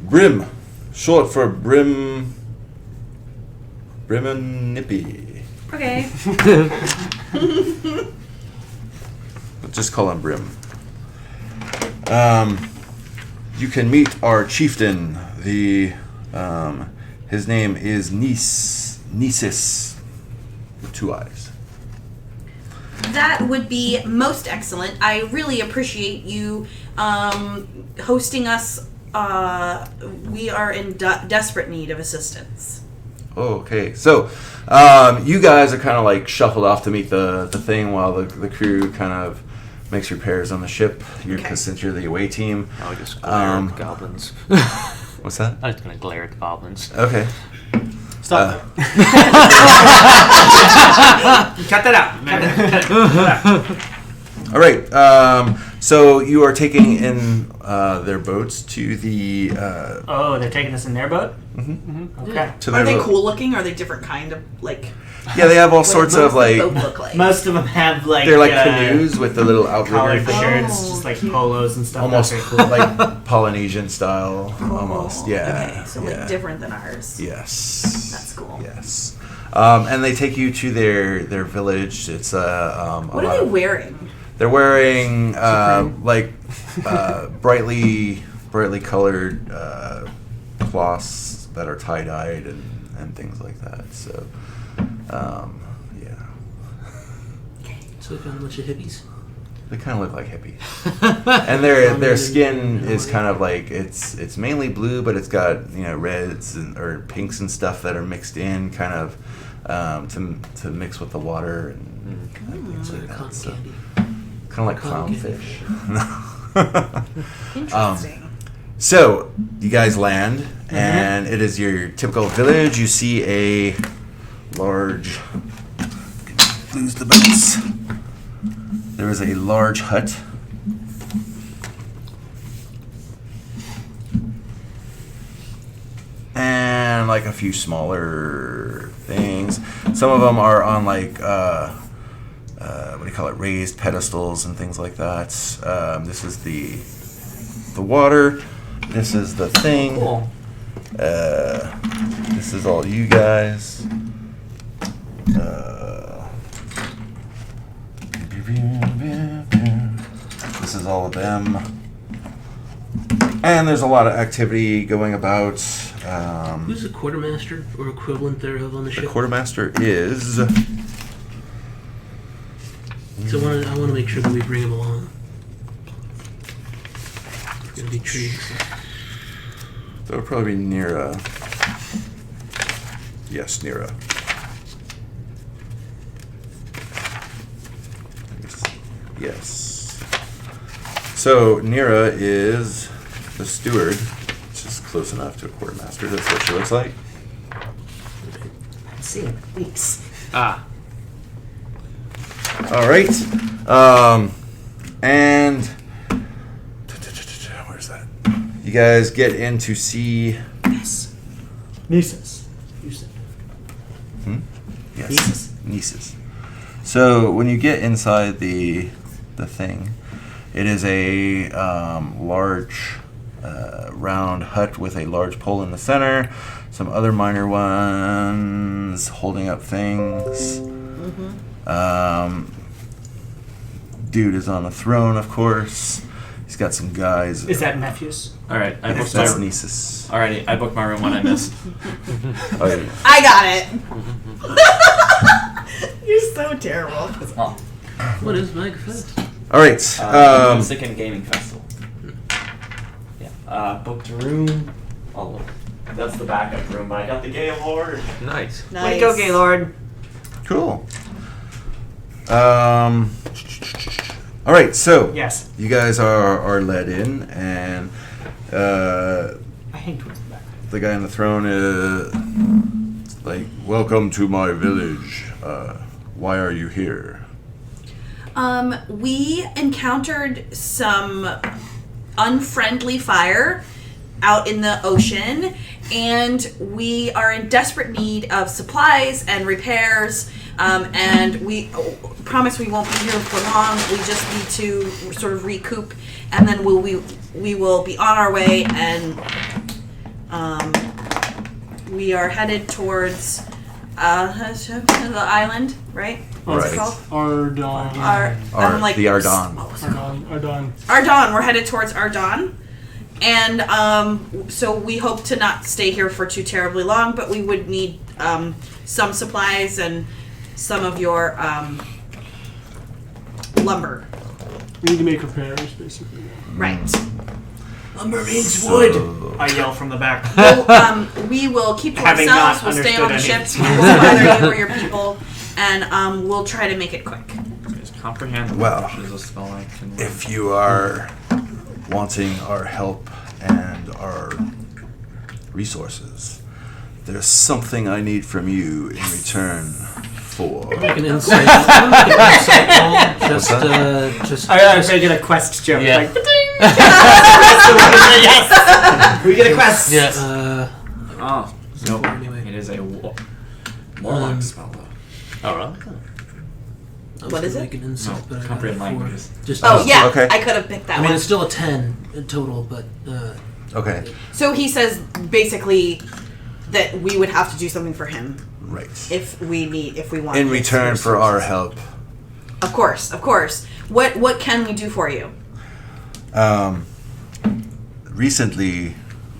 S1: Brim, short for Briminippy.
S2: Okay.
S1: Just call him Brim. You can meet our chieftain. His name is Nisis, with 2 eyes.
S2: That would be most excellent. I really appreciate you hosting us. We are in desperate need of assistance.
S1: Okay, so you guys are kind of like shuffled off to meet the thing while the crew kind of makes repairs on the ship. Since you're the away team.
S7: I'll just glare at the goblins.
S1: What's that?
S7: I'm just gonna glare at the goblins.
S1: Okay.
S3: Stop.
S5: Cut that out.
S1: All right. So you are taking in their boats to the.
S5: Oh, they're taking us in their boat?
S1: Mm-hmm.
S5: Okay.
S1: To
S2: Are
S1: their
S2: they
S1: boat.
S2: cool looking? Are they different kind of like?
S1: Yeah, they have all
S2: what
S1: sorts
S2: does
S1: of
S2: the
S1: like.
S2: boat look like?
S5: Most of them have like
S1: They're like canoes with the little outrigger
S5: collared
S1: thing.
S5: shirts,
S2: Oh,
S5: just like
S2: cute.
S5: polos and stuff.
S1: Almost
S5: That's very cool.
S1: like Polynesian style, almost. Yeah.
S2: Okay, so
S1: yeah.
S2: like different than ours.
S1: Yes.
S2: That's cool.
S1: Yes. And they take you to their village. It's
S2: What are they wearing?
S1: They're wearing brightly colored cloths that are tie dyed and things like that. So, yeah,
S6: So we found a bunch of hippies.
S1: they kind of look like hippies, and their skin is kind of like it's mainly blue, but it's got reds or pinks and stuff that are mixed in, kind of to mix with the water and things like that.
S6: Cotton
S1: So,
S6: candy.
S1: kind of like
S6: Cotton
S1: clownfish.
S2: Interesting.
S1: So you guys land, and it is your typical village. You see a large. Lose the boats. There is a large hut. And like a few smaller things. Some of them are on like what do you call it? Raised pedestals and things like that. This is the water. This is the thing.
S5: Cool.
S1: This is all you guys. This is all of them. And there's a lot of activity going about.
S6: Who's the quartermaster or equivalent thereof on the
S1: The
S6: ship?
S1: quartermaster is.
S6: So I want to make sure that we bring him along. It's gonna be trees.
S1: That would probably be Nira. Yes, Nira. Yes. So Nira is the steward, which is close enough to a quartermaster. That's what she looks like.
S5: See it. Thanks.
S7: Ah.
S1: All right. And where's that? You guys get in to see.
S5: Yes. Nisus. You said.
S1: Yes.
S5: Nieces.
S1: Nieces. So when you get inside the thing, it is a large round hut with a large pole in the center. Some other minor ones holding up things. Dude is on a throne, of course. He's got some guys.
S5: Is that Nephews?
S4: All right, I booked
S1: That's
S4: my.
S1: Nieces.
S4: Alrighty, I booked my room when I missed.
S1: Oh, yeah.
S2: I got it. You're so terrible.
S4: That's all.
S6: What is MagFest?
S1: All right.
S4: Music and Gaming Festival. Yeah. Booked a room. Oh, that's the backup room, but I got the Gaylord.
S7: Nice.
S2: Nice.
S5: Way to go, Gaylord.
S1: Cool. All right, so
S5: Yes.
S1: you guys are led in, and
S5: I hang towards the back.
S1: the guy on the throne is like, "Welcome to my village. Why are you here?"
S2: We encountered some unfriendly fire out in the ocean, and we are in desperate need of supplies and repairs, and we promise we won't be here for long. We just need to sort of recoup, and then we will be on our way, and we are headed towards the island, right? What's it called?
S3: Ardon.
S1: The Ardon.
S2: Ardon. We're headed towards Ardon. And so we hope to not stay here for too terribly long, but we would need some supplies and some of your lumber.
S3: We need to make repairs, basically.
S2: Right.
S5: Lumber means wood. I yell from the back.
S2: Well, we will keep to
S5: Having
S2: ourselves.
S5: not
S2: We'll stay on the
S5: understood
S2: ships. We won't bother you or your people. And we'll try to make it quick.
S4: Just comprehend.
S1: Well,
S4: which is a spell I can.
S1: If you are wanting our help and our resources, there's something I need from you in return for.
S6: Make an insight. Just.
S5: I was going to get a quest joke.
S7: Yeah.
S5: Like, yes. We get a quest.
S6: Yeah.
S4: Oh, nope.
S6: Anyway.
S4: It is a warlock spell, though.
S7: Oh, really?
S6: I was
S2: What is
S6: gonna
S2: it?
S6: Make an insight,
S4: No,
S6: but I got
S4: comprehend
S6: a 4.
S4: languages.
S6: Just.
S2: Oh, yeah.
S1: Okay.
S2: I could have picked that
S6: I mean,
S2: one.
S6: it's still a 10 in total, but
S1: Okay,
S2: So he says basically that we would have to do something for him
S1: right.
S2: if we want.
S1: In
S2: his
S1: return for our
S2: resources.
S1: help.
S2: Of course. What can we do for you?
S1: Recently,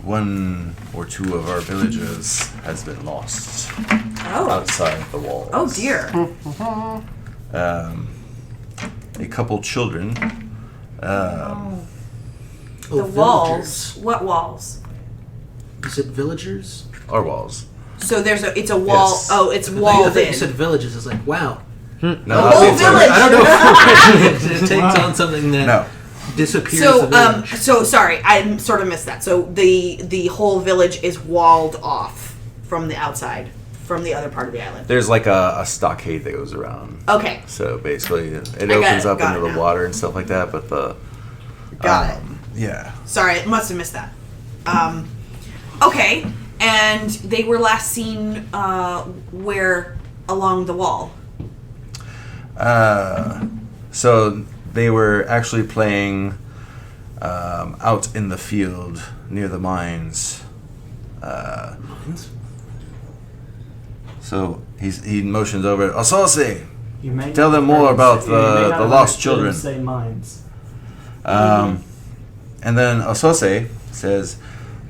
S1: one or two of our villages has been lost
S2: Oh.
S1: outside the walls.
S2: Oh dear.
S1: A couple children.
S2: The walls. What walls?
S6: You said villagers?
S1: Our walls.
S2: So it's a wall.
S1: Yes.
S2: Oh, it's
S6: I
S2: walled
S6: thought you
S2: in.
S6: said villages. It's like, wow.
S1: No,
S2: The whole village.
S6: I don't know if it takes on something that
S1: No.
S6: disappears
S2: So,
S6: the village.
S2: so sorry, I sort of missed that. So the whole village is walled off from the outside, from the other part of the island.
S1: There's like a stockade that goes around.
S2: Okay,
S1: So basically, it
S2: got
S1: opens
S2: it,
S1: up
S2: got
S1: into
S2: it
S1: the
S2: now.
S1: water and stuff like that. But the
S2: got it.
S1: yeah,
S2: Sorry, I must have missed that. Okay, and they were last seen where along the wall.
S1: so they were actually playing out in the field near the mines. So he motions over. Osose,
S5: You may
S1: tell them more about the lost children.
S5: Say mines.
S1: And then Osose says,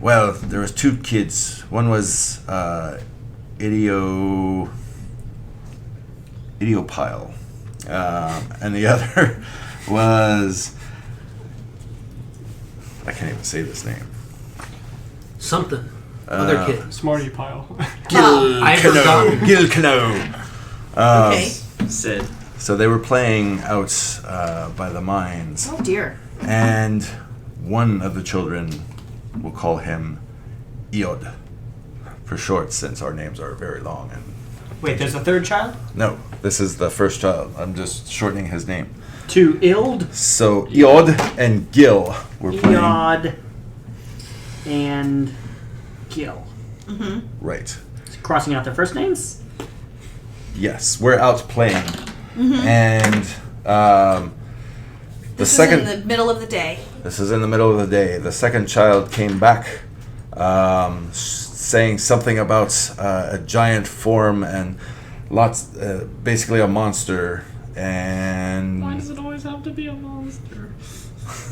S1: well, there was two kids. One was Idiopile. And the other was... I can't even say this name.
S6: Something. Other kid.
S3: Smarty pile.
S6: I forgot.
S1: Gilcano.
S2: Okay.
S4: Sid.
S1: So they were playing out by the mines.
S2: Oh dear.
S1: And one of the children, we'll call him Iod for short, since our names are very long. And
S5: Wait, there's a third child?
S1: no, this is the first child. I'm just shortening his name.
S5: To Ild,
S1: So Iod and Gil were playing.
S5: Iod, and Gil.
S1: Right.
S5: Crossing out their first names?
S1: Yes, we're out playing, and the
S2: This
S1: second.
S2: is in the middle of the day.
S1: This is in the middle of the day. The second child came back, saying something about a giant form and basically a monster. And
S4: Why does it always have to be a monster?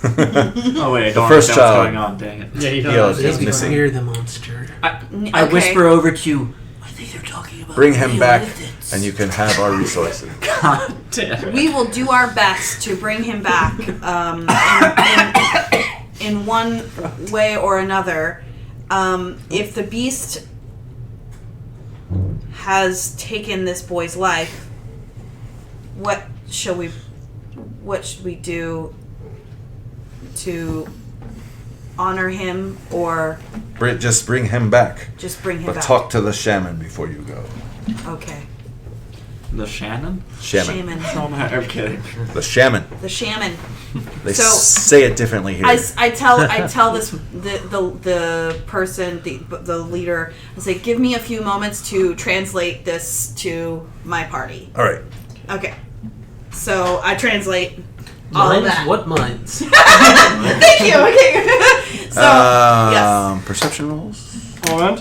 S5: Oh wait, I
S1: The
S5: don't
S1: first
S5: understand
S1: child.
S5: what's going on. Dang it.
S4: Yeah, you
S1: Healed
S4: don't.
S1: is
S6: Maybe
S1: missing.
S6: we're the monster.
S5: I
S2: Okay.
S5: whisper over to you.
S6: I think they're talking about
S1: Bring him back,
S6: Neolithics.
S1: and you can have our resources.
S5: God damn it.
S2: We will do our best to bring him back in one way or another. If the beast has taken this boy's life, what should we do to honor him, or
S1: Just bring him back.
S2: just bring him
S1: But
S2: back?
S1: talk to the shaman before you go.
S2: Okay.
S5: The Shannon?
S1: Shaman.
S5: I'm kidding.
S1: The shaman.
S2: The shaman.
S1: They
S2: So-
S1: say it differently here.
S2: I tell this the person, the leader, I say, give me a few moments to translate this to my party.
S1: All right.
S2: Okay. So I translate all of
S6: Mines?
S2: that.
S6: What mines?
S2: Thank you. Okay. So yes.
S1: Perception rolls.
S3: Hold on.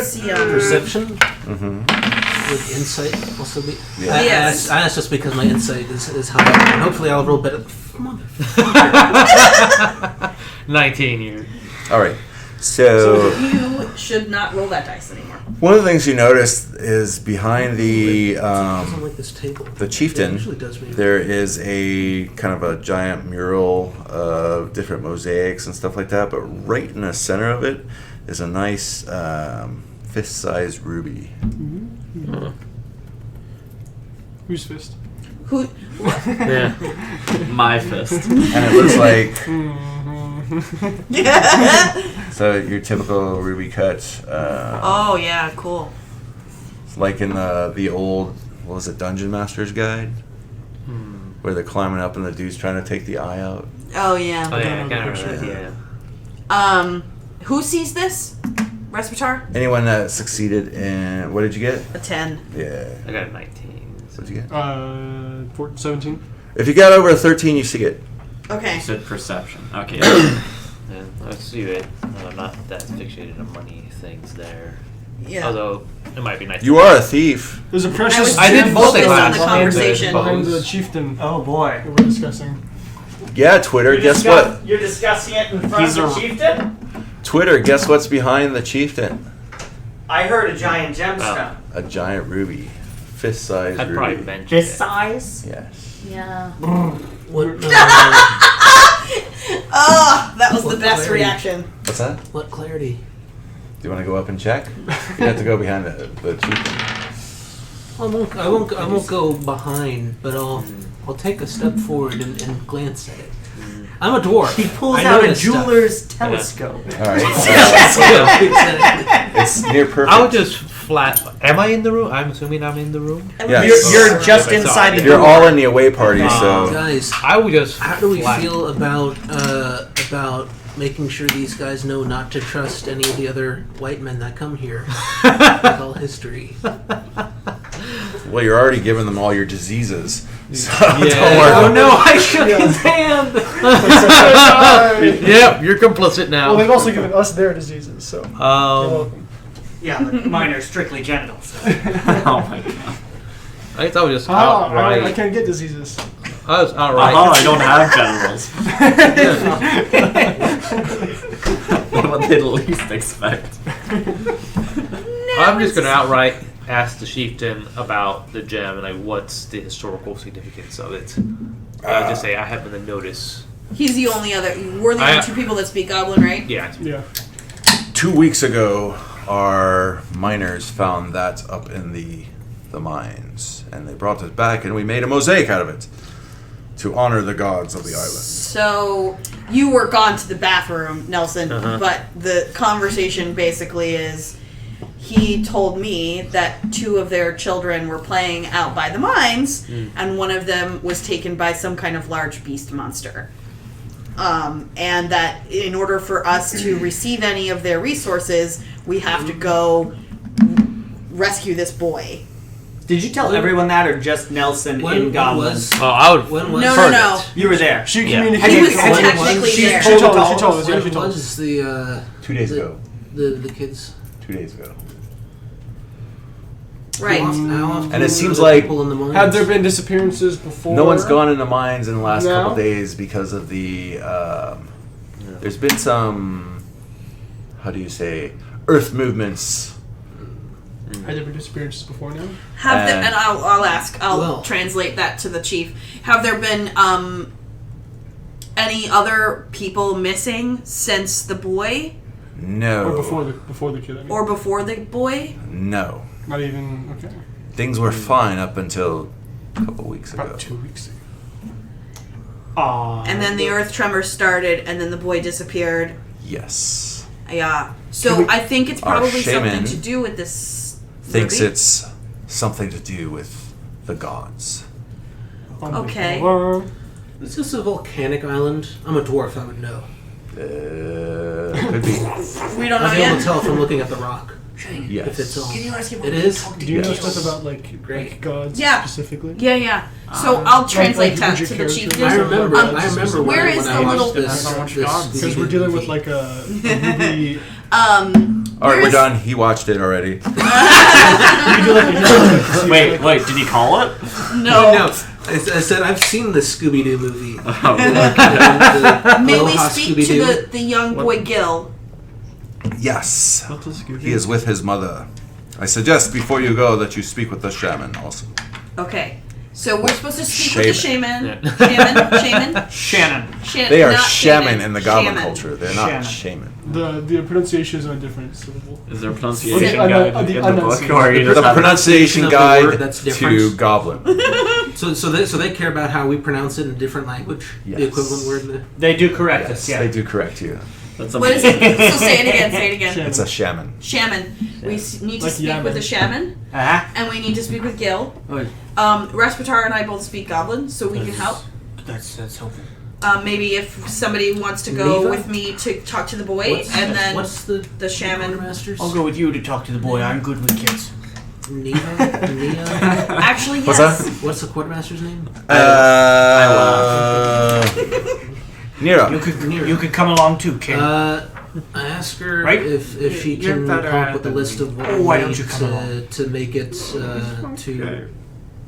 S2: See,
S6: Perception?
S1: Mm-hmm.
S6: Would insight also be?
S1: Yeah.
S2: Yes.
S6: I asked just because my insight is high, and hopefully I'll roll better.
S7: 19 years.
S1: All right. So
S2: you should not roll that dice anymore.
S1: one of the things you notice is behind the
S6: Doesn't like this table. It
S1: chieftain,
S6: usually does me.
S1: there is a kind of a giant mural of different mosaics and stuff like that. But right in the center of it is a nice fist-sized ruby.
S3: Whose fist?
S2: Who?
S7: Yeah.
S5: My fist.
S1: And it looks like so your typical ruby cut.
S2: Oh yeah, cool.
S1: Like in the old, what was it, Dungeon Master's Guide? Where they're climbing up and the dude's trying to take the eye out.
S2: Oh yeah.
S7: Oh, yeah, I kind of remember. Yeah.
S2: Who sees this? Respitar?
S1: Anyone that succeeded in, what did you get?
S2: A 10.
S1: Yeah.
S7: I got a 19.
S1: What'd you get?
S3: 17.
S1: If you got over a 13, you see it.
S2: Okay.
S5: You said perception. Okay.
S7: Yeah, let's see it. I'm not that fixated on money things there.
S2: Yeah.
S7: Although, it might be nice.
S1: You are a thief.
S3: There's a
S2: I
S3: precious
S2: was
S7: I did
S2: too
S7: both
S2: focused on
S7: classes.
S2: the conversation.
S3: behind the
S7: Bows.
S3: chieftain
S5: Oh boy.
S3: that we're discussing.
S1: Yeah, Twitter, guess what?
S5: You're discussing it in front
S3: He's
S5: of
S3: a-
S5: the chieftain?
S1: Twitter, guess what's behind the chieftain?
S5: I heard a giant gemstone.
S1: A giant ruby. Fist-sized
S7: I'd
S1: ruby.
S7: probably mention
S5: This
S7: it.
S5: size?
S1: Yes.
S2: Yeah.
S6: What,
S2: Oh, that was the
S6: What
S2: best
S6: clarity.
S2: reaction.
S1: What's that?
S6: what clarity?
S1: Do you want to go up and check? You have to go behind the chieftain.
S6: I won't go behind, but I'll take a step forward and glance at it. I'm a dwarf.
S5: He pulls
S6: I
S5: out a
S6: notice stuff.
S5: jeweler's telescope.
S1: All right.
S6: Exactly.
S1: It's near perfect.
S7: I would just flat. Am I in the room? I'm assuming I'm in the room.
S1: Yes.
S5: You're just
S7: Okay,
S5: inside the
S7: sorry.
S1: You're
S5: door.
S1: all in the away party, so
S6: Guys,
S7: I would just.
S6: how do we
S7: flat.
S6: feel about making sure these guys know not to trust any of the other white men that come here with all history?
S1: well, you're already giving them all your diseases. So
S7: Yeah.
S1: don't worry.
S6: Oh no, I shook his hand!
S7: Yep, you're complicit now.
S3: Well, they've also given us their diseases, so you're welcome.
S5: Yeah, but mine are strictly genital. So. Oh my god.
S7: I thought we just
S3: I
S7: outright.
S3: can't get diseases.
S7: I was outright.
S5: I don't have genitals. What they least expect.
S7: I'm just gonna outright ask the chieftain about the gem and like what's the historical significance of it. I'll just say I happen to notice.
S2: He's the only other. We're the only two people that speak Goblin, right?
S7: Yeah.
S3: Yeah.
S1: 2 weeks ago, our miners found that up in the mines, and they brought it back, and we made a mosaic out of it to honor the gods of the island.
S2: So you were gone to the bathroom, Nelson, but the conversation basically is he told me that 2 of their children were playing out by the mines, and one of them was taken by some kind of large beast monster. And that in order for us to receive any of their resources, we have to go rescue this boy.
S5: Did you tell everyone that, or just Nelson in Goblins?
S7: Oh, I would.
S6: When was
S2: No.
S5: You were there.
S3: She
S7: Yeah.
S3: communicated.
S2: He was
S6: When
S2: technically
S6: she
S2: there.
S3: She told us.
S6: When
S3: Yeah, she told us.
S6: was the
S1: 2 days ago.
S6: the kids?
S1: 2 days ago.
S2: Right.
S6: How often
S1: And it
S6: are
S1: seems
S6: the
S1: like-
S6: people in the mines?
S3: Had there been disappearances before?
S1: No one's gone into mines in the last
S3: No?
S1: couple days because of the. There's been some. How do you say? Earth movements.
S3: Had there been disappearances before now?
S2: Have there, and I'll ask. I'll
S6: Well.
S2: translate that to the chief. Have there been any other people missing since the boy,
S1: No.
S3: Or before the kid? I mean.
S2: or before the boy?
S1: No.
S3: Not even. Okay.
S1: Things were fine up until a couple weeks ago.
S3: About 2 weeks ago.
S2: And then the earth tremor started, and then the boy disappeared.
S1: Yes.
S2: Yeah. So I think it's
S1: Our
S2: probably something
S1: shaman
S2: to do with this.
S1: Thinks
S2: movie.
S1: it's something to do with the gods.
S2: Okay.
S6: Is this a volcanic island? I'm a dwarf. I would know.
S1: Could be.
S2: We don't know
S6: I'll be able to
S2: yet.
S6: tell from looking at the rock.
S1: Yes.
S6: If it's all. It is.
S3: Do you know
S1: Yes.
S3: stuff about like gods
S2: Yeah.
S3: specifically?
S2: Yeah. So I'll translate
S3: like,
S2: that
S3: who's
S2: to
S3: your
S2: the chief.
S3: character?
S6: I remember.
S3: Um,
S6: I remember
S2: where
S6: when,
S2: is
S6: when
S2: the
S6: I watched
S2: little-
S6: this.
S3: Because we're dealing with like a ruby.
S1: All right, we're
S2: Where's-
S1: done. He watched it already.
S4: Wait, did he call it?
S2: No.
S6: I said I've seen the Scooby Doo movie.
S2: May we
S6: Aloha
S2: speak
S6: Scooby-Doo.
S2: to the young boy Gil?
S1: Yes. He is with his mother. I suggest before you go that you speak with the shaman also.
S2: Okay. So we're supposed to speak with the shaman.
S1: Shaman.
S2: Shaman.
S5: Shannon.
S1: They are
S2: Not
S1: shaman in the goblin
S2: Shaman.
S1: culture. They're not
S5: Shaman.
S1: shaman.
S3: The pronunciations are different syllable.
S4: Is there a pronunciation
S3: Okay,
S4: guide
S3: the
S4: in the book,
S3: enunciation.
S4: or you just
S1: The
S4: have
S1: pronunciation
S6: of the
S1: guide
S6: word that's
S1: to
S6: different.
S1: goblin.
S6: So they care about how we pronounce it in a different language.
S1: Yes.
S6: The equivalent word. In the,
S5: They do correct
S1: Yes,
S5: us, yeah.
S1: they do correct you.
S4: That's
S2: What is it? So say it again. Say it again.
S3: Shaman.
S1: It's a shaman.
S2: Shaman. We need to
S3: Like
S2: speak
S3: Yaman.
S2: with the shaman,
S5: Uh-huh.
S2: and we need to speak with Gil.
S5: Oh,
S2: Respitar and I both speak Goblin, so we can help.
S5: that's helpful.
S2: Maybe if somebody wants to go
S6: Neva?
S2: with me to talk to the boy, and then
S6: what's the
S2: shaman.
S6: Masters?
S5: I'll go with you to talk to the boy. I'm good with kids.
S6: Nia.
S2: Actually,
S1: What's
S2: yes.
S1: that?
S6: What's the quartermaster's name?
S1: Nero.
S5: You could come along too, kid.
S6: I asked her
S5: Right?
S6: if she
S4: You're
S6: can
S4: better
S6: come
S4: at
S6: up with a
S4: it
S6: list of what
S5: Oh,
S6: we
S5: why don't
S6: need
S5: you come along?
S6: to make it to.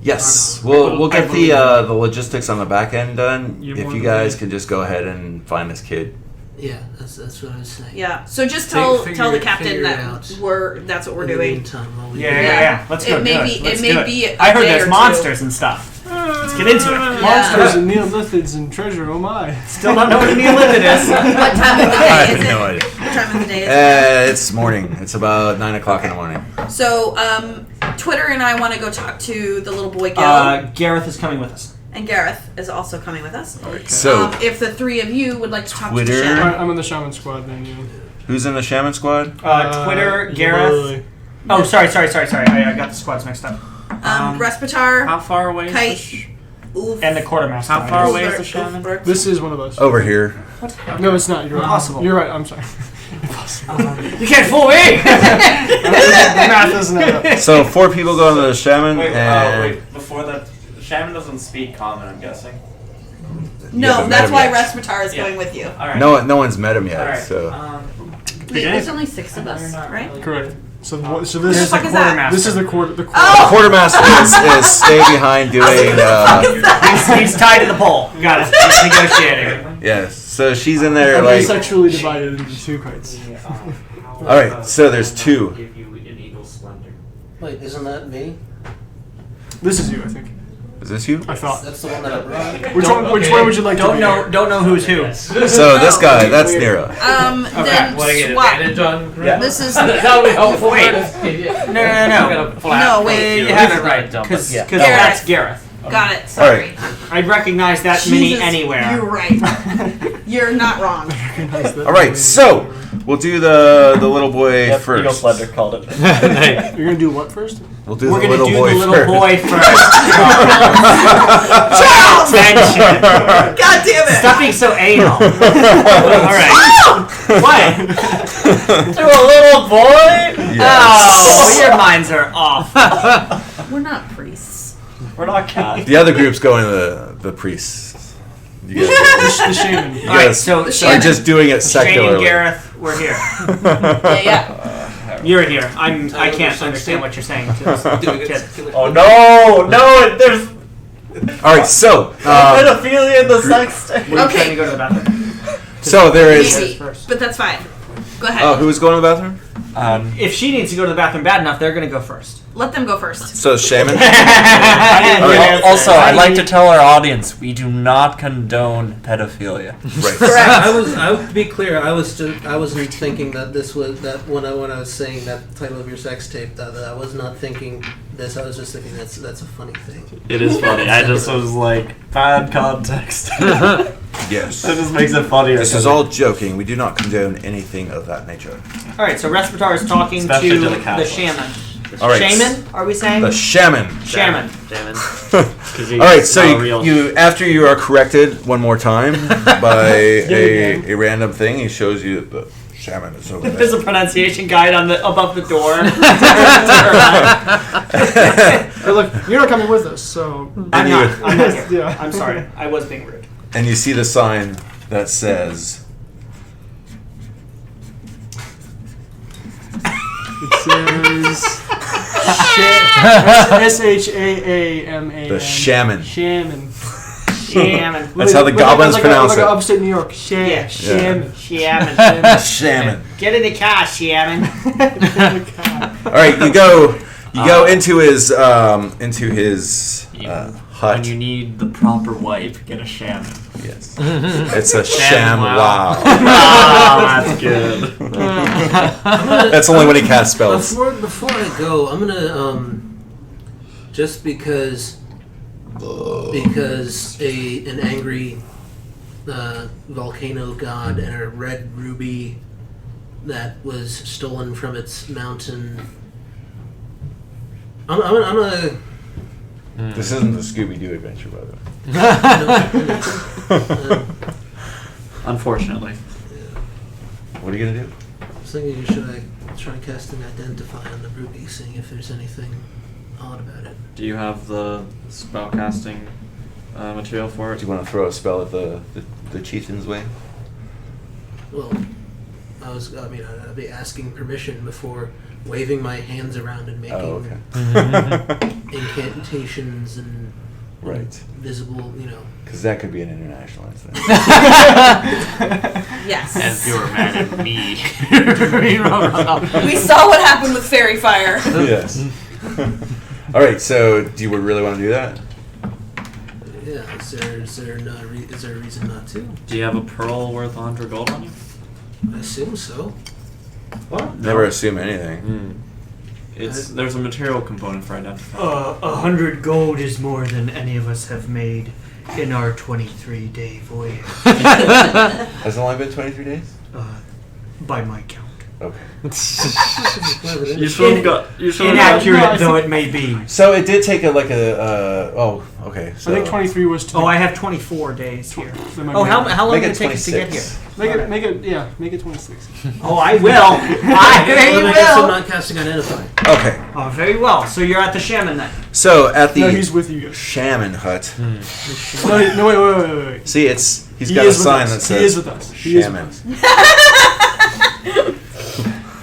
S1: Yes, we'll get the logistics on the back end done.
S3: You're
S1: If
S3: more
S1: you
S3: than
S1: guys
S3: me.
S1: can just go ahead and find this kid.
S6: Yeah, that's what I was saying.
S2: Yeah. So just
S6: Figure
S2: tell the
S6: it
S2: captain that
S6: out.
S2: that's what we're
S6: In the
S2: doing.
S6: meantime, while we
S5: Yeah. Let's go.
S2: It may
S5: do
S2: be-
S5: Let's
S2: it may
S5: do
S2: be a
S5: I heard
S2: day or
S5: there's
S2: two.
S5: monsters and stuff. Let's get into it.
S3: Monsters and Neolithics and treasure. Oh my!
S5: Still don't know what a Neolithic is.
S2: What time of the
S1: I
S2: day
S1: have
S2: is
S1: no
S2: it?
S1: idea.
S2: What time of the day is it?
S1: It's morning. It's about 9 o'clock in the morning.
S2: So, Twitter and I want to go talk to the little boy Gil,
S5: Gareth is coming with us.
S2: and Gareth is also coming with us.
S1: So,
S2: If the three of you would like to talk to
S1: Twitter?
S2: the shaman.
S3: Alright, I'm in the shaman squad then. Yeah.
S1: who's in the shaman squad?
S5: Twitter, Gareth.
S3: Literally.
S5: Oh, sorry. I got the squads mixed up.
S2: Respitar,
S4: How far away is
S2: Kite,
S4: the
S2: Oof,
S5: And the quartermaster.
S4: How far away is
S2: Ulbert,
S4: the shaman?
S2: Ulbert.
S3: This is one of us.
S1: Over here.
S3: No, it's not. You're right.
S5: Impossible.
S3: You're right. I'm sorry.
S5: You can't fool me!
S3: The math doesn't add up.
S1: So 4 people go to the shaman and...
S4: wait. Before that, the shaman doesn't speak common, I'm guessing.
S1: You
S2: No,
S1: haven't
S2: that's
S1: met him
S2: why
S1: yet.
S2: Respitar is
S4: Yeah.
S2: going with you.
S4: Alright.
S1: No one's met him yet,
S4: Alright.
S1: so...
S2: Wait, there's only 6 of us, right?
S3: Correct. So this
S2: Who the
S3: is
S2: fuck is that?
S3: this is the quarter. The quarter.
S2: Oh!
S1: Quartermaster is stay behind doing...
S5: He's tied to the pole. Got it. He's negotiating.
S1: yes, so she's in there
S3: I'm
S1: like...
S3: sexually divided into 2 kites.
S1: Alright, so there's 2.
S6: Wait, isn't that me?
S3: This is you, I think.
S1: Is this you?
S3: I thought.
S6: That's the one that I brought.
S3: Which one would you like to
S5: Don't
S3: be?
S5: know who's who.
S1: So this guy, that's Nero.
S2: Then swap. This is
S5: No.
S2: no wait.
S5: You have it right, because
S7: Yeah.
S5: that's Gareth.
S2: Got it. Sorry.
S5: I'd recognize that mini
S2: Jesus,
S5: anywhere.
S2: You're right. You're not wrong.
S1: Alright, so we'll do the little boy first.
S4: called it.
S3: You're gonna do what first?
S1: We'll do
S5: We're
S1: the
S5: gonna
S1: little
S5: do
S1: boy
S5: the little
S1: first.
S5: boy first. Attention.
S2: God damn it.
S5: Stop being so anal. All right. What?
S4: To a little boy?
S1: Yes.
S5: Oh, your minds are off.
S2: We're not
S4: We're not cats.
S1: The other group's going to the priests. You guys,
S3: The shaman.
S1: you
S5: All right,
S1: guys
S5: so
S1: are
S2: shaman.
S1: just doing it
S5: Shane and
S1: secularly.
S5: Gareth, we're here.
S2: Yeah.
S5: You're here. I can't understand what you're saying. Kid.
S4: Oh no, there's
S1: All right, so
S4: pedophilia in the sex tape.
S5: We're
S2: Okay.
S5: trying to go to the bathroom.
S1: so there is.
S2: Maybe, but that's fine. Go ahead.
S1: Oh, who's going to the bathroom?
S5: If she needs to go to the bathroom bad enough, they're going to go first.
S2: Let them go first.
S1: So shaman.
S4: Also, I'd like to tell our audience we do not condone pedophilia.
S1: Right.
S6: I would to be clear. I wasn't thinking that this was that when I was saying that title of your sex tape. That I was not thinking this. I was just thinking that's a funny thing.
S4: It is funny. I just was like, bad context.
S1: Yes.
S4: That just makes it funnier.
S1: This is all joking. We do not condone anything of that nature.
S5: All right, so Respitar is talking
S4: Especially
S5: to
S4: to the
S5: the
S4: Catholics.
S5: shaman.
S1: All right.
S5: Shaman, are we saying?
S1: The shaman.
S5: Shaman.
S7: Damn it.
S1: All right, so you after you are corrected one more time by a random thing, he shows you that the shaman is over
S5: There's
S1: there.
S5: a pronunciation guide on the above the door.
S3: Hey, look, you're not coming with us, so.
S5: I'm not here.
S3: Yeah.
S5: I'm sorry. I was being rude.
S1: And you see the sign that says,
S3: It says. SHAAMAN.
S1: the shaman.
S3: Shaman.
S5: Shaman.
S1: That's how the goblins pronounce
S3: like
S1: it.
S3: Upstate New York.
S5: Yeah.
S3: Shaman.
S5: Shaman.
S1: Shaman.
S5: Get in the car, Shaman.
S1: All right, you go into his hut.
S4: When you need the proper wife, get a shaman.
S1: Yes. It's a sham wow.
S4: Ah, that's good.
S1: That's only when he casts spells.
S6: Before I go, I'm gonna just because an angry volcano god and a red ruby that was stolen from its mountain. I'm gonna
S1: This isn't the Scooby-Doo adventure, by the way.
S4: Unfortunately.
S1: What are you gonna do?
S6: I was thinking, should I try casting Identify on the ruby, seeing if there's anything odd about it?
S4: Do you have the spellcasting material for
S1: Do
S4: it?
S1: you want to throw a spell at the chieftain's way?
S6: Well, I'd be asking permission before waving my hands around and making
S1: Oh, okay.
S6: incantations and
S1: Right.
S6: visible,
S1: Because that could be an international incident.
S2: Yes.
S7: And if you were mad at me.
S2: We saw what happened with Fairy Fire.
S1: Yes. All right. So, do you really want to do that?
S6: Yeah, is there a reason not to?
S4: Do you have a pearl worth 100 gold on you?
S6: I assume so.
S4: What?
S1: Never assume anything.
S4: There's a material component for identify.
S5: 100 gold is more than any of us have made in our 23-day voyage.
S1: Has it only been 23 days?
S5: By my count.
S1: Okay.
S4: You should have got. You should have.
S5: Inaccurate though it may be.
S1: So it did take okay. So
S3: I think 23 was too.
S5: Oh, I have 24 days here.
S3: That might
S5: Oh,
S3: be
S5: how
S3: right.
S5: long
S1: Make
S5: did
S1: it
S5: it take us to get
S1: 26.
S5: here?
S3: Make it 26.
S5: Oh, I will.
S6: Well,
S5: I
S6: then I guess I'm
S5: will.
S6: not casting Identify.
S1: Okay.
S5: Oh, very well. So you're at the shaman then.
S1: So at the
S3: No, he's with you guys.
S1: shaman hut.
S3: No, wait.
S1: See, he's
S3: He
S1: got a
S3: is with
S1: sign
S3: us.
S1: that says
S3: He is with us. He is with
S1: shaman
S3: us.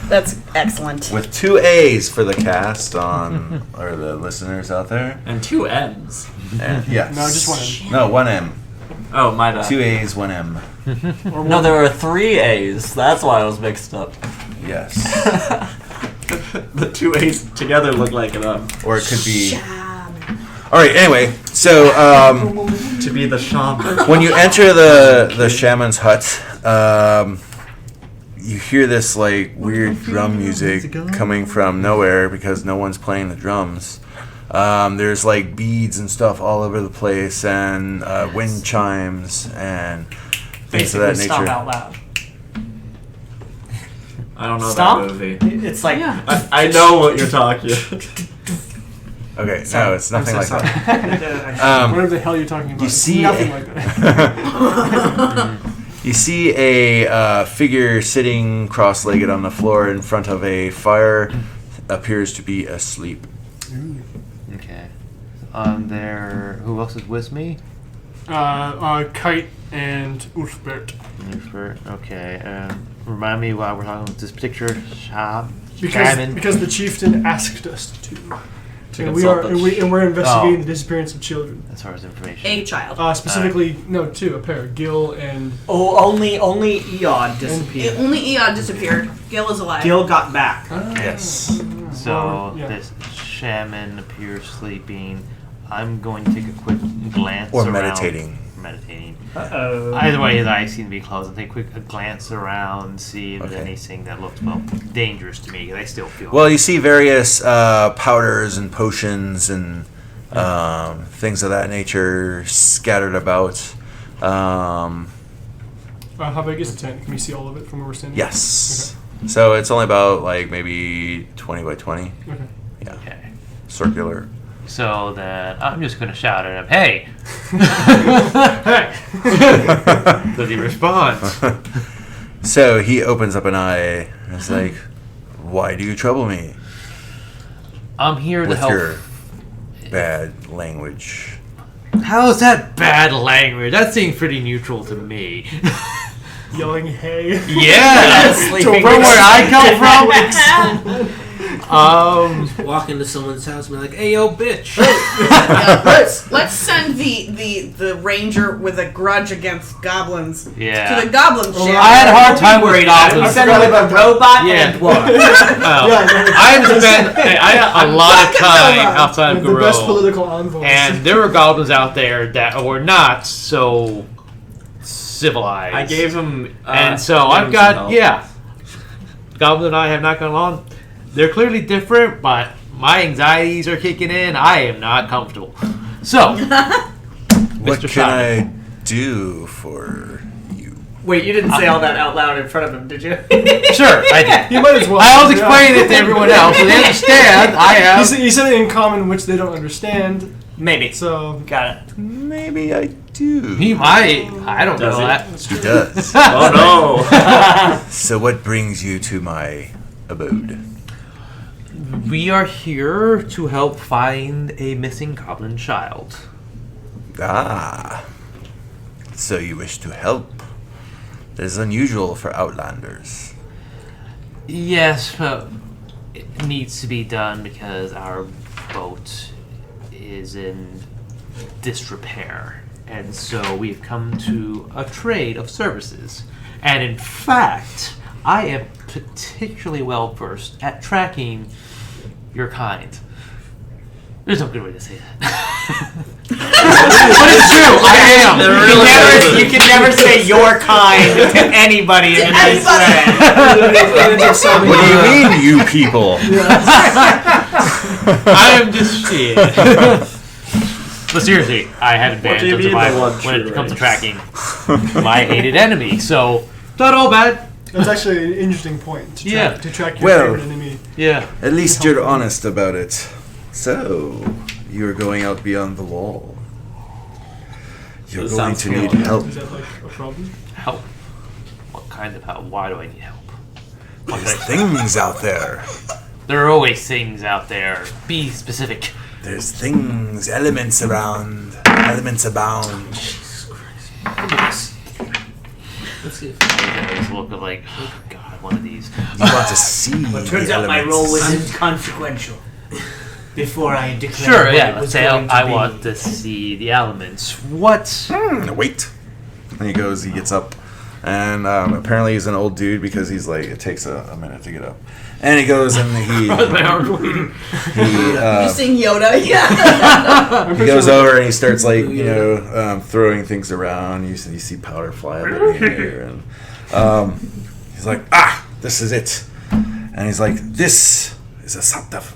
S2: That's excellent.
S1: with 2 A's for the cast or the listeners out there.
S4: And 2 M's.
S1: And, yes.
S3: No, just one M.
S1: No, 1 M.
S4: Oh, my bad.
S1: 2 A's, 1 M.
S4: No, there were 3 A's. That's why I was mixed up.
S1: Yes.
S4: The 2 A's together look like an M.
S1: Or it could be.
S2: Sham.
S1: All right. Anyway, so
S4: To be the shaman.
S1: when you enter the shaman's hut, you hear this like weird drum music coming from nowhere because no one's playing the drums. There's like beads and stuff all over the place, and wind chimes and things of
S5: Basically,
S1: that
S5: stop
S1: nature.
S5: out loud.
S4: I don't know
S5: Stop?
S4: that movie.
S5: It's like.
S4: I know what you're talking.
S1: Okay, no, it's nothing
S5: I'm
S1: like
S5: so
S1: that.
S5: sorry.
S3: Whatever the hell you're talking about.
S1: You
S3: It's
S1: see
S3: nothing like that.
S1: You see a figure sitting cross-legged on the floor in front of a fire, appears to be asleep.
S7: Okay. there. Who else is with me?
S3: Kite and Ulfbert.
S7: Okay. Remind me why we're talking about this particular shop.
S3: Because the chieftain asked us to. And
S4: consult
S3: we're investigating the disappearance of children.
S7: As far as information.
S2: A child.
S3: Specifically, two, a pair, Gil and...
S5: only Eod disappeared.
S2: Only Eod disappeared. Gil is alive.
S5: Gil got back.
S1: Yes.
S7: So this shaman appears sleeping. I'm going to take a quick glance
S1: Or
S7: around.
S1: meditating.
S5: Uh-oh.
S7: Either way, his eyes seem to be closed. I'll take a quick glance around, see if there's
S1: Okay.
S7: anything that looks, dangerous to me, because I still feel...
S1: Well, you see various powders and potions and things of that nature scattered about.
S3: how big is the tent? Can we see all of it from where we're standing?
S1: Yes. So it's only about maybe 20 by 20.
S3: Okay.
S1: Yeah.
S7: Okay.
S1: Circular.
S7: So then I'm just going to shout at him, hey! Does he respond?
S1: So he opens up an eye and is like, "Why do you trouble me
S7: I'm here to
S1: with
S7: help.
S1: your bad language?"
S7: How is that bad language? That seems pretty neutral to me.
S3: Yelling, hey.
S7: Yeah!
S5: Sleeping
S7: From where I come from?
S6: Walk into someone's house and be like, "Hey, yo, bitch!"
S2: Let's send the ranger with a grudge against goblins
S7: Yeah.
S2: to the goblin ship.
S7: I had a hard time with
S5: You
S7: goblins.
S5: said it with a robot
S7: Yeah.
S5: and a dwarf.
S7: I had a lot of time outside of
S3: The best
S7: Garou,
S3: political envoys.
S7: and there were goblins out there that were not so civilized.
S4: I gave him.
S7: And so I've got, Goblin and I have not gone along. They're clearly different, but my anxieties are kicking in. I am not comfortable. So,
S1: What
S7: Mr.
S1: can
S7: Shotgun.
S1: I do for you?
S5: Wait, you didn't say all that out loud in front of him, did you?
S7: Sure, I did.
S3: You might as well.
S7: I always explain it to everyone else, so they understand. I have.
S3: He said it in common, which they don't understand.
S5: Maybe.
S3: So
S5: Got it.
S1: Maybe I do.
S7: He might. I don't
S4: Does
S7: know
S4: he?
S7: that.
S1: He does.
S4: Oh no!
S1: So what brings you to my abode?
S7: We are here to help find a missing goblin child.
S1: Ah. So you wish to help. That is unusual for Outlanders.
S7: Yes, but it needs to be done because our boat is in disrepair. And so we've come to a trade of services. And in fact, I am particularly well versed at tracking your kind. There's no good way to say that. But it's true, I am.
S5: You can never say your kind to anybody in this way.
S1: What do you mean, you people?
S7: I am just shit. But seriously, I have advantage
S4: do you
S7: of
S4: mean
S7: survival
S4: the
S7: when it
S4: luxury
S7: comes to
S4: race?
S7: tracking my hated enemy. So, not all bad.
S3: that's actually an interesting point to track your
S1: Well-
S3: favorite enemy.
S7: Yeah.
S1: At least you're honest about it. So, you're going out beyond the wall. You're
S4: This
S1: going
S4: sounds
S1: to need
S4: familiar.
S1: help.
S3: Is that like a problem?
S7: Help. What kind of help? Why do I need help?
S1: There's things out there.
S7: There are always things out there. Be specific.
S1: There's things, elements around. Elements abound.
S6: Let's see if
S7: This look of like, oh god, one of these.
S1: You want to see
S5: But turns
S1: the
S5: out my role was
S1: elements.
S5: inconsequential. Before I declared
S7: Sure,
S5: what
S7: yeah.
S5: it was
S7: Let's say
S5: going to
S7: I
S5: be.
S7: want to see the elements. What?
S1: Wait. And he goes, he gets up. And apparently he's an old dude because he's like, it takes a minute to get up. And he goes and he
S7: My arms bleeding.
S2: You sing Yoda, yeah.
S1: he goes over and he starts like throwing things around. You see powder fly up in the air, and he's like, this is it. And he's like, this is a saptav.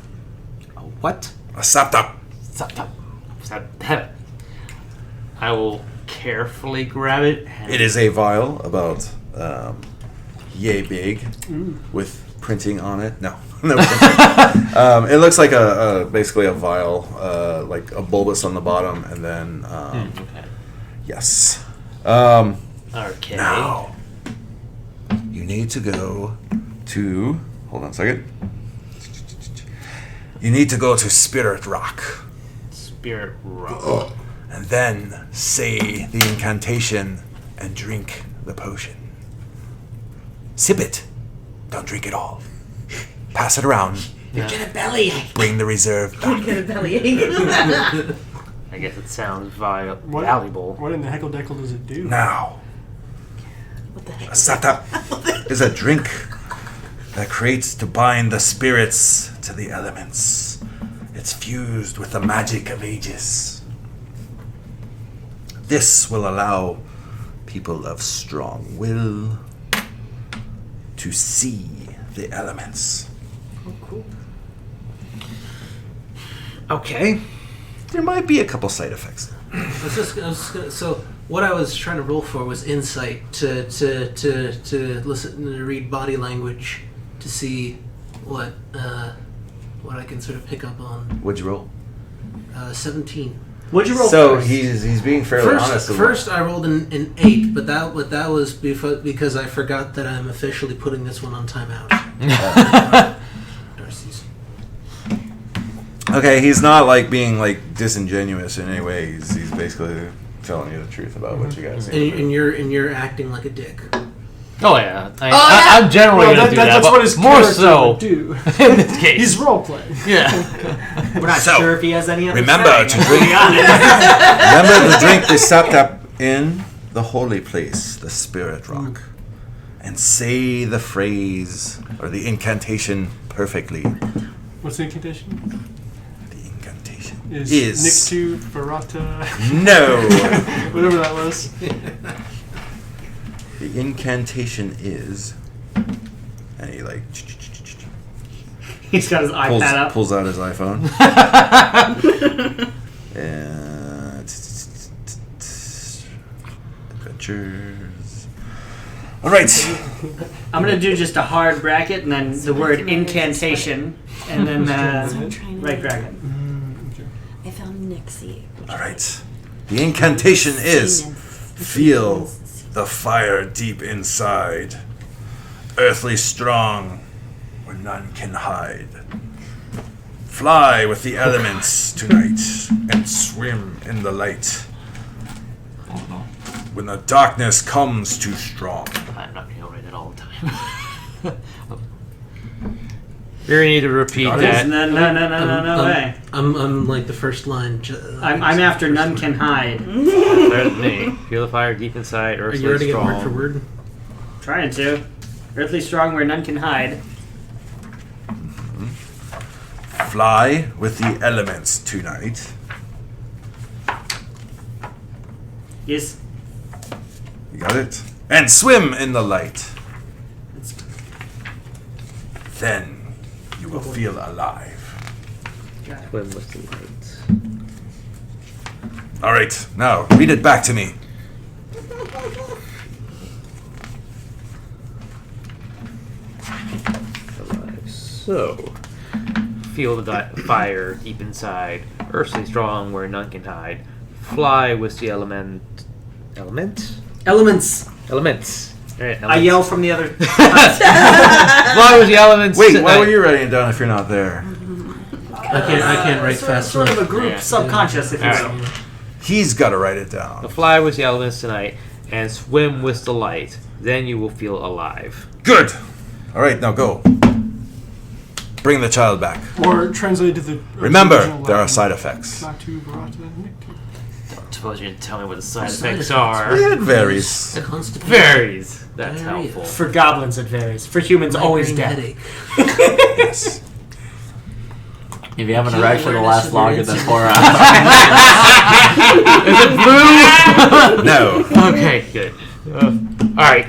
S7: What?
S1: A saptav.
S7: I will carefully grab it. And
S1: It is a vial about yay big with printing on it. No printing. It looks like basically a vial, like a bulbous on the bottom, and then
S7: okay.
S1: yes.
S7: Okay.
S1: Now you need to go to. Hold on a second. You need to go to Spirit Rock.
S7: Spirit rock.
S1: And then say the incantation and drink the potion. Sip it. Don't drink it all. Pass it around.
S2: You're gonna bellyache.
S1: Bring the reserve back.
S2: You're gonna bellyache.
S7: I guess it sounds valuable.
S3: What in the heckle-deckle does it do?
S1: Now,
S2: What the heck?
S1: a sata is a drink that creates to bind the spirits to the elements. It's fused with the magic of ages. This will allow people of strong will to see the elements.
S2: Oh, cool.
S6: Okay.
S1: There might be a couple side effects.
S6: So what I was trying to roll for was insight to listen to read body language to see what I can sort of pick up on.
S1: What'd you roll?
S6: 17.
S5: What'd you roll
S1: So
S5: first?
S1: he's being fairly honest.
S6: First, I rolled an 8, but that was because I forgot that I'm officially putting this one on timeout. Darcy's.
S1: Okay, he's not like being like disingenuous in any way. He's basically telling you the truth about what you guys see.
S6: And you're acting like a dick.
S7: Oh yeah,
S2: yeah.
S7: I'm generally
S3: Well,
S7: gonna do that.
S3: that's
S7: but
S3: what his
S7: more
S3: character
S7: so
S3: would do.
S7: in this case.
S3: He's role-playing.
S7: Yeah.
S5: We're not
S1: So,
S5: sure if he has any other
S1: remember
S5: saying,
S1: to
S5: let's
S1: drink-
S5: be honest.
S1: Remember to drink the saptap in the holy place, the spirit rock, and say the phrase or the incantation perfectly.
S3: What's the incantation?
S1: The incantation
S3: Is
S1: is
S3: Nictu Barata,
S1: no.
S3: whatever that was.
S1: The incantation is, and he like
S5: He's got his
S1: pulls,
S5: iPad up.
S1: pulls out his iPhone. And adventures. All right.
S5: I'm gonna do just a hard bracket and then the word incantation and then right bracket.
S2: I found Nixie.
S1: All right. The incantation is feel the fire deep inside, earthly strong where none can hide. Fly with the elements tonight and swim in the light. When the darkness comes too strong.
S7: I'm not gonna write it all the time. You're gonna need to repeat that.
S5: No way.
S6: I'm like the first line.
S5: I'm after none can hide.
S7: Better than me. Feel the fire deep inside,
S6: Are
S7: earthly
S6: you writing it
S7: strong.
S6: word for word?
S5: Trying to. Earthly strong where none can hide.
S1: Fly with the elements tonight.
S5: Yes.
S1: You got it? And swim in the light. Then you will feel alive.
S7: Swim with the light.
S1: All right, now read it back to me.
S7: Alive. So, feel the fire deep inside, earthly strong where none can hide. Fly with the elements.
S5: Elements.
S7: All right,
S5: I yell from the other.
S7: Fly with the elements.
S1: Wait,
S7: tonight.
S1: why were you writing it down if you're not there?
S6: I can't write fast
S5: Sort of
S6: enough.
S5: a group
S7: Yeah.
S5: subconscious, if you
S7: All
S5: will.
S7: right.
S1: He's got to write it down.
S7: Fly with the elements tonight and swim with the light. Then you will feel alive.
S1: Good. All right, now go. Bring the child back.
S3: Or translated to the.
S1: Remember,
S3: original
S1: there are
S3: Latin.
S1: side effects.
S3: Natu Barata Nictu.
S7: Don't suppose you're gonna tell me what the side
S6: Side
S7: effects
S6: effects.
S7: are.
S1: It varies.
S6: Constipation.
S7: Varies. That's
S6: Diarrhea.
S7: helpful.
S5: For goblins, it varies. For humans, always
S6: Migraine
S5: death.
S6: headache.
S1: Yes.
S4: If you have an
S6: Acute
S4: erection, it'll
S6: awareness
S4: last
S6: of your
S4: longer than
S6: insulin.
S4: 4 hours.
S7: Is it blue?
S1: No.
S7: Okay, good. All right.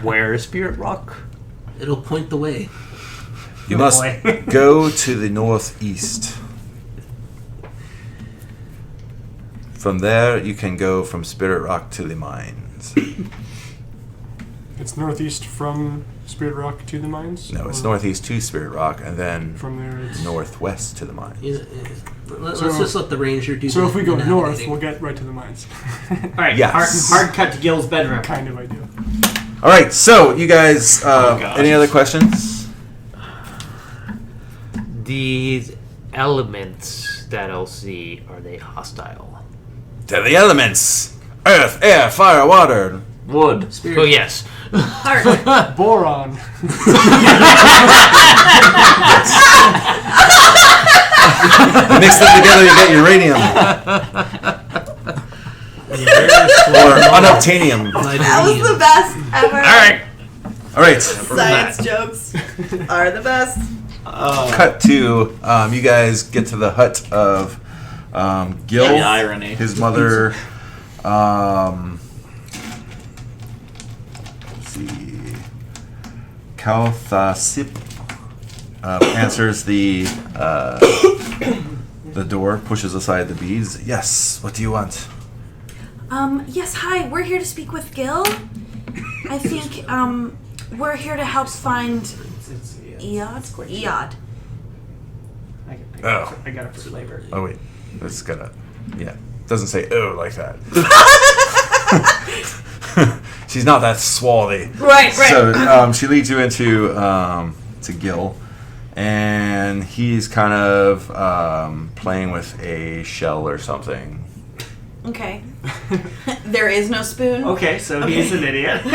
S7: Where is Spirit Rock?
S6: It'll point the way.
S1: You
S5: Oh,
S1: must
S5: boy.
S1: go to the northeast. From there, you can go from Spirit Rock to the mines.
S3: It's northeast from Spirit Rock to the mines?
S1: No, it's
S3: Or
S1: northeast to Spirit Rock, and then
S3: From there, it's.
S1: northwest to the mines.
S6: Let's
S3: So-
S6: just let the ranger do.
S3: So
S6: the
S3: if we go north,
S6: navigating.
S3: we'll get right to the mines.
S5: Alright,
S1: Yes.
S5: hard cut to Gil's bedroom.
S3: Kind of idea.
S1: All right, so you guys,
S4: gosh.
S1: any other questions?
S7: These elements that I'll see, are they hostile?
S1: To the elements. Earth, air, fire, water.
S4: Wood.
S7: Oh, yes.
S2: Heart.
S3: Boron.
S1: Mix them together, you get uranium. Or unobtainium.
S2: That was the best ever.
S1: All right.
S2: Science jokes are the best.
S1: Cut to you guys get to the hut of Gil.
S4: The irony.
S1: His mother. Let's see. Kalthasip answers the door, pushes aside the beads. Yes. What do you want?
S2: Yes, hi. We're here to speak with Gil. I think we're here to help find Eod. Eod.
S5: I got it for flavor.
S1: Oh wait, it's gotta. Yeah, doesn't say oh like that. She's not that swarthy.
S2: Right.
S1: So she leads you into to Gil, and he's kind of playing with a shell or something.
S2: Okay. There is no spoon.
S5: Okay, so he's an idiot.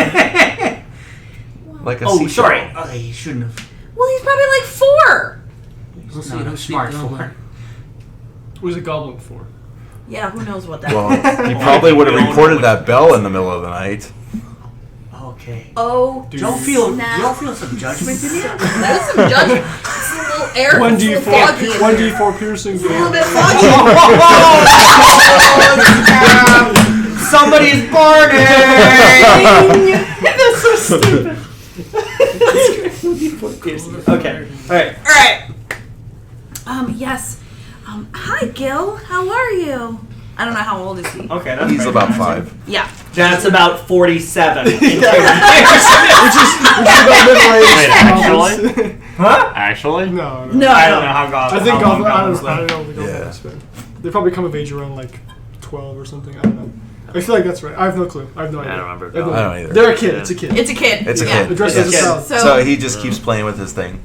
S1: Like a
S5: Oh,
S1: seashell.
S5: sorry. Oh, he shouldn't have.
S2: Well, he's probably like 4.
S5: No, smart for.
S3: Who's a goblin for?
S2: Yeah, who knows what that
S1: Well,
S2: is.
S1: he probably would have reported that bell in the middle of the night.
S5: Okay.
S2: Oh,
S5: You don't feel
S2: snap.
S5: some judgment in you?
S2: That is some judgment. It's a little air. It's a little foggy in here.
S3: 1d4 piercing
S2: It's a little
S3: damage.
S2: bit foggy.
S5: Somebody's burning!
S2: That's so stupid.
S5: Okay. Alright.
S2: All right. Yes. Hi, Gil. How are you? I don't know how old is he.
S5: Okay, that's
S1: He's
S5: right.
S1: about 5.
S2: Yeah.
S5: That's about 47.
S3: Which is about
S4: Wait,
S3: middle-aged.
S4: actually?
S5: Huh?
S4: Actually?
S3: No.
S2: No.
S5: I don't know how goblins.
S3: I think
S5: how long
S3: goblins.
S5: goblins
S3: I
S5: live.
S3: don't know. The
S1: Yeah.
S3: goblins spend. They probably come of age around like 12 or something. I don't know. I feel like that's right. I have no clue. I have no idea.
S7: I don't remember.
S1: I don't either.
S3: They're a kid. It's a kid.
S2: It's a kid.
S1: It's a
S2: Yeah.
S1: kid.
S3: Addressed as a
S1: Yes.
S3: child.
S1: So he just keeps playing with his thing.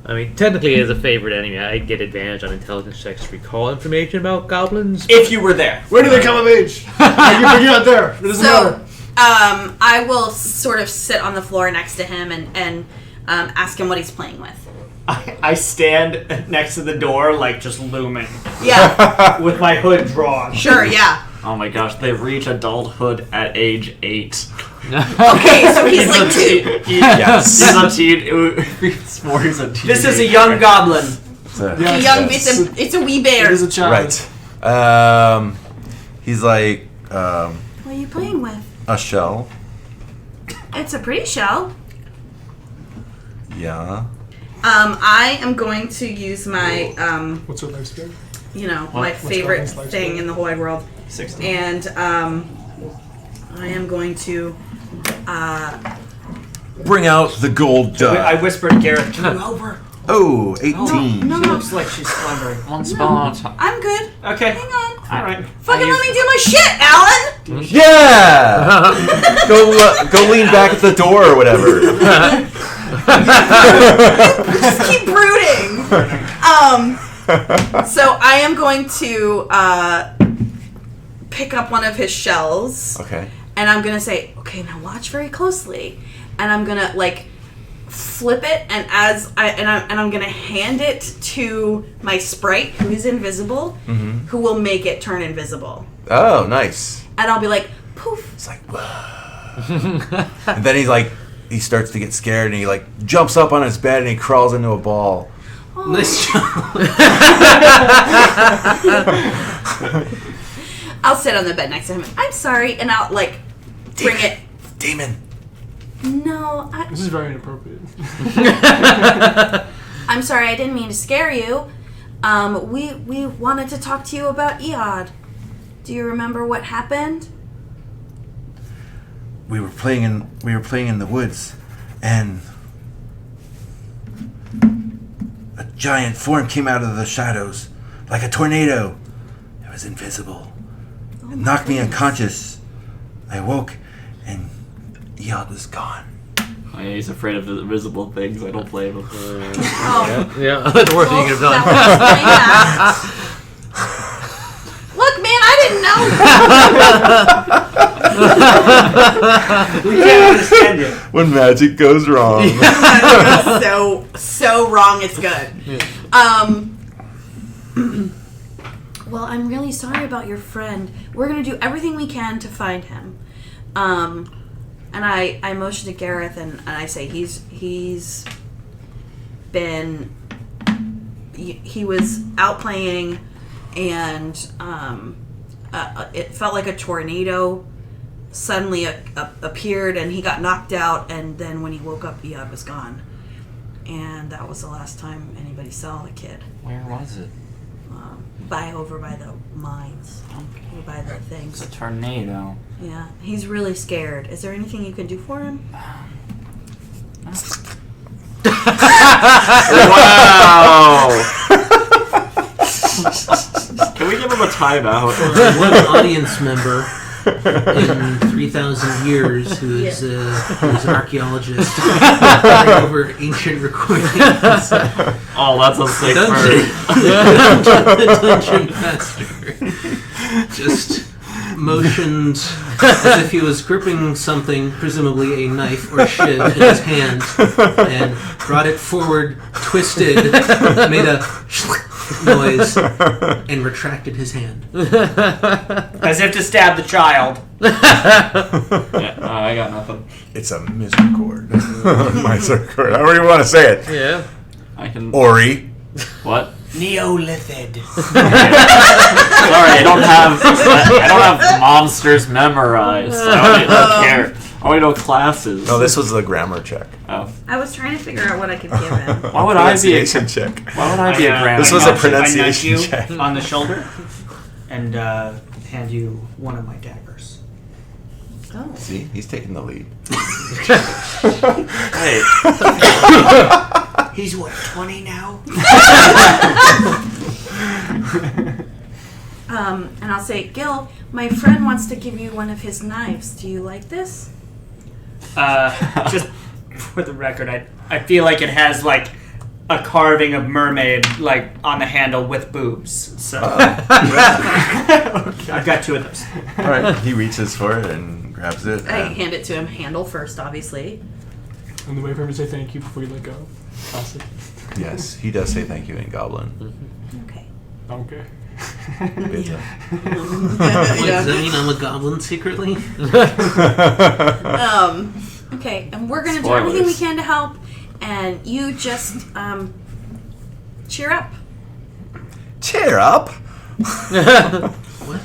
S7: I mean, technically, as a favorite enemy, I get advantage on intelligence checks to recall information about goblins.
S5: If you were there.
S3: Where do they come of age? I can figure out there. It doesn't matter.
S2: So, I will sort of sit on the floor next to him and ask him what he's playing with.
S5: I stand next to the door, like just looming,
S2: Yeah.
S5: with my hood drawn.
S2: Sure. Yeah.
S4: Oh my gosh, they reach adulthood at age 8.
S2: Okay, so he's like 2.
S1: Yes.
S4: He's a teen. He's a teenager.
S5: This is a young goblin.
S3: Yes,
S2: Young.
S3: yes.
S2: It's a wee bear.
S3: It is a child.
S1: Right. He's like
S2: What are you playing with?
S1: a shell.
S2: It's a pretty shell.
S1: Yeah.
S2: I am going to use my
S3: What's her lifespan?
S2: my favorite
S3: Goblin's lifespan?
S2: thing in the whole wide world,
S5: 16.
S2: and I am going to
S1: Bring out the gold
S5: I
S1: dust.
S5: whispered, Gareth, can you help her?
S1: Oh, 18.
S2: no.
S5: She looks like she's slumbering.
S4: One spell at a time.
S2: I'm good.
S5: Okay.
S2: Hang on.
S5: Alright.
S2: Fucking let me do my shit, Alan.
S1: Yeah! go lean back at the door or whatever.
S2: Just keep brooding. So I am going to pick up one of his shells.
S1: Okay.
S2: And I'm gonna say, okay, now watch very closely, and I'm gonna flip it, and I'm gonna hand it to my sprite, who is invisible, who will make it turn invisible,
S1: Oh, nice.
S2: and I'll be like, poof.
S1: It's like, whoa. And then he starts to get scared, and he jumps up on his bed, and he crawls into a ball.
S6: Nice job.
S2: I'll sit on the bed next to him. I'm sorry, and I'll bring it.
S1: Demon.
S2: No,
S3: This is very inappropriate.
S2: I'm sorry. I didn't mean to scare you. We wanted to talk to you about Eod. Do you remember what happened?
S1: We were playing in the woods, and a giant form came out of the shadows like a tornado. It was invisible. It knocked me unconscious. I awoke, and Eod was gone.
S4: Oh, yeah, he's afraid of invisible things. I don't blame him.
S2: Oh,
S7: Yeah, that's the worst thing you could have
S2: that
S7: done.
S2: would explain that.
S5: We can't understand it.
S1: When magic goes wrong.
S2: so wrong. It's good. Well, I'm really sorry about your friend. We're gonna do everything we can to find him. And I motion to Gareth and I say he's been he was out playing and it felt like a tornado suddenly appeared and he got knocked out, and then when he woke up Iyad was gone, and that was the last time anybody saw the kid.
S4: Where was it?
S2: Over by the mines. Over by the things.
S4: It's a tornado.
S2: Yeah, he's really scared. Is there anything you can do for him?
S4: Wow! Can we give him a timeout?
S6: One audience member in 3,000 years who's an archaeologist going over ancient recordings.
S4: Oh, that's a sick
S6: The dungeon master just motioned as if he was gripping something, presumably a knife or shiv, in his hand, and brought it forward, twisted, made a noise, and retracted his hand.
S5: As if to stab the child.
S4: I got nothing.
S1: It's a misericord. Misericord. However you want to say it.
S7: Yeah.
S4: I can.
S1: Ori.
S4: What?
S5: Neolithid.
S4: Sorry, I don't have monsters memorized. I don't care. I only know classes.
S1: No, this was the grammar check.
S4: Oh.
S2: I was trying to figure out what I could give him.
S4: Why would I be a
S1: Pronunciation check.
S4: Why would I be a grammar?
S1: This was a pronunciation
S5: I nudge
S1: check.
S5: you on the shoulder and hand you one of my daggers.
S2: Oh.
S1: See, he's taking the lead.
S4: Hey.
S5: He's what, 20 now?
S2: And I'll say, Gil, my friend wants to give you one of his knives. Do you like this?
S5: Just for the record, I feel like it has like a carving of mermaid like on the handle with boobs. So I've got two of those.
S1: All right, he reaches for it and grabs it.
S2: I
S1: and-
S2: hand it to him, handle first, obviously.
S3: And the way for him to say thank you before you let go. Classic.
S1: Yes, he does say thank you in Goblin.
S2: Okay.
S3: Okay.
S1: Bidza.
S6: What, does that mean I'm a goblin secretly?
S2: Okay, and we're gonna do everything we
S4: Spoilers.
S2: can to help, and you just cheer up.
S1: Cheer up.
S6: What?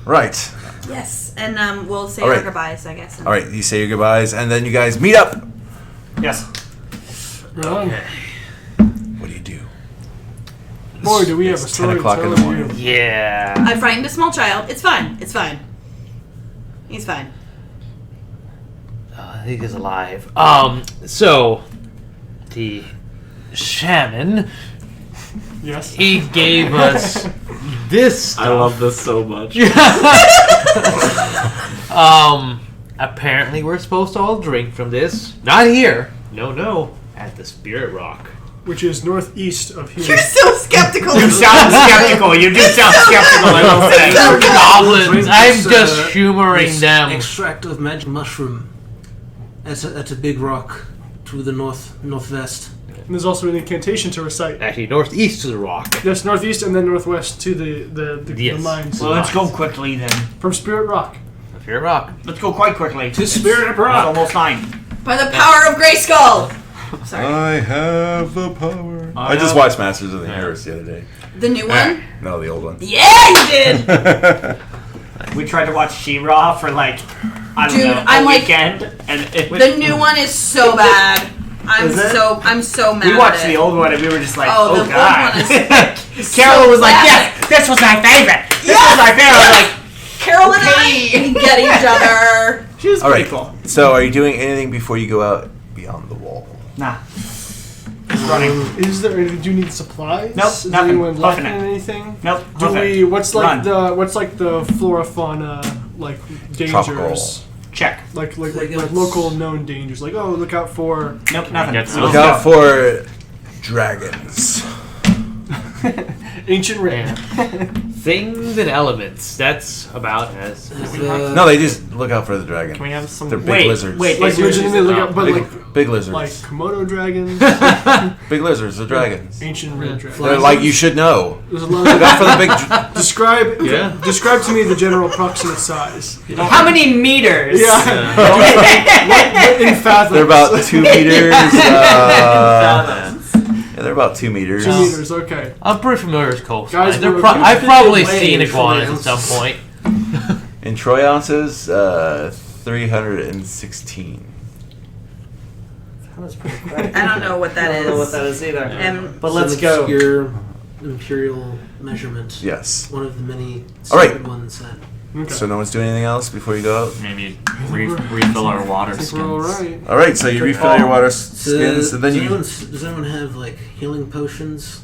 S1: Right.
S2: Yes, and we'll say
S1: All right.
S2: our goodbyes, I guess.
S1: All right, you say your goodbyes, and then you guys meet up.
S5: Yes.
S3: Okay.
S1: What do you do?
S3: Boy, do we have a
S1: It's
S3: story
S1: 10 o'clock
S3: to
S1: in
S3: tell
S1: the morning.
S3: you.
S7: Yeah.
S2: I frightened a small child. It's fine. It's fine. He's fine.
S7: I think he's alive. So the shaman,
S3: Yes.
S7: he gave us this stuff.
S4: I love this so much.
S7: Apparently we're supposed to all drink from this. Not here. No. At the Spirit Rock.
S3: Which is northeast of here.
S2: You're so skeptical.
S5: You sound skeptical. You do sound skeptical, I will say.
S7: They're goblins. I'm
S6: This,
S7: just humoring
S6: this
S7: them.
S6: Extract of magic mushroom. At a big rock to the northwest.
S3: And there's also an incantation to recite.
S7: Actually, northeast of the rock.
S3: Yes, northeast and then northwest to the
S7: Yes.
S3: mines.
S5: Well, let's go quickly then.
S3: From Spirit Rock.
S7: Spirit Rock.
S5: Let's go quite quickly.
S6: To Spirit Rock.
S5: It's almost 9.
S2: By the power of Grayskull. Sorry.
S1: I have the power. I just
S5: have-
S1: watched Masters of the Universe the other day.
S2: The new one?
S1: No, the old one.
S2: Yeah, you did.
S5: We tried to watch She-Ra for like, I don't
S2: Dude,
S5: know,
S2: I'm
S5: a
S2: like-
S5: weekend, and it was.
S2: The new one is so bad. I'm
S5: Is it?
S2: so mad.
S5: We watched
S2: at
S5: the
S2: it.
S5: old one and we were just like,
S2: Oh,
S5: oh,
S2: the old
S5: god.
S2: one is
S5: Carol
S2: so
S5: was like,
S2: bad.
S5: yes, this was my favorite. This was my favorite. I was like,
S2: Carol and I get each other.
S5: she was
S1: All
S5: pretty
S1: right.
S5: cool.
S1: So, are you doing anything before you go out beyond the wall?
S5: Nah. Just running.
S3: Is there? Do you need supplies?
S5: Nope,
S3: Is
S5: nothing.
S3: anyone lacking
S5: Huffing it.
S3: anything?
S5: Nope.
S3: Do
S5: hoof it.
S3: we? What's like
S5: Run.
S3: the flora fauna like dangers?
S1: Tropical.
S5: Check.
S3: Like
S6: it's-
S3: local known dangers. Like, oh, look out for.
S5: Nope, nothing.
S4: Get
S1: Look
S4: So-
S1: out for dragons.
S3: Ancient rain.
S7: Things and elements. That's about as.
S1: No, they just look out for the dragon.
S4: Can we have some?
S1: They're big lizards.
S5: Wait,
S3: Like legitimately look up, but
S1: Big lizards.
S3: like Komodo dragons,
S1: Big lizards, the dragons.
S3: ancient red dragons.
S1: They're like you should know.
S3: There's a lot
S1: Look
S3: of
S1: out for the big.
S3: describe.
S7: Yeah.
S3: Describe to me the general approximate size.
S5: How many meters?
S3: Yeah. In fathoms.
S1: They're about 2 meters. Yeah, they're about 2 meters.
S3: 2 meters. Okay.
S7: I'm pretty familiar with coastline.
S3: Guys, we're-
S7: I've probably
S6: way
S7: seen
S6: in
S7: iguanas
S6: Troy
S7: at some point.
S1: In troy ounces, 316.
S5: That was pretty quick.
S2: I don't know what that
S5: I don't know what
S2: is.
S5: that is either. But
S6: It's
S5: let's
S6: an
S5: go.
S6: obscure imperial measurement.
S1: Yes.
S6: One of the many
S1: All right.
S6: stupid ones that.
S3: Okay.
S1: So no one's doing anything else before you go out?
S4: Maybe refill our water
S3: I think
S4: skins.
S3: we're all right.
S1: All right, so you refill your water skins, and then you...
S6: Does anyone have like healing potions?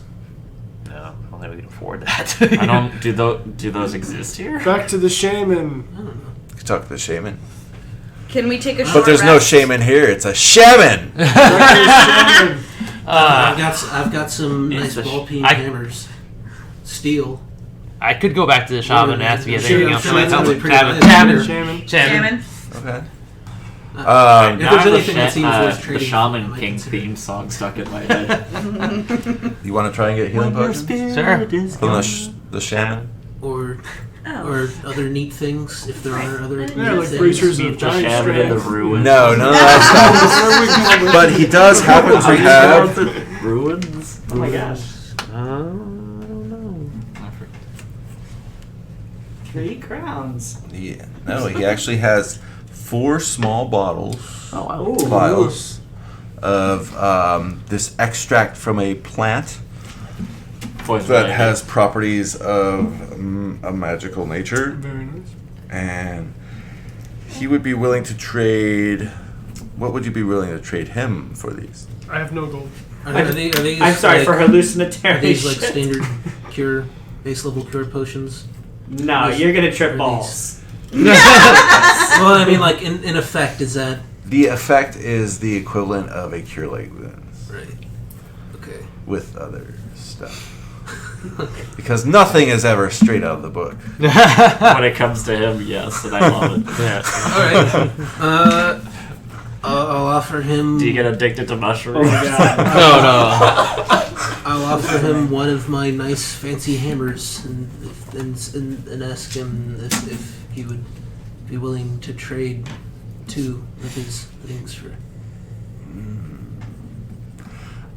S7: No, I don't think we can afford that.
S4: I don't. Do those exist here?
S3: Back to the shaman.
S6: I don't know.
S1: You can talk to the shaman.
S2: Can we take a short
S1: But there's no
S2: rest?
S1: shaman here, it's a shaman!
S3: Back to the shaman.
S6: I've got some nice
S7: it's a
S6: ball peen
S7: I-
S6: hammers. Steel.
S7: I could go back to the shaman and ask if he has
S6: Sure,
S7: anything
S6: I'm
S7: else.
S6: sure
S7: for
S6: that's
S7: myself.
S6: probably pretty
S7: Shaman.
S6: nice.
S7: Shaman.
S3: Shaman.
S2: Shaman.
S1: Okay.
S6: If
S4: Now
S6: there's
S4: I have
S6: anything that seems worth
S4: the
S6: trading, I
S4: Shaman
S6: might
S4: King
S6: consider
S4: theme song stuck in my head.
S1: You want to try and get healing potions?
S7: Sure.
S1: From the shaman?
S6: or
S2: Oh.
S6: or other neat things if there are other neat
S3: Yeah, like
S6: things.
S3: bracers
S4: Meet
S3: of
S4: the
S3: giant
S4: Shaman in the
S3: strength.
S4: ruins.
S1: No, none of that stuff. But he does happen to have...
S4: the ruins. Oh my gosh.
S7: I don't know.
S5: 3 crowns.
S1: Yeah, no, he actually has 4 small bottles,
S4: Oh wow.
S1: vials, of this extract from a plant
S4: Voice
S1: that
S4: related.
S1: has properties of a magical nature,
S3: Very nice.
S1: and he would be willing to trade. What would you be willing to trade him for these?
S3: I have no gold.
S6: Are these
S5: I'm sorry
S6: like,
S5: for hallucinatory
S6: Are these like
S5: shit.
S6: standard cure, base level cure potions?
S5: No, you're gonna trip
S6: Are
S5: balls.
S6: Well, I mean, like in effect, is that
S1: The effect is the equivalent of a cure light wounds
S6: right? Okay.
S1: with other stuff. Because nothing is ever straight out of the book.
S4: When it comes to him, yes, and I love it.
S7: Yeah.
S6: All right. I'll offer him.
S4: Do you get addicted to mushrooms?
S7: No.
S6: I'll offer him one of my nice fancy hammers and ask him if he would be willing to trade 2 of his things for.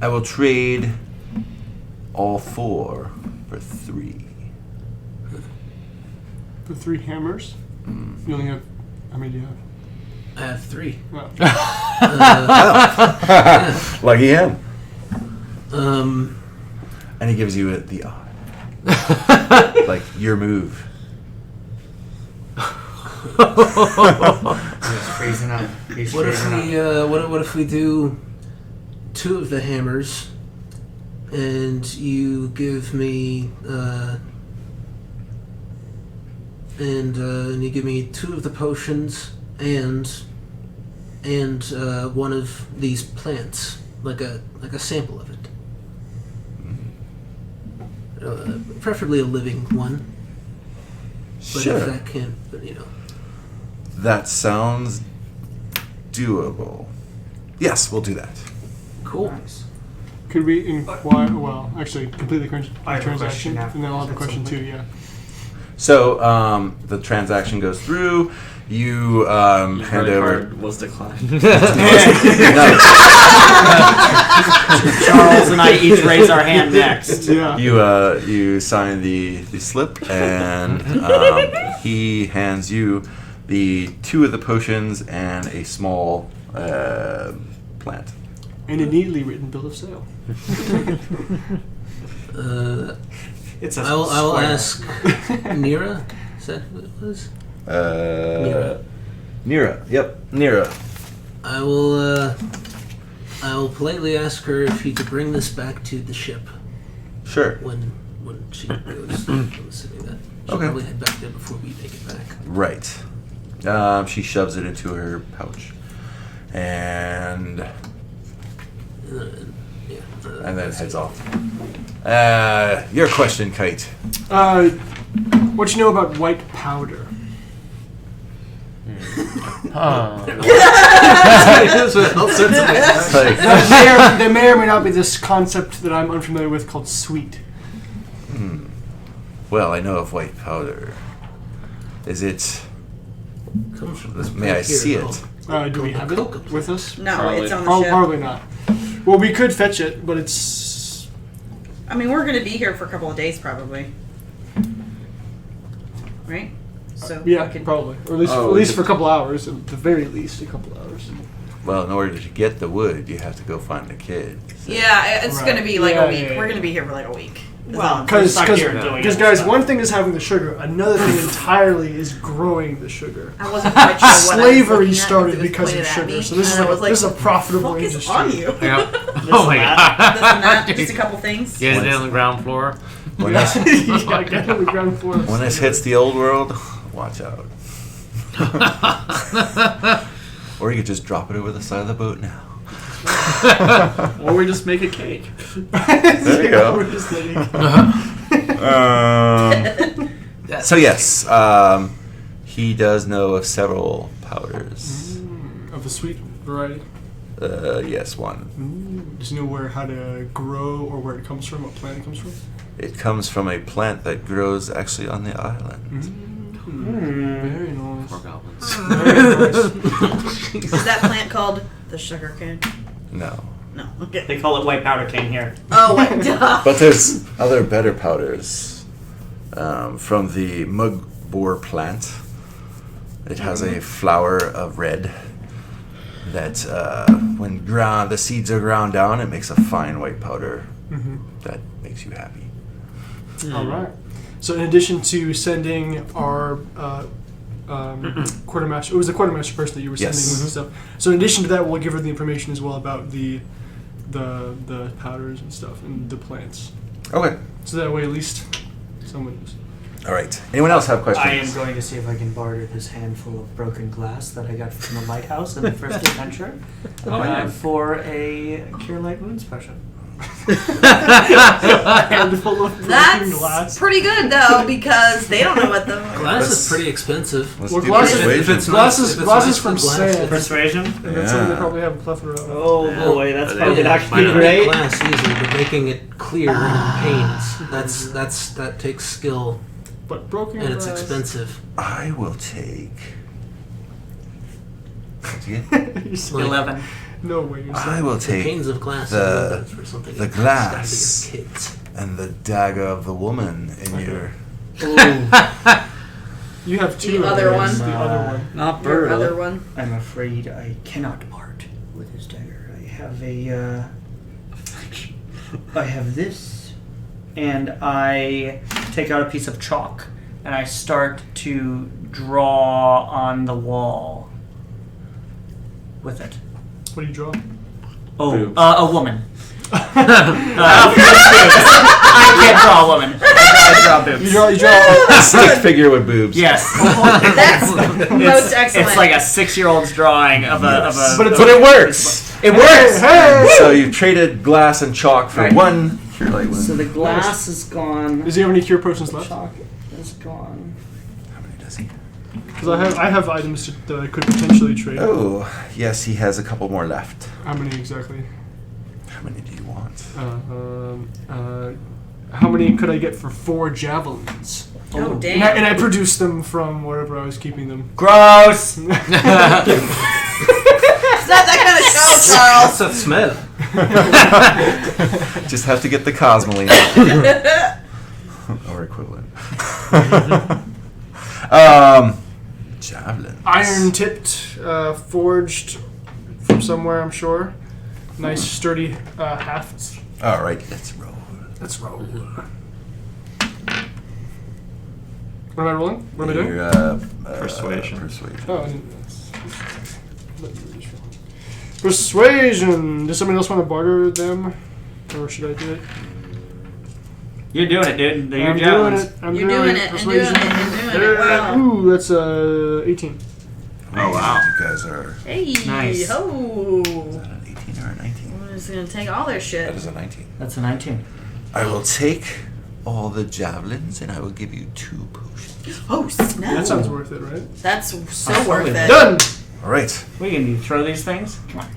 S1: I will trade all 4 for 3.
S3: The 3 hammers. You only have. How many do you have?
S6: I have 3.
S3: Well,
S1: Lucky him.
S6: Um.
S1: And he gives you the eye. Like your move.
S5: He's freezing up. He's
S6: What if
S5: freezing
S6: we
S5: up.
S6: what if we do 2 of the hammers, and you give me and you give me 2 of the potions and one of these plants, like a sample of it. Preferably a living one. But
S1: Sure.
S6: if that can't, but
S1: That sounds doable. Yes, we'll do that.
S6: cool.
S3: could we inquire? Well, actually, complete the
S5: I have a
S3: transaction,
S5: question after
S3: and then I'll have a
S5: this,
S3: question
S5: that's
S3: too. Yeah.
S1: So the transaction goes through. You hand
S4: Credit
S1: over.
S4: card was declined.
S1: No.
S5: Charles and I each raise our hand next.
S3: Yeah.
S1: You sign the slip, and he hands you the 2 of the potions and a small plant.
S3: And a neatly written bill of sale.
S5: It's a
S6: I will
S5: square.
S6: ask Nira. Is that who it was?
S1: Nira. Yep, Nira.
S6: I will politely ask her if he could bring this back to the ship
S1: Sure.
S6: when she goes from the city. That she'll
S1: Okay.
S6: probably head back there before we make it back.
S1: Right. She shoves it into her pouch, and
S6: Yeah.
S1: And then heads off. Your question, Kite.
S3: What you know about white powder? There may or may not be this concept that I'm unfamiliar with called sweet.
S1: Well, I know of white powder. Is it...
S6: Comes from
S1: May I
S6: here,
S1: see
S6: though.
S1: it?
S3: Do we have it
S6: Coca-Cola.
S3: with us?
S2: No,
S4: Probably.
S2: it's on the ship.
S3: Probably not. Well, we could fetch it, but it's...
S2: I mean, we're gonna be here for a couple of days, probably. Right? So
S3: Yeah,
S2: we could,
S3: probably. Or at least for a couple hours. At the very least, a couple hours.
S1: Well, in order to get the wood, you have to go find the kid. So-
S2: Yeah, it's
S3: Right.
S2: gonna be like
S3: Yeah,
S2: a week.
S3: yeah, yeah.
S2: We're gonna be here for like a week.
S5: Well,
S3: Because,
S5: stuck here doing it,
S3: guys,
S5: so.
S3: one thing is having the sugar. Another thing entirely is growing the sugar.
S2: I wasn't quite sure what I was
S3: Slavery
S2: looking at
S3: started
S2: it was
S3: because of
S2: pointed at
S3: sugar.
S2: me,
S3: So this is
S2: and I was
S3: this is a profitable
S2: "Fuck is
S3: industry.
S2: on you?"
S7: Yep. Oh my
S5: that.
S7: god.
S2: This and that, just a couple things.
S7: Get it on the ground floor.
S1: When this,
S3: Yeah, get on the ground floor.
S1: when this hits the old world, watch out. Or you could just drop it over the side of the boat now.
S4: Or we just make a cake.
S1: There you go.
S3: We're just like,
S1: So yes, he does know of several powders.
S3: of the sweet variety.
S1: Yes, one.
S3: Does he know how to grow or where it comes from, what plant it comes from?
S1: It comes from a plant that grows actually on the island.
S3: Very nice.
S7: Poor goblins.
S3: Very nice.
S2: Is that plant called the sugar cane?
S1: No.
S2: No. Okay.
S5: They call it white powder cane here.
S2: Oh, wait, duh.
S1: But there's other better powders from the mug boar plant. It has a flower of red that when the seeds are ground down, it makes a fine white powder that makes you happy.
S3: All right. So in addition to sending our quartermaster, it was the quartermaster person that you were sending
S1: Yes.
S3: stuff. So in addition to that, we'll give her the information as well about the powders and stuff and the plants.
S1: Okay.
S3: So that way, at least someone knows.
S1: All right. Anyone else have questions?
S5: I am going to see if I can barter this handful of broken glass that I got from the lighthouse in the first adventure for a Cure Light Wounds potion.
S3: Handful of broken glass.
S2: That's pretty good though, because they don't know what the
S6: Glass
S1: Let's-
S6: is pretty expensive.
S1: Let's
S3: Well,
S1: do
S3: glass is-
S1: persuasion.
S6: If it's
S3: Glass
S6: nice-
S3: is-
S6: if it's
S3: glass
S6: nice
S3: is from
S6: glass,
S3: sand.
S5: Persuasion?
S3: And that's something they
S1: Yeah.
S3: probably have a plethora of.
S5: Oh boy, that's
S7: Yeah.
S5: probably
S6: Yeah,
S5: actually
S6: you can
S5: great.
S6: make glass easy, but making it clear and pains, that takes skill
S3: But broken
S6: and it's
S3: glass.
S6: expensive.
S1: I will take. What's it?
S3: You said-
S5: 11.
S3: No way. You're
S1: I
S3: saying.
S1: will
S6: The
S1: take
S6: panes of glass
S1: the-
S6: are good for something
S1: the
S6: like
S1: glass.
S6: stabbing at kids.
S1: and the dagger of the woman in your.
S3: You have two.
S2: The
S3: of
S2: other
S3: those,
S2: one?
S3: The other one.
S5: Not
S2: your other one.
S5: I'm afraid I cannot part with his dagger. I have I have this, and I take out a piece of chalk and I start to draw on the wall with it.
S3: What do you draw?
S5: Oh,
S4: Boobs.
S5: a woman. I can't draw a woman. I draw boobs.
S3: You draw.
S1: A stick figure with boobs.
S5: Yes.
S2: That's most excellent.
S5: It's like a 6-year-old's drawing of a.
S3: But it's-
S1: But it works!
S5: It works.
S3: Hey!
S1: So you've traded glass and chalk for
S5: Right.
S1: one cure light wound.
S5: So the glass is gone.
S3: Does he have any cure potions left?
S5: Chalk is gone.
S1: How many does he?
S3: Because I have items that I could potentially trade.
S1: Oh, yes, he has a couple more left.
S3: How many exactly?
S1: How many do you want?
S3: How many could I get for 4 javelins?
S2: Oh,
S3: And
S2: damn.
S3: I produced them from wherever I was keeping them.
S5: Gross.
S2: It's not that kind of show, Charles.
S6: What's that smell?
S1: Just have to get the Cosmoline. Or equivalent. Javelin.
S3: Iron tipped, forged from somewhere, I'm sure. Nice sturdy hafts.
S1: All right, let's roll.
S3: Let's roll. What am I rolling? What am I doing?
S1: Your,
S4: Persuasion.
S1: Persuasion.
S3: Oh, persuasion. Does somebody else want to barter them, or should I do it?
S5: You're doing it, dude. They're your
S3: I'm
S5: javelins.
S3: doing it. I'm
S2: You're doing it and doing it and doing it.
S3: There-
S2: Wow.
S3: Ooh, that's 18.
S1: Oh, wow. You guys are.
S2: Hey,
S5: Nice.
S2: ho.
S1: Is that an 18 or a 19?
S2: What is He's gonna take all their shit.
S1: That is a 19.
S5: That's a 19.
S1: I will take all the javelins and I will give you 2 potions.
S2: Oh snap!
S3: That sounds worth it, right?
S2: That's so worth it.
S3: Done!
S1: All right.
S5: What, can you throw these things? Come on.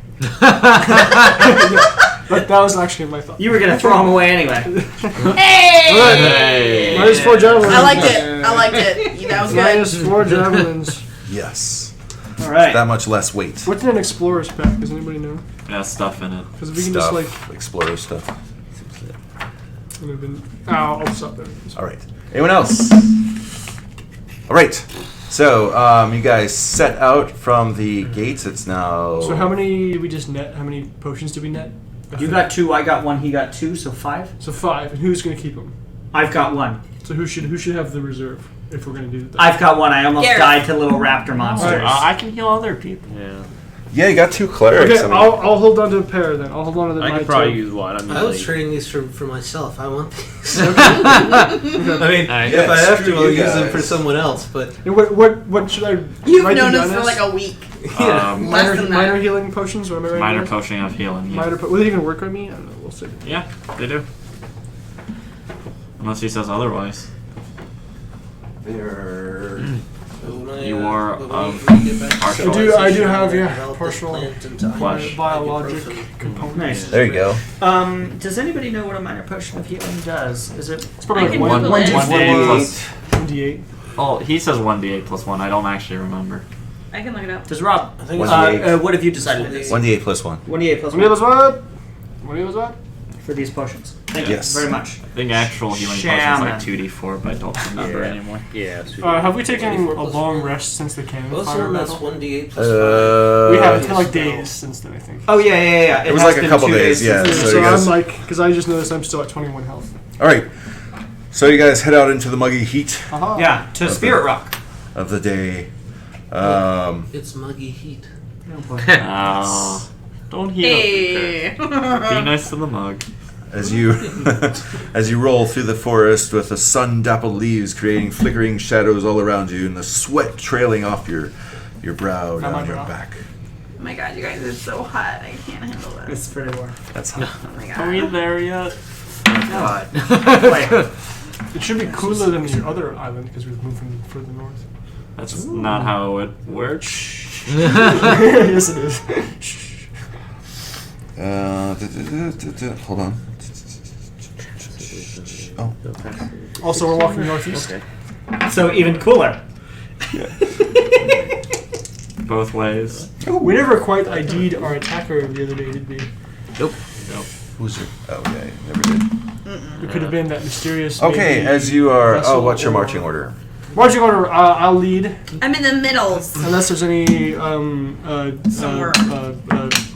S3: That was actually my thought.
S5: You were going to throw them away anyway.
S2: Hey!
S3: Minus 4 javelins.
S2: I liked it. I liked it. Yeah, that was good.
S3: Minus 4 javelins.
S1: Yes.
S5: All right.
S1: That much less weight.
S3: What's in an explorer's pack? Does anybody know?
S4: It has stuff in it.
S3: Because if we can just
S1: Stuff,
S3: like.
S1: explorer stuff.
S3: Would have been. I'll stop there.
S1: All right. Anyone else? All right. So you guys set out from the gates. It's now.
S3: So how many did we just net? How many potions did we net?
S5: You got 2, I got 1, he got 2, so 5.
S3: So 5. And who's gonna keep them?
S5: I've got 1.
S3: So who should have the reserve if we're gonna do that?
S5: I've got 1. I almost
S2: Gareth.
S5: died to little raptor monsters.
S7: I can heal other people.
S4: Yeah.
S1: Yeah, you got 2 clerics.
S3: Okay, I'll hold on to a pair then. I'll hold on to the.
S7: I
S3: my
S7: could probably
S3: two.
S7: use one. I'm
S6: I was
S7: like,
S6: trading these for myself. I want these. I mean,
S7: Alright.
S6: if I have to,
S1: screw
S6: I'll
S1: you
S6: use them
S1: guys.
S6: for someone else. But
S3: And what should I?
S2: You've
S3: write them
S2: known us
S3: down
S2: for
S3: as?
S2: like a week.
S6: yeah,
S2: Less than that.
S3: minor healing potions. What am I writing?
S4: Minor
S3: down?
S4: potion of healing. Yeah.
S3: Will they even work on me? I don't know. We'll see.
S4: Yeah, they do. Unless he says otherwise.
S1: They're.
S4: You are of partial.
S3: I do have partial
S4: Flesh.
S3: biologic component.
S5: Nice.
S1: There you go.
S5: Does anybody know what a minor potion of healing does? Is it?
S3: It's probably
S2: I
S3: like
S2: can
S3: one,
S2: Google
S3: one,
S2: it.
S3: one,
S4: 1d8
S3: one,
S4: plus.
S3: 1d8.
S4: Oh, he says 1d8 plus 1. I don't actually remember.
S2: I can look it up.
S5: Does Rob?
S6: I think
S1: it's
S6: 1d8.
S5: What have you decided it is?
S1: 1d8 plus 1.
S5: 1d8 plus 1
S3: What was what? What was what?
S5: for these potions. Thank
S1: Yes.
S5: you very much.
S4: I think actual healing potion is like 2d4, but I don't remember anymore.
S7: Yeah.
S3: Have we taken a long rest since the cannon
S6: Well,
S3: fire
S6: so that's
S3: battle?
S6: 1d8 plus 5.
S3: We have. It's been like
S6: Spell.
S3: days since then, I think.
S5: Oh yeah.
S1: It was
S5: has
S1: like a
S5: been
S1: couple
S5: 2
S1: days, yeah.
S5: since-
S1: So
S3: So
S1: you guys-
S3: I'm like, because I just noticed I'm still at 21 health.
S1: All right. So you guys head out into the muggy heat
S3: Aha.
S5: Yeah, to Spirit Rock.
S1: of the day.
S6: It's muggy heat.
S5: Oh boy.
S4: Don't heat
S2: Hey.
S4: up. Be nice to the mug.
S1: As you as you roll through the forest with the sun-dappled leaves creating flickering shadows all around you and the sweat trailing off your brow
S3: Not my
S1: down your
S3: brow.
S1: back.
S2: Oh my god, you guys are so hot. I can't handle this.
S5: It's pretty warm.
S1: That's hot.
S2: Oh my
S4: Are we
S2: god.
S4: there yet?
S5: God.
S3: It should be cooler than the other island because we've moved from further north.
S4: That's not how it works.
S3: Yes, it is.
S1: Hold on. Oh,
S3: Also, we're walking northeast.
S5: So even cooler.
S4: Both ways.
S3: We never quite ID'd our attacker the other day, did we?
S1: who's your? Oh yeah, you never did.
S3: It could have been that mysterious.
S1: Okay,
S3: maybe
S1: as you are. Oh,
S3: vessel
S1: what's your
S3: or-
S1: marching order?
S3: Marching order. I'll lead
S2: I'm in the middles.
S3: unless there's any
S2: Somewhere.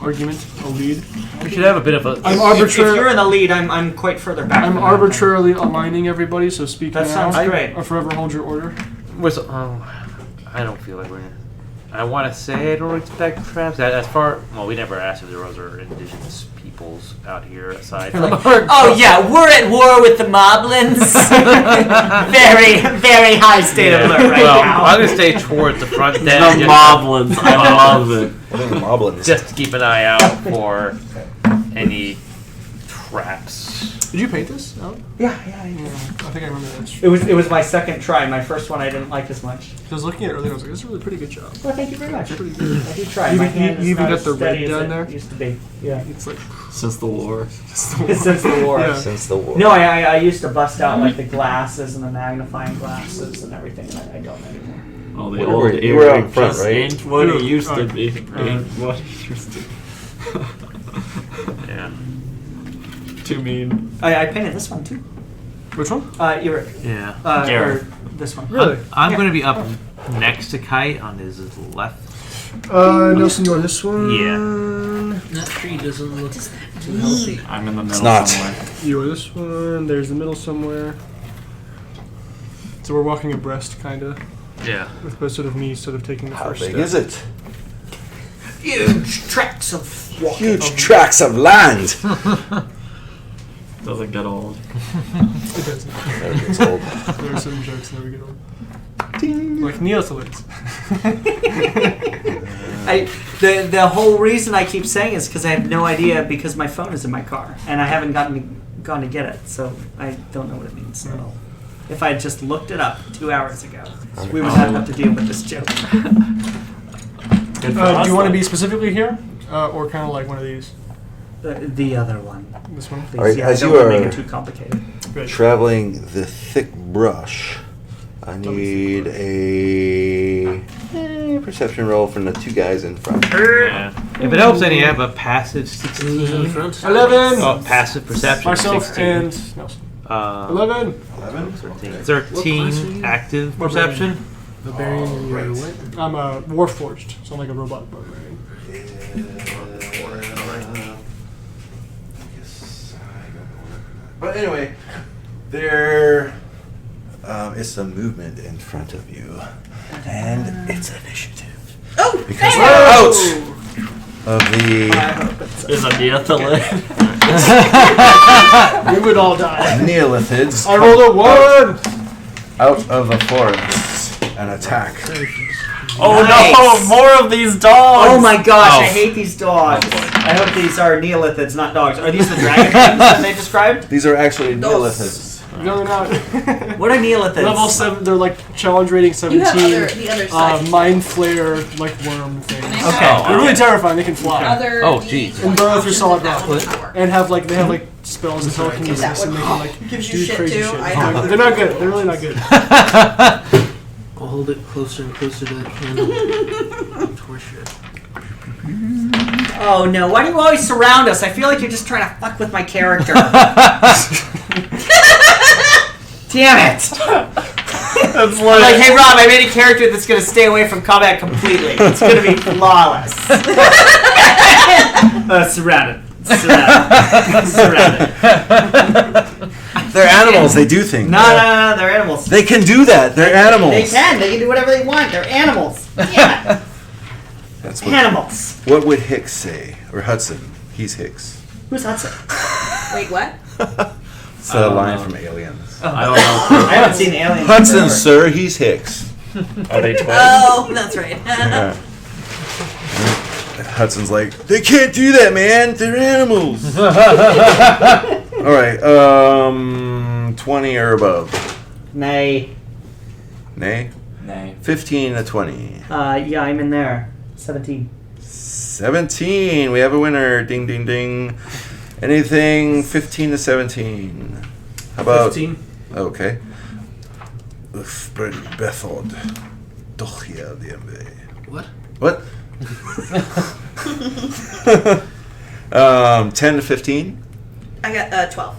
S3: argument. I'll lead.
S7: We should have a bit of a.
S3: I'm
S5: If you're
S3: arbitrary.
S5: in the lead, I'm quite further back.
S3: I'm
S5: than that.
S3: arbitrarily aligning everybody. So speak
S5: That
S3: now.
S5: sounds great.
S3: Or forever hold your order.
S7: I don't feel like we're. I want to say I don't expect traps. As far, well, we never asked if there was other indigenous peoples out here aside from our.
S5: Oh yeah, we're at war with the moblins. very, very high state of alert right
S7: Well,
S5: now.
S7: I'm gonna stay towards the front
S4: The
S7: desk.
S4: moblins. I love it.
S1: What are the moblins?
S7: Just to keep an eye out for any traps.
S3: Did you paint this? No.
S5: Yeah.
S3: I think I remember that.
S5: It was my second try. My first one I didn't like as much.
S3: I was looking at it earlier. I was like, "This is a really pretty good job."
S5: Well, thank you very much.
S3: Pretty good.
S5: I did try.
S3: You
S5: My
S3: even-
S5: hand
S3: you
S5: is
S3: even
S5: not
S3: got
S5: as
S3: the red
S5: steady as
S3: down
S5: it
S3: there?
S5: Used to be. Yeah.
S3: It's like
S4: Since the war.
S5: Since the war.
S3: Yeah.
S1: Since the war.
S5: No, I used to bust out like the glasses and the magnifying glasses and everything, and I don't anymore.
S4: Oh, the
S1: You
S4: old
S1: were- you were out
S4: Eric
S1: front,
S4: just
S1: right?
S4: ain't what he used to
S3: Alright.
S4: be. Ain't what he used to be.
S7: Yeah.
S4: Too mean.
S5: I painted this one too.
S3: which one?
S5: Eric.
S7: Yeah.
S4: Gareth.
S5: Or this one.
S3: Really?
S7: I'm
S5: Yeah.
S7: going to be up next to Kite on his left.
S3: No, senor. This one.
S7: Yeah.
S6: That tree doesn't look too healthy.
S4: I'm in the middle
S1: not.
S4: somewhere.
S3: You are this one. There's the middle somewhere. So we're walking abreast, kind of,
S7: Yeah.
S3: with both sort of me sort of taking the
S1: How
S3: first
S1: big
S3: step.
S1: is it?
S5: Huge tracts of walking.
S1: Huge tracts of land.
S4: Doesn't get old.
S3: It doesn't.
S1: Never gets old.
S3: There are some jokes that never get old. Like Neothalite.
S5: The whole reason I keep saying is because I have no idea because my phone is in my car and I haven't gone to get it, so I don't know what it means at all. If I had just looked it up 2 hours ago, we would not have to deal with this joke.
S4: Good for us,
S3: Do you want to
S4: then.
S3: be specifically here, or kind of like one of these?
S5: The other one.
S3: This one.
S5: Please.
S1: All right,
S5: Yeah,
S1: as
S5: I don't
S1: you
S5: want to make
S1: are-
S5: it too complicated.
S3: Good.
S1: Traveling the thick brush. I need a perception roll from the two guys in front.
S7: Yeah. If it helps any, I have a passive 16.
S3: 11.
S7: Oh, passive perception.
S3: Myself
S7: 16.
S3: and Nelson.
S7: 11.
S1: 11?
S7: 13 active perception.
S6: Barbarian and you're what?
S3: I'm a Warforged, so I'm like a robot barbarian.
S1: But anyway, there is some movement in front of you, and it's initiative.
S2: Oh,
S1: Because
S2: hey!
S1: we're out of the
S4: There's a Neolith.
S3: We would all die.
S1: Neolithids
S3: I rolled a 1!
S1: out of the forest and attack.
S4: Oh
S5: Nice.
S4: no! More of these dogs.
S5: Oh my gosh,
S7: Oh.
S5: I hate these dogs. I hope these are Neolithids, not dogs. Are these the dragon things that they described?
S1: These are actually
S2: Those.
S1: Neolithids.
S3: No, they're not.
S5: What are Neolithids?
S3: Level 7, they're like challenge rating
S2: You have
S3: 17.
S2: the other side.
S3: Mind flare, like worm things.
S2: And they
S5: Okay.
S2: have
S3: They're really terrifying, they can fly.
S2: other
S7: Oh,
S2: D20
S7: jeez.
S3: And burrow through solid
S2: that
S3: rock.
S2: one power.
S3: And have like, they have like spells and telekinesis
S2: That
S3: and they
S2: one
S3: can like
S2: gives you
S3: do
S2: shit
S3: crazy
S2: too.
S3: shit.
S2: I have
S3: They're not good, they're really not good.
S6: I'll hold it closer and closer to that candle. Torch it.
S5: Oh no, why do you always surround us? I feel like you're just trying to fuck with my character. Damn it!
S4: That's
S5: I'm like, hey Rob, I made a character that's gonna stay away from combat completely. It's gonna be flawless. Surrounded. Surrounded.
S1: They're animals. They do things.
S5: No, they're animals.
S1: They can do that. They're animals.
S5: They can do whatever they want. They're animals. Yeah.
S1: That's what,
S5: Animals.
S1: what would Hicks say? Or Hudson. He's Hicks.
S5: Who's Hudson?
S2: Wait, what?
S1: It's a line from Aliens.
S4: I don't know.
S5: I haven't seen Aliens.
S1: Hudson,
S5: forever.
S1: sir. He's Hicks.
S4: Are they twins?
S2: Oh, that's right.
S1: Yeah. Hudson's like, they can't do that, man. They're animals. All right. 20 or above.
S5: Nay.
S1: Nay.
S4: Nay.
S1: 15 to 20.
S5: Yeah, I'm in there. 17.
S1: 17. We have a winner. Ding, ding, ding. Anything 15 to 17. How about
S6: 15.
S1: Okay. Bethod. Dochia DMV.
S6: What?
S1: What? 10 to 15.
S2: I got 12.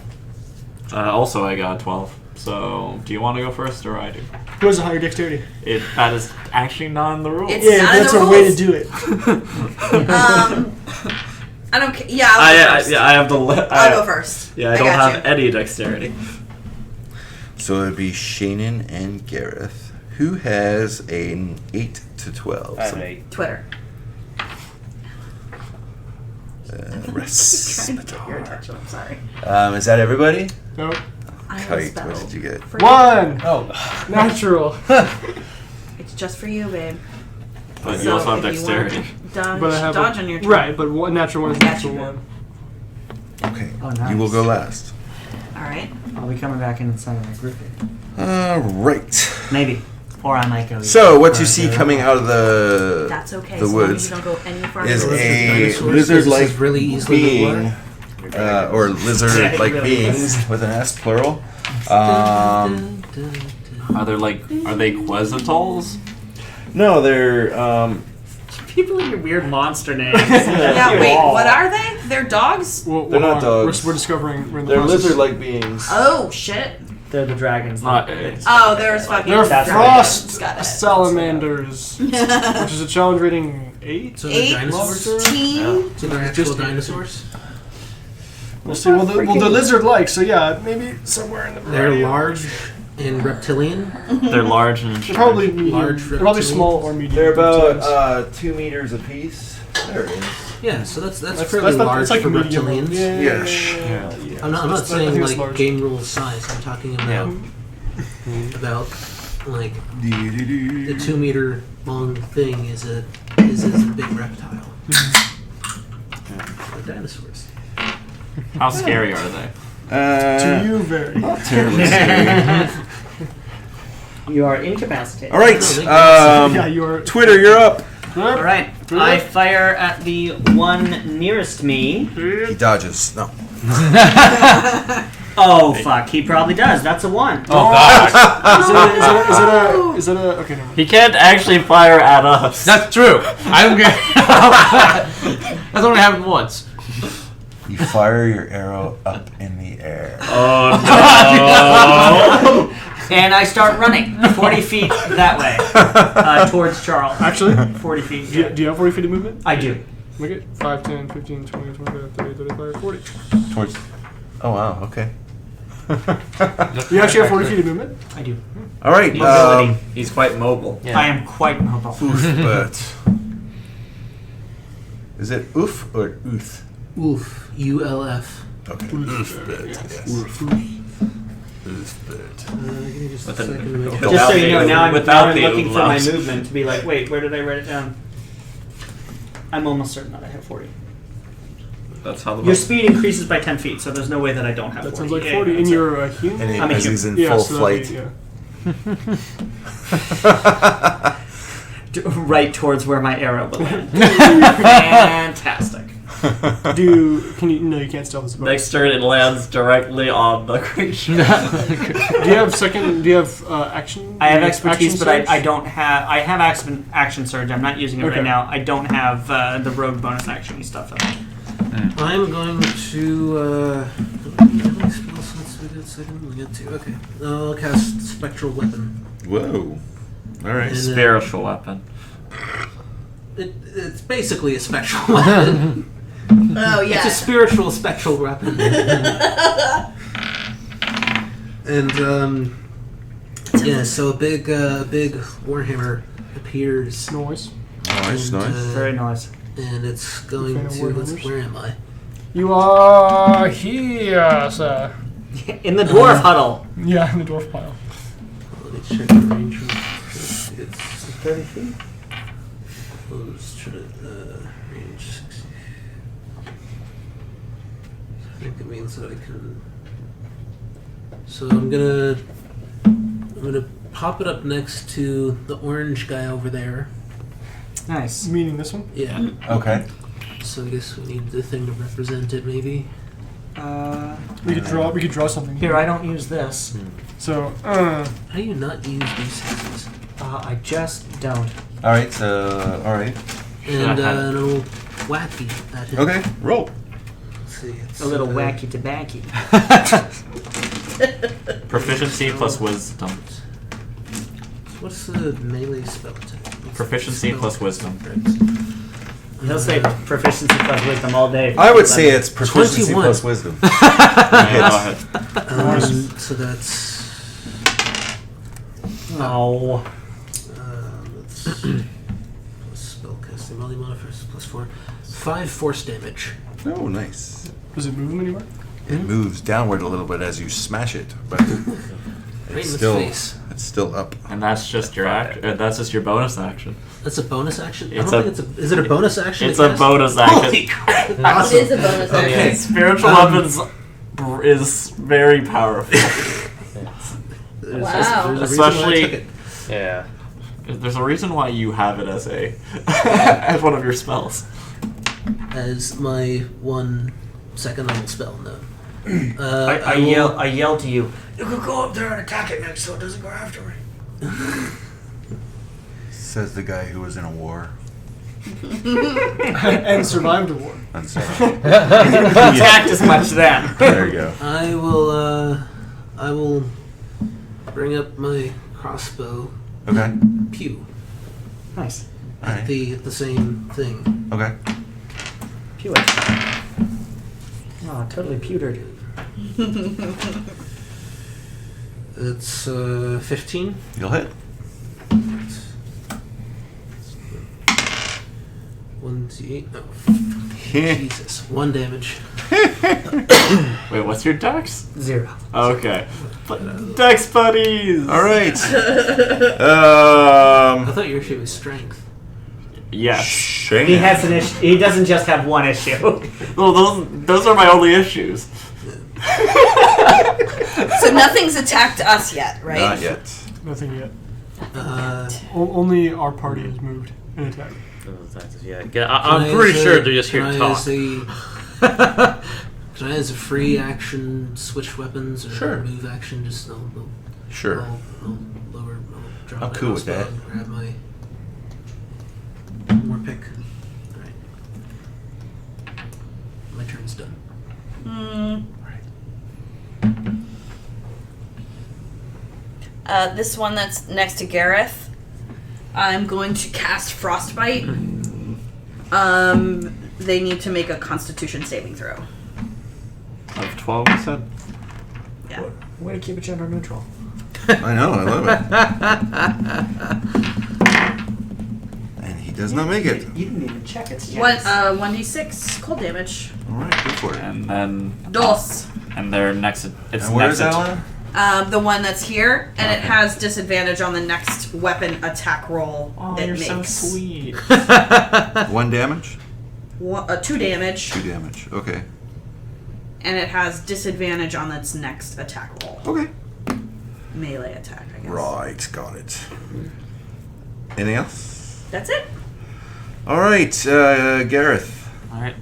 S4: Also, I got 12. So, do you want to go first or I do?
S3: Who has a higher dexterity?
S4: That is actually not in the rules.
S2: It's
S3: Yeah,
S2: not in
S3: that's
S2: the
S3: a way to
S2: rules.
S3: do it.
S2: I don't care. Yeah, I'll go first.
S4: I have the.
S2: I'll go first.
S4: Yeah, I don't
S2: got
S4: have
S2: you.
S4: any dexterity.
S1: So it'd be Shannon and Gareth. Who has an 8 to 12?
S2: Twitter. Trying to get your attention. I'm sorry.
S1: Is that everybody?
S3: No.
S2: I have a
S1: Kite,
S2: spell.
S1: what did you get?
S2: For
S3: 1!
S7: Oh.
S3: Natural.
S2: It's just for you, babe.
S4: But you
S2: So
S4: also have
S2: if you want
S4: dexterity.
S2: Dodge,
S3: But I have
S2: dodge on your turn.
S3: Right, but one natural one is
S2: I got
S3: natural
S2: you,
S3: one.
S1: Okay.
S5: Oh, nice.
S1: You will go last.
S2: All right.
S5: I'll be coming back in inside of my group.
S1: All right.
S5: Maybe. Or I might go.
S1: So what you see coming out of the
S2: That's okay.
S1: the
S2: as long as
S1: woods
S2: you don't go any farther.
S1: is
S6: Dinosaurs,
S1: a
S6: this
S1: lizard-like
S6: is really easily
S1: being, or lizard-like
S5: Yeah, it really
S1: beings
S5: is.
S1: with an S plural.
S4: Are they quetzalcoatls?
S1: No, they're
S5: People in your weird monster names.
S2: Yeah, wait, what are they? They're dogs?
S1: They're not dogs.
S3: We're discovering. We're in the
S1: they're
S3: process.
S1: lizard-like beings.
S2: Oh, shit.
S5: They're the dragons.
S2: Oh, there's fucking
S3: They're
S5: That's
S3: frost
S2: Got it.
S3: salamanders, which is a challenge rating 8.
S6: So they're
S2: 18.
S6: dinosaurs? So they're actual
S3: Just-
S6: dinosaurs?
S3: We'll see. Well, they're lizard-like, so yeah, maybe somewhere in the.
S6: They're
S3: variety.
S6: large and reptilian?
S4: They're large and
S3: They're probably medium.
S6: Large
S3: They're probably
S6: reptilian.
S3: small or medium.
S1: They're
S3: reptilians.
S1: about 2 meters apiece. There it is.
S6: Yeah, so that's
S3: That's
S6: fairly
S3: not-
S6: large
S3: it's like
S6: for
S3: medium.
S6: reptilians.
S3: Yeah.
S1: Yes.
S3: Yeah.
S6: I'm not
S3: I
S6: saying
S3: think it's
S6: like
S3: large.
S6: game rule size. I'm talking about like the 2 meter long thing is This is a big reptile. They're dinosaurs.
S4: How scary are they?
S3: To you, very.
S1: Not terribly scary.
S5: You are incapacitated.
S1: All right.
S3: Yeah, you are.
S1: Twitter, you're up.
S5: All right. I fire at the one nearest me.
S1: He dodges. No.
S5: Oh fuck! He probably does. That's a 1.
S7: Oh god.
S3: Is that a? Okay, never mind.
S4: He can't actually fire at us.
S7: That's true. I'm good. That's only happened once.
S1: You fire your arrow up in the air.
S4: Oh no!
S5: And I start running 40 feet that way towards Charles.
S3: Actually,
S5: 40 feet.
S3: do you have 40 feet of movement?
S5: I do.
S3: Make it 5, 10, 15, 20, 25, 30, 35, 40.
S1: Towards. Oh wow. Okay.
S3: You actually have 40 feet of movement?
S5: I do.
S1: All right.
S5: Mobility.
S4: He's quite mobile.
S7: Yeah.
S5: I am quite mobile.
S1: Oof, but is it oof or ooth?
S6: Oof. ULF.
S1: Okay. Oof, but yes. Oof, but.
S6: Give me just a
S4: With an-
S6: second to make it.
S4: Without
S5: Just so you know,
S4: the-
S5: now I'm
S4: without the
S5: looking for my
S4: umlauts.
S5: movement to be like, wait, where did I write it down? I'm almost certain that I have 40.
S4: That's how the
S5: Your speed increases by 10 feet, so there's no way that I don't have
S3: That
S5: 40.
S3: sounds like
S5: Yeah,
S3: 40.
S5: yeah,
S3: And
S5: that's
S3: you're a human?
S1: And
S5: I'm a
S1: as he's in
S3: Yeah,
S1: full
S3: so that'd
S1: flight.
S5: it. Right towards where my arrow will land. Fantastic.
S3: Can you? No, you can't stealth this boat.
S4: next turn it lands directly on the creature.
S3: Do you have second? Do you have action?
S5: I have
S3: do you
S5: expertise,
S3: action
S5: but
S3: surge?
S5: I don't have. I have action surge. I'm not using it
S3: Okay.
S5: right now. I don't have the rogue bonus action stuff.
S6: I'm going to. How many spell slots we got? Second? We got 2. Okay. I'll cast Spectral Weapon.
S1: Whoa. All right.
S6: And,
S4: Spiritual weapon.
S6: It's basically a spectral weapon.
S2: Oh
S6: It's
S2: yeah.
S6: a spiritual spectral weapon. And yeah, so a big warhammer appears.
S3: Noise.
S1: Nice,
S6: and,
S1: nice.
S5: Very nice.
S6: And it's going
S3: Fan of
S6: to.
S3: warhammers?
S6: Where am I?
S3: You are here, sir.
S5: In the dwarf huddle.
S3: Yeah, in the dwarf pile.
S6: Let me check the range. It's
S5: 30 feet.
S6: close to range 60. I think it means that I can. So I'm gonna pop it up next to the orange guy over there.
S5: Nice.
S3: Meaning this one?
S6: Yeah.
S1: Okay.
S6: So I guess we need the thing to represent it, maybe.
S3: We could draw. We could draw something.
S5: Here, I don't use this.
S3: So,
S6: How do you not use D6s?
S5: I just don't.
S1: All right. So, all right.
S6: And
S7: I had-
S6: an old wacky at him.
S1: Okay. Roll.
S6: Let's see. It's,
S5: A little wacky tobacco.
S4: Proficiency plus wisdom.
S6: What's the melee spell attack? What's
S4: Proficiency
S6: spell
S4: plus
S6: attack?
S4: wisdom.
S5: He'll say proficiency plus wisdom all day.
S1: I would say it's proficiency
S6: 21.
S1: plus wisdom.
S4: Yeah, go ahead.
S6: So that's.
S5: Oh.
S6: Let's plus spellcasting melee modifiers plus 4. 5 force damage.
S1: Oh, nice.
S3: does it move him anywhere?
S1: It moves downward a little bit as you smash it, but
S6: Right in
S1: it's
S6: the
S1: still
S6: face.
S1: it's still up.
S4: And that's just your that's just your bonus action.
S6: That's a bonus action.
S4: It's
S6: I don't think it's a. Is it a bonus action?
S4: It's
S6: to
S4: a
S6: cast?
S4: bonus
S6: Holy
S4: action.
S6: crap!
S2: It
S6: Awesome.
S2: is a bonus action.
S6: Okay.
S4: Spiritual weapons is very powerful.
S6: There's
S2: Wow.
S6: there's a reason why I
S4: Especially-
S6: took it.
S7: Yeah.
S4: There's a reason why you have it as a as one of your spells.
S6: As my 1 second level spell. No.
S5: I
S6: will-
S5: yell to you. You could go up there and attack it next so it doesn't go after me.
S1: Says the guy who was in a war.
S3: And survived the war.
S1: I'm sorry.
S5: Attacked as much then.
S1: There you go.
S6: I will bring up my crossbow.
S1: Okay.
S6: Pew.
S5: Nice.
S1: All right.
S6: The same thing.
S1: Okay.
S5: Pew it. Oh, totally pewtered.
S6: It's 15.
S1: You'll hit.
S6: 1d8. Oh, Jesus. 1 damage.
S4: Wait, what's your dex?
S5: 0.
S4: Okay. Dex buddies!
S1: All right.
S6: I thought your shit was strength.
S4: Yes.
S1: Shane.
S5: He has an issue. He doesn't just have one issue.
S4: Well, those are my only issues.
S2: So nothing's attacked us yet, right?
S1: Not yet.
S3: Nothing yet.
S6: Uh,
S3: Only our party has moved and attacked.
S7: Yeah, I'm pretty sure they're just here to talk.
S6: Can I, as a free action, switch weapons or
S1: Sure.
S6: move action? Just I'll
S1: Sure.
S6: I'll lower. I'll drop
S1: I'm
S6: my
S1: cool with
S6: crossbow
S1: that.
S6: and grab my one more pick. All right. My turn's done.
S2: This one that's next to Gareth, I'm going to cast Frostbite. They need to make a Constitution saving throw.
S4: Of 12, you said?
S2: Yeah.
S4: Way to keep it gender neutral.
S1: I know, I love it. And he does not make it.
S5: You didn't even check its
S2: One,
S5: chance.
S2: 1d6 cold damage.
S1: Alright, go for it.
S4: And then.
S2: Dos.
S4: And they're next. It's
S1: And where
S4: next
S1: is that one?
S2: The one that's here, and it has disadvantage on the next weapon attack roll it
S4: you're
S2: makes.
S4: so sweet.
S1: 1 damage?
S2: 2 damage,
S1: 2 damage. Okay.
S2: and it has disadvantage on its next attack roll.
S1: Okay.
S2: Melee attack, I guess.
S1: Right, got it. Anything else?
S2: That's it.
S1: Alright, Gareth.
S4: Alright,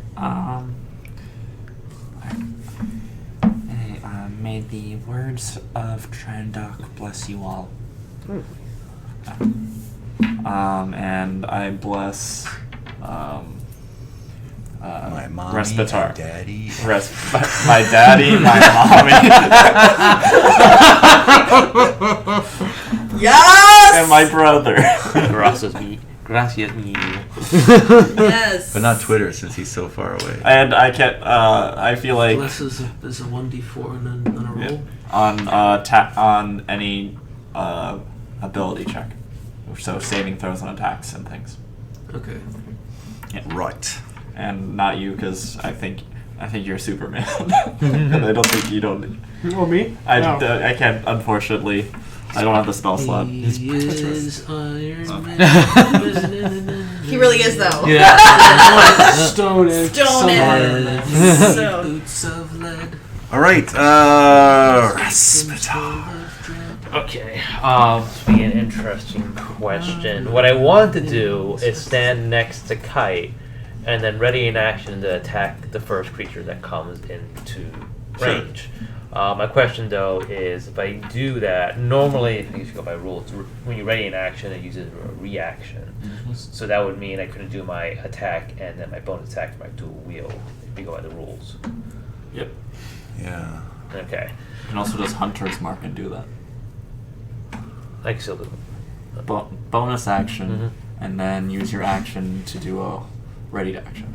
S4: may the words of Trandok bless you all. And I bless,
S1: My mommy,
S4: Respitar.
S1: my daddy.
S4: My daddy, my mommy,
S2: Yes!
S4: and my brother.
S7: Gracias me.
S2: Yes.
S1: But not Twitter, since he's so far away.
S4: And I can't, I feel like
S6: Bless is a 1d4 on a roll.
S4: on any ability check. So saving throws on attacks and things.
S6: Okay.
S1: Right.
S4: And not you, because I think you're Superman. And I don't think you don't.
S3: Oh, me?
S4: I can't, unfortunately. I don't have the spell slot.
S6: He is Iron Man.
S2: He really is, though.
S7: Yeah.
S3: Stone and
S2: Stone and-
S3: and
S2: So-
S6: Boots of lead.
S1: Alright, Respitar.
S7: Okay, this will be an interesting question. What I want to do is stand next to Kite and then ready in action to attack the first creature that comes into range. My question, though, is if I do that, normally, if you go by rules, when you're ready in action, it uses a reaction. So that would mean I couldn't do my attack and then my bonus attack for my dual wield, if you go by the rules.
S4: Yep.
S1: Yeah.
S7: Okay.
S4: You can also just Hunter's Mark and do that.
S7: I can still do it.
S4: Bonus action, and then use your action to do a ready action.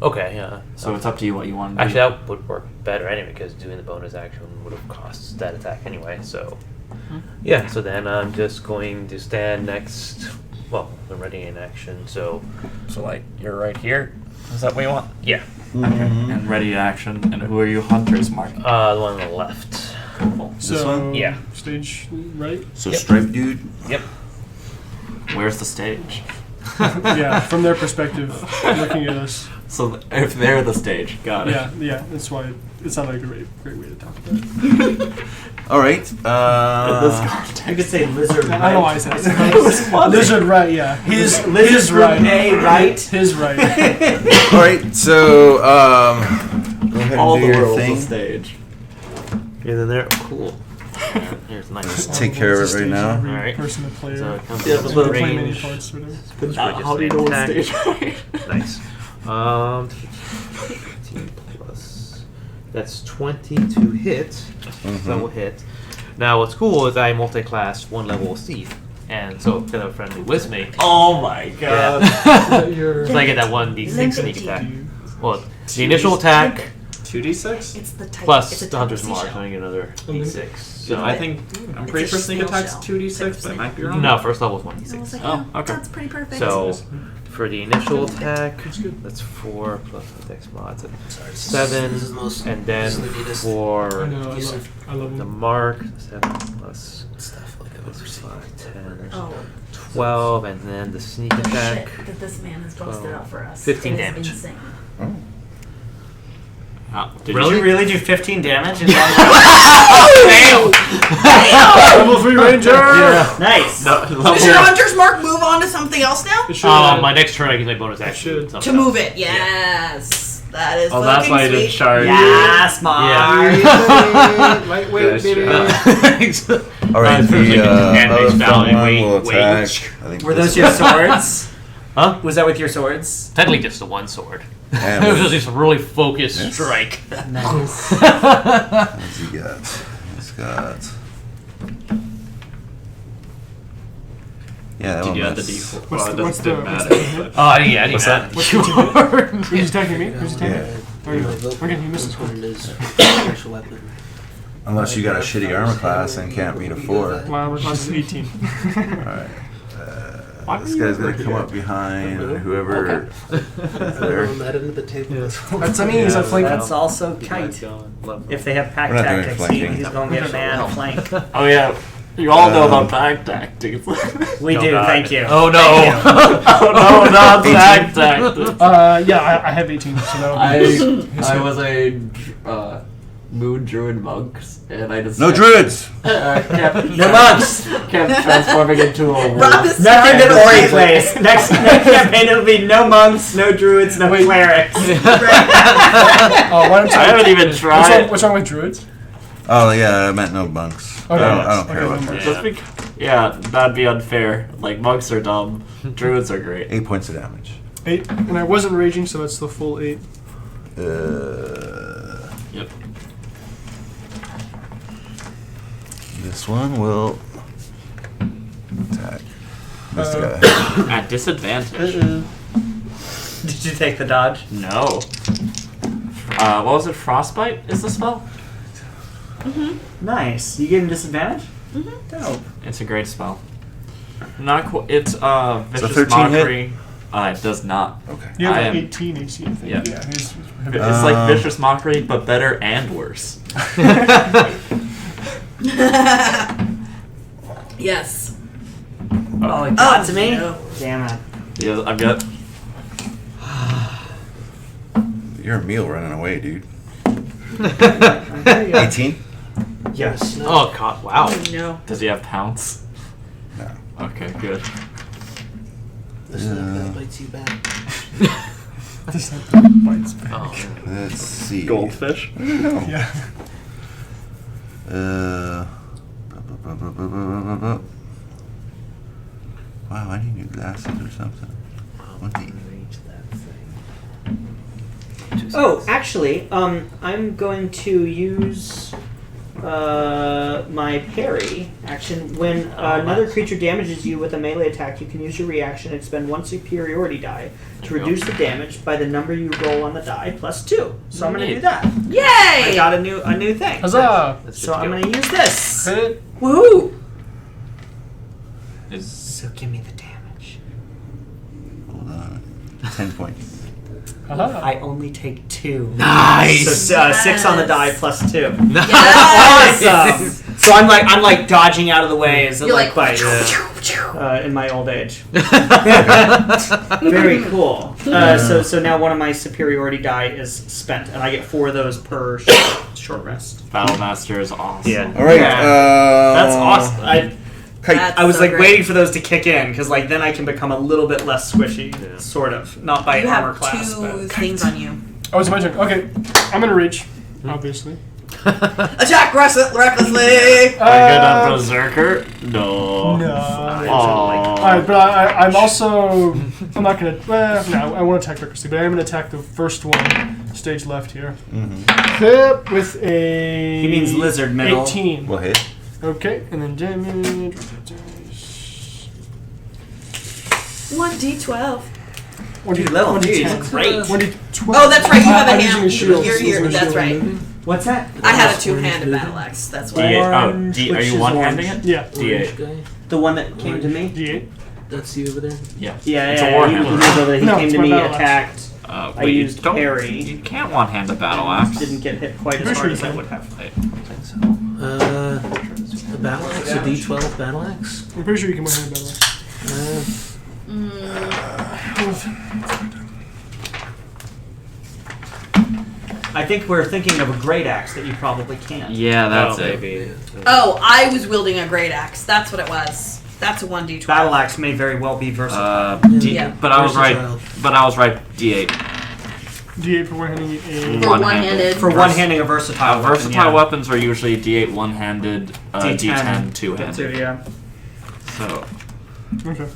S7: Okay, yeah.
S4: So it's up to you what you want to do.
S7: Actually, that would work better anyway, because doing the bonus action would have cost that attack anyway, so... Yeah, so then I'm just going to stand next... Well, I'm ready in action, so...
S4: So, like, you're right here? Is that what you want?
S7: Yeah.
S4: And ready action. And who are you Hunter's Mark?
S7: The one on the left.
S4: Cool.
S1: This one?
S7: Yeah.
S3: Stage right?
S1: So
S7: Yep.
S1: Stripe Dude?
S7: Yep.
S4: Where's the stage?
S3: Yeah, from their perspective, looking at us.
S4: So if they're the stage, got it.
S3: Yeah, that's why it's not a great way to talk about it.
S1: Alright,
S4: In this context.
S5: You could say lizard right.
S3: I don't know why I said
S4: It was
S3: it.
S4: funny.
S3: Lizard right, yeah. His
S5: Lizard
S3: right.
S5: room A right.
S3: His right.
S1: Alright, so, go ahead
S4: All
S1: and
S4: the
S1: do your
S4: world's a
S1: thing.
S4: stage.
S7: You're in there? Cool. Here's a nice
S1: Just take care of it right now.
S3: Every
S7: Alright.
S3: person to play.
S7: So it comes
S4: Yeah,
S7: in
S4: but
S3: Play many
S7: range.
S3: parts, whatever.
S7: Just
S4: How do you know
S7: attack.
S4: what stage?
S7: Nice. 15 plus. That's 20 to hit. That will hit. Now, what's cool is I multi-class one level of Thief, and so if they're friendly with me,
S4: Oh my god.
S7: so I get that 1d6 sneak attack. Well, the initial attack
S4: 2d6?
S2: It's the type.
S7: plus
S2: it's a
S7: the Hunter's
S2: type
S7: Mark,
S2: of
S7: so I get another d6. So
S4: I think I'm pretty
S2: It's
S4: sure
S2: a
S4: sneak
S2: snail
S4: attack's
S2: shell.
S4: 2d6, but I might be wrong.
S7: no, first level is
S2: I was
S7: 1d6.
S2: like,
S4: Oh, okay.
S2: That's pretty perfect.
S7: So for the initial attack, that's 4 plus the dex mods, 7,
S6: This is most
S7: and then
S6: elitist
S3: I
S7: for
S3: know, I love
S7: the
S3: him.
S7: mark, 7 plus
S6: stuff like that.
S7: 5, 10,
S2: Oh,
S7: 12, and then the sneak attack.
S2: Shit that this man has busted out for us.
S7: 15
S2: It is
S7: damage.
S2: Insane.
S4: Oh, did
S5: Did you really do 15 damage? In one
S3: Level 3 ranger.
S5: Nice.
S2: Does your hunter's mark move on to something else now?
S3: It should
S7: My next turn I can take bonus action.
S3: should.
S2: To move it, yes. That is
S4: Oh, that's why I
S2: fucking
S4: didn't
S2: sweet.
S4: charge.
S5: Yes, Mark.
S3: Lightweight, baby.
S1: All right,
S7: it's
S1: the
S7: like a hand-based
S1: other
S7: value.
S1: one
S7: Wait,
S1: will
S7: wait.
S1: attack. I think
S5: Were
S1: this
S5: those your swords?
S7: Huh?
S5: Was that with your swords?
S7: Technically just the one sword.
S1: And
S7: It was
S1: what
S7: just a really focused
S1: Yes.
S7: strike.
S5: Nice.
S1: does he got? He's got. Yeah, that
S4: Did
S1: one
S4: you add the
S1: missed.
S4: D4?
S3: What's
S4: Well,
S3: the-
S4: it
S3: what's
S4: didn't
S3: the-
S4: matter.
S3: what's
S7: Oh, yeah, I didn't
S4: What's
S7: add
S4: that?
S3: What's Who's attacking me? Who's attacking
S1: Yeah.
S3: me? Oh, yeah. Okay, you missed this one.
S6: What it is. Special weapon.
S1: Unless you got a shitty armor class and can't beat a 4.
S3: My armor class is 18.
S1: Alright. This guy's gonna come up behind whoever is there.
S6: Throw that into the table.
S3: That's I mean, he's a flank.
S5: That's also kite. If they have pack
S1: We're not doing
S5: tactics,
S1: flanking.
S5: he's going to get mad flank.
S4: Oh yeah, you all know about back tactics.
S5: We
S7: Oh,
S5: do,
S7: God.
S5: thank you.
S7: Oh, no.
S4: Oh no, not back tactics.
S3: Yeah, I have 18, so that would be
S8: I was a moon druid monk, and I just
S1: No druids!
S8: kept
S5: No monks.
S8: kept transforming into a wolf.
S2: Rob is
S5: Nothing
S2: trying
S5: that
S2: to
S5: Ori
S2: play.
S5: plays. Next campaign it'll be no monks, no druids, no clerics.
S3: Oh, why don't you?
S4: I haven't even tried.
S3: What's wrong with druids?
S1: Oh yeah, I meant no bunks.
S3: Okay,
S1: I don't care
S3: okay,
S1: about
S3: no
S1: that.
S4: Just yeah, that'd be unfair. Like monks are dumb, druids are great.
S1: 8 points of damage.
S3: 8, and I wasn't raging, so that's the full 8.
S4: Yep.
S1: This one will attack this guy.
S4: At disadvantage.
S5: Did you take the dodge?
S4: No. What was it? Frostbite is the spell?
S5: Nice. You gave him disadvantage? Dope.
S4: It's a great spell. Not cool. It's
S1: a
S4: vicious
S1: 13
S4: mockery. It does not.
S1: Okay.
S3: You have
S4: I
S3: an
S4: am-
S3: 18 AC, I think.
S4: Yeah.
S3: He's
S4: It's like vicious mockery, but better and worse.
S2: Yes.
S5: Oh, it got to me?
S2: no.
S5: Damn it.
S4: Yeah, I've got.
S1: You're a meal running away, dude.
S5: There you go.
S1: 18?
S5: Yes.
S7: Oh, God, wow.
S2: Oh, no.
S4: Does he have pounce?
S1: No.
S4: Okay, good.
S6: This that bites you back.
S3: bites back.
S7: Oh.
S1: Let's see.
S4: Goldfish.
S3: Yeah.
S1: Wow, I need new glasses or something. What the?
S5: Oh, actually, I'm going to use my parry action. When another creature damages you with a melee attack, you can use your reaction and expend one superiority die to reduce the damage by the number you roll on the die plus 2. So I'm going to do that. I
S2: Yay!
S5: got a new thing.
S3: Huzzah!
S5: So I'm going to use this.
S3: Crit.
S5: Woohoo!
S4: Is
S5: So give me the damage.
S1: Hold on. 10 points.
S3: Haha.
S5: I only take 2.
S7: Nice!
S5: So 6 on the die plus 2.
S2: Yes!
S5: Awesome. So I'm like dodging out of the way as it
S2: You're
S5: like
S2: like,
S5: bites in my old age. Very cool. So now one of my superiority die is spent, and I get 4 of those per short rest.
S4: Battlemaster is awesome.
S7: Yeah.
S1: All right.
S5: Yeah. That's awesome.
S1: Kite.
S5: I was
S2: so
S5: like
S2: great.
S5: waiting for those to kick in because like then I can become a little bit less squishy, sort of, not by
S2: You
S5: armor
S2: have
S5: class.
S2: 2
S5: But.
S2: things on you.
S3: Oh, it's my turn. Okay. I'm going to reach, obviously.
S2: Attack recklessly!
S4: Are you good on Berserker? No.
S3: No.
S4: Aww.
S3: Alright, but I'm also. I'm not gonna. No, I won't attack recklessly, but I am gonna attack the first one, stage left here. Hit with a.
S5: He means lizard middle.
S3: 18.
S1: We'll hit.
S3: Okay, and then damage.
S2: 1d12.
S3: 1d,
S5: level
S3: 1d10.
S5: is great.
S3: 1d12.
S2: Oh, that's right, you have a
S3: I'm
S2: hand.
S3: using shield.
S2: You're here,
S3: Using
S2: that's
S3: shield.
S2: right.
S5: What's that?
S2: I had a 2-handed battle axe, that's why.
S4: D8. Oh,
S5: Orange,
S4: are
S5: which
S4: you
S5: is
S4: one-handing
S5: orange.
S4: it?
S3: Yeah.
S6: Orange
S4: D8.
S6: guy.
S5: The one that came to me.
S3: D8.
S6: That's you over there.
S4: Yeah.
S5: Yeah,
S4: It's a
S5: yeah.
S4: warhammer.
S5: He moved over there. He
S3: No,
S5: came
S3: it's
S5: to
S3: my
S5: me,
S3: battle
S5: attacked.
S4: I
S5: I used parry.
S4: You can't one-hand a battle axe.
S5: Didn't get hit quite as
S3: Pretty
S5: hard
S3: sure
S5: as
S3: you
S5: I
S3: can.
S5: would have.
S4: Wait.
S6: The battle axe, a D12 battle axe.
S3: I'm pretty sure you can win a battle axe.
S5: I think we're thinking of a great axe that you probably can't.
S4: Yeah, that's
S7: Oh,
S4: it.
S7: maybe.
S2: Oh, I was wielding a great axe. That's what it was. That's a 1d12.
S5: Battle axe may very well be versatile.
S2: Yeah.
S4: But I was right.
S6: Versatile.
S4: But I was right. D8.
S3: D8 for one-handing a...
S2: For one-handed.
S5: For one-handing a versatile weapon,
S4: Versatile
S5: yeah.
S4: weapons are usually D8 one-handed, D10
S5: Two,
S4: two-handed.
S5: yeah.
S4: So
S3: Okay.